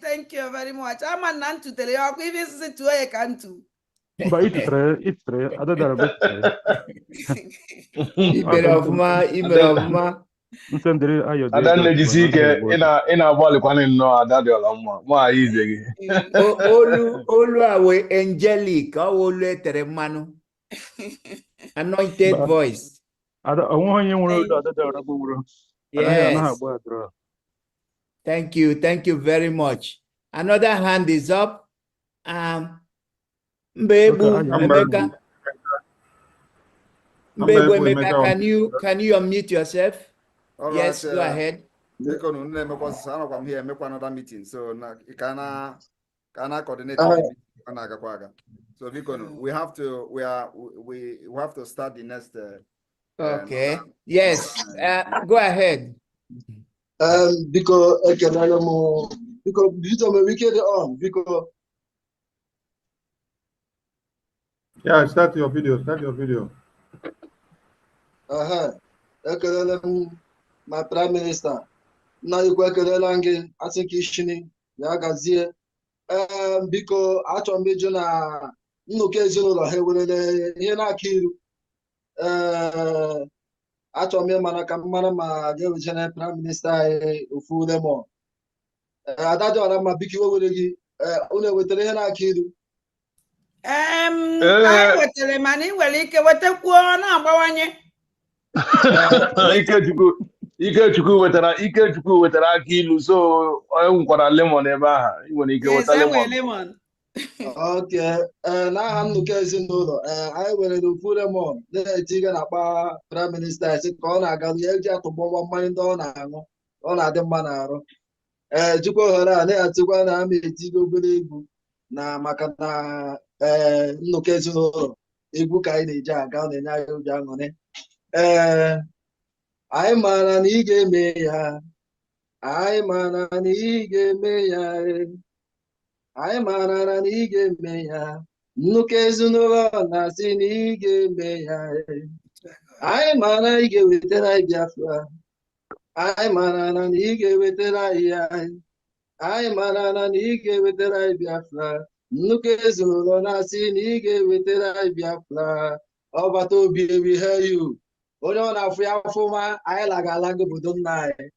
[SPEAKER 14] Thank you very much. I'm a Nantu tele ya kwa hivi sisi tuwe kantu.
[SPEAKER 6] But it's three. Other than a
[SPEAKER 3] Email of ma.
[SPEAKER 7] Adanne jisike ina bali kwani no adade olamma ma yize
[SPEAKER 3] olu awe angelic olu etere manu anointed voice. Yes. Thank you very much. Another hand is up. Mbebu Emeka. Mbebu Emeka, can you unmute yourself?
[SPEAKER 1] All
[SPEAKER 3] yes,
[SPEAKER 1] right,
[SPEAKER 3] go ahead.
[SPEAKER 1] I'm here, make another meeting. So you can coordinate so we have to start the next
[SPEAKER 3] okay. Yes. Go ahead.
[SPEAKER 4] Because
[SPEAKER 8] yeah, start your video.
[SPEAKER 4] My Prime Minister. Now you work I think Ishini, Yagazie. Because I major no occasion or Hena Kiru. I told me Manakamana, the Prime Minister, who fool them all. I thought I'm a big over only with the Hena Kiru.
[SPEAKER 14] I was telling Mani, well, you can what a corner, Bawanye.
[SPEAKER 7] Ikechukwu wetara aka ilu so onye nkwara lemon ebe aha nwere ike weta lemon.
[SPEAKER 4] Okay, n'aha nnukwu ezinụlọ anyị nwere n'ofu lemon na-etiga na-akpa Prime Minister si ka ọ na-aga ya eji atụgbọwa mmanya ndị ọ na-aṅụ ọ na-adị mma n'arụ jikwa ohere a na-etikwa na ama etiga obere egwu na maka na nnukwu ezinụlọ egwu ka anyị na-eji aga ọ na-enye anyị obi aṅụrị
[SPEAKER 11] Anyị maara na ị ga-eme ya. Anyị maara na ị ga-eme ya. Anyị maara na ị ga-eme ya. Nnukwu ezinụlọ na-asị na ị ga-eme ya. Anyị maara ị ga-ewetara anyị Biafra. Anyị maara na ị ga-ewetara anyị ya. Anyị maara na ị ga-ewetara anyị Biafra. Nnukwu ezinụlọ na-asị na ị ga-ewetara anyị Biafra. Ọbata obi we hear you. Onye ọ na-afụ ya afụma, anyị laga-alaga obodo nna anyị.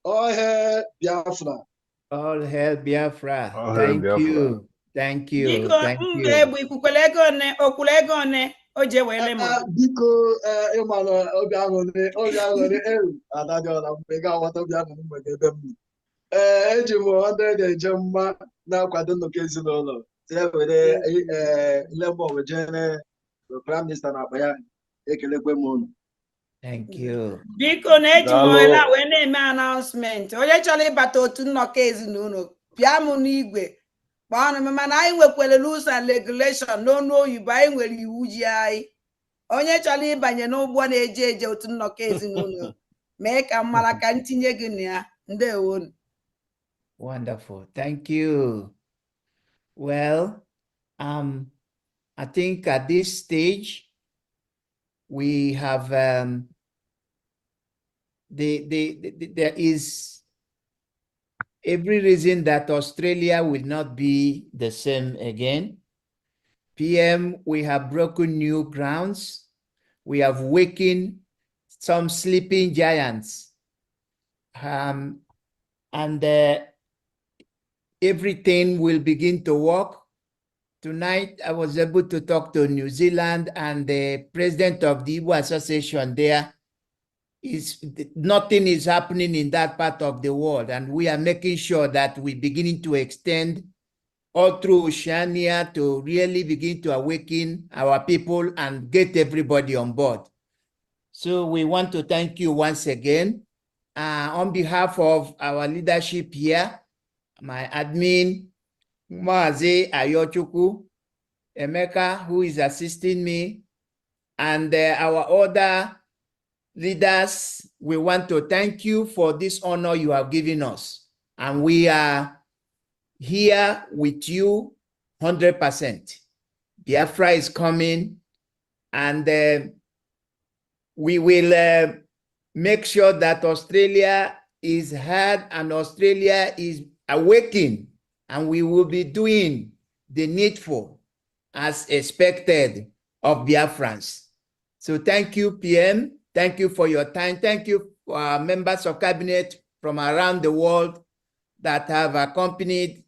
[SPEAKER 11] All hail Biafra.
[SPEAKER 3] All hail Biafra.
[SPEAKER 7] All hail
[SPEAKER 3] Thank
[SPEAKER 7] Biafra.
[SPEAKER 3] you. Thank you.
[SPEAKER 14] Biko
[SPEAKER 3] Thank you.
[SPEAKER 14] egbu ikwukwele ego one okwuru ego one o je wele mo.
[SPEAKER 11] Biko ịmana obi aṅụrị ewu adadịọla mgbe ga-aghọta obi aṅụrị mgbede ebe m nọ. Eji m 100 eje mma na-akwado nnọkọ ezinụlọ were lemon wejere prime minister na akpa ya ekelekwe m unu.
[SPEAKER 3] Thank you.
[SPEAKER 14] Biko na-eji m ohere a wee na-eme announcement. Onye chọrọ ịbata otu nnọkọ ezinụlọ pịa m n'igwe kpọọ m, mana anyị nwekwara rules and regulation n'ọnụ oyibo, anyị nwere iwu ji anyị. Onye chọrọ ịbanye n'ụgbọ na-eje eje otu nnọkọ ezinụlọ mee ka m mara ka m tinye gị na ya. Ndewo.
[SPEAKER 3] Wonderful. Thank you. Well, I think at this stage we have there is every reason that Australia will not be the same again. PM, we have broken new grounds. We have wakened some sleeping giants. And everything will begin to work. Tonight, I was able to talk to New Zealand and the president of the Igbo Association there. Nothing is happening in that part of the world, and we are making sure that we're beginning to extend all through Oceania to really begin to awaken our people and get everybody on board. So we want to thank you once again. On behalf of our leadership here, my admin, Maze Ayochukwu, Emeka, who is assisting me, and our other leaders, we want to thank you for this honor you have given us. And we are here with you 100%. Biafra is coming, and we will make sure that Australia is heard and Australia is awakened, and we will be doing the needful as expected of Biafrans. So thank you, PM. Thank you for your time. Thank you for our members of cabinet from around the world that have accompanied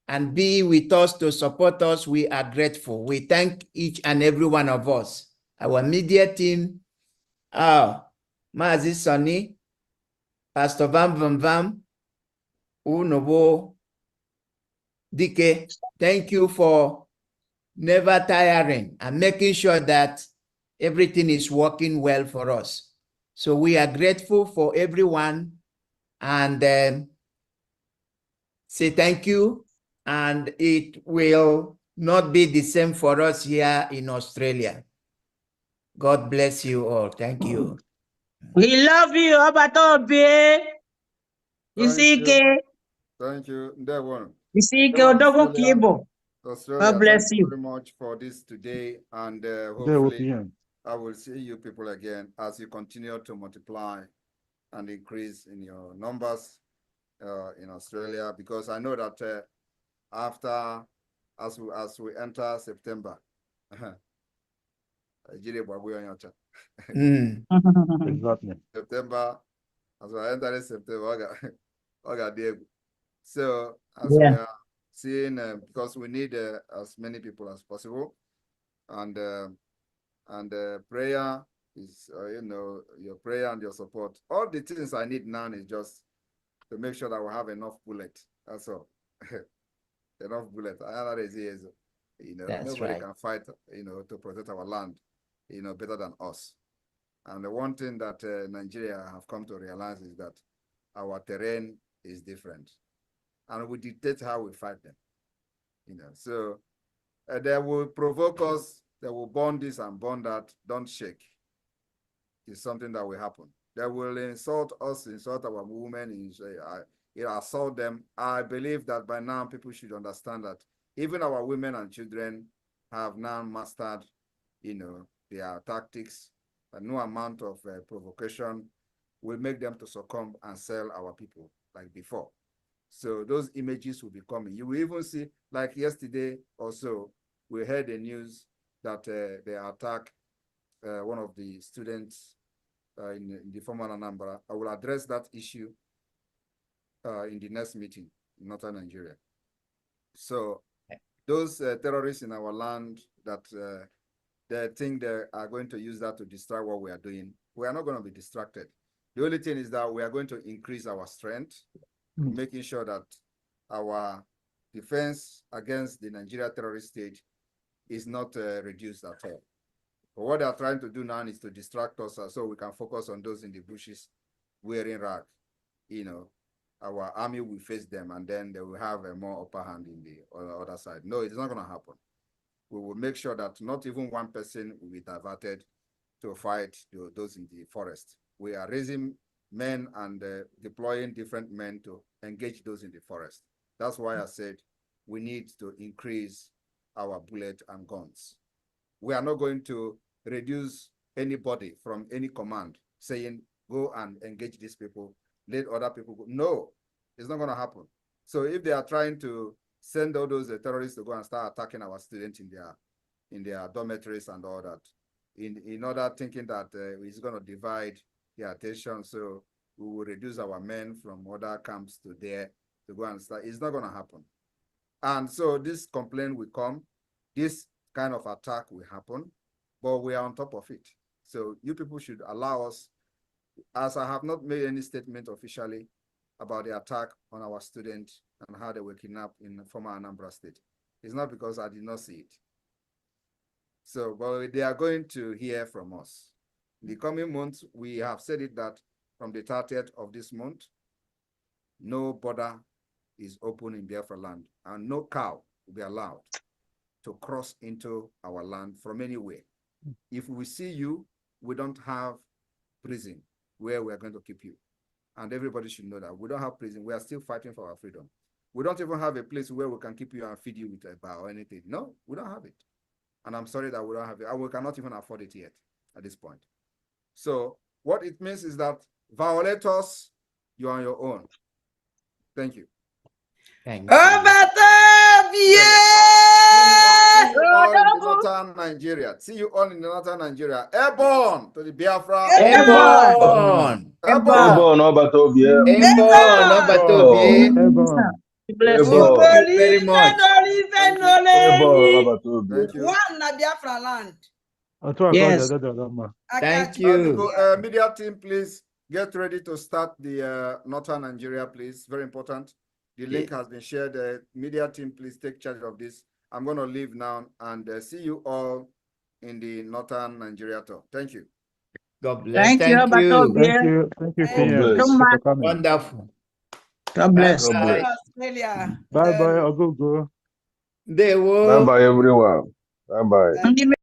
[SPEAKER 3] and be with us to support us. We are grateful. We thank each and every one of us. Our media team, Mazi Sonny, Pastor Vam, Unobo, Dike, thank you for never tiring and making sure that everything is working well for us. So we are grateful for everyone and say thank you. And it will not be the same for us here in Australia. God bless you all. Thank you.
[SPEAKER 5] We love you, Obatobe. You see,
[SPEAKER 1] Thank you. That one.
[SPEAKER 5] you see, Odogo Kibo.
[SPEAKER 1] Australia,
[SPEAKER 5] God bless
[SPEAKER 1] thank
[SPEAKER 5] you.
[SPEAKER 1] very much for this today, and hopefully I will see you people again as you continue to multiply and increase in your numbers in Australia, because I know that as we enter September,
[SPEAKER 22] Exactly.
[SPEAKER 1] September, as we enter September, so as we are seeing, because we need as many people as possible, and prayer is, your prayer and your support. All the things I need now is just to make sure that we have enough bullet. That's all. Enough bullet.
[SPEAKER 3] That's
[SPEAKER 1] nobody
[SPEAKER 3] right.
[SPEAKER 1] can fight, to protect our land, better than us. And the one thing that Nigeria have come to realize is that our terrain is different, and we dictate how we fight them. So they will provoke us. They will burn this and burn that. Don't shake. It's something that will happen. They will insult us, insult our women, assault them. I believe that by now people should understand that even our women and children have now mastered, their tactics. No amount of provocation will make them to succumb and sell our people like before. So those images will be coming. You will even see, like yesterday or so, we heard the news that they attacked one of the students in the former Anambra. I will address that issue in the next meeting in northern Nigeria. So those terrorists in our land that they think they are going to use that to distract what we are doing, we are not going to be distracted. The only thing is that we are going to increase our strength, making sure that our defense against the Nigeria terrorist state is not reduced at all. But what they are trying to do now is to distract us so we can focus on those in the bushes wearing rag. Our army will face them, and then they will have a more upper hand in the other side. No, it's not going to happen. We will make sure that not even one person will be diverted to fight those in the forest. We are raising men and deploying different men to engage those in the forest. That's why I said we need to increase our bullet and guns. We are not going to reduce anybody from any command saying, go and engage these people, let other people go. No, it's not going to happen. So if they are trying to send all those terrorists to go and start attacking our students in their dormitories and all that, in order thinking that it's going to divide the attention, so we will reduce our men from other camps to there to go and start. It's not going to happen. And so this complaint will come, this kind of attack will happen, but we are on top of it. So you people should allow us, as I have not made any statement officially about the attack on our students and how they were kidnapped in the former Anambra State. It's not because I did not see it. So, but they are going to hear from us. In the coming months, we have said it that from the 30th of this month, no border is open in Biafra land, and no cow will be allowed to cross into our land from anywhere. If we see you, we don't have prison where we are going to keep you. And everybody should know that we don't have prison. We are still fighting for our freedom. We don't even have a place where we can keep you and feed you with a bar or anything. No, we don't have it. And I'm sorry that we don't have it. And we cannot even afford it yet at this point. So what it means is that violators, you're on your own. Thank you.
[SPEAKER 3] Thank you.
[SPEAKER 1] See you all in the northern Nigeria. See you all in the northern Nigeria. Airborne to the Biafra.
[SPEAKER 3] Airborne.
[SPEAKER 7] Airborne, Obatobie.
[SPEAKER 3] Airborne, Obatobie.
[SPEAKER 6] Airborne.
[SPEAKER 3] Thank you very much.
[SPEAKER 1] Thank you.
[SPEAKER 14] One na Biafra land.
[SPEAKER 6] Yes.
[SPEAKER 3] Thank you.
[SPEAKER 1] Media team, please get ready to start the northern Nigeria, please. Very important. The link has been shared. The media team, please take charge of this. I'm going to leave now and see you all in the northern Nigeria tour. Thank you.
[SPEAKER 3] God bless. Thank you.
[SPEAKER 6] Thank you. Thank you, PM. For coming.
[SPEAKER 3] Wonderful.
[SPEAKER 5] God bless.
[SPEAKER 14] Australia.
[SPEAKER 6] Bye bye, Ogogo.
[SPEAKER 7] Bye bye, everyone. Bye bye.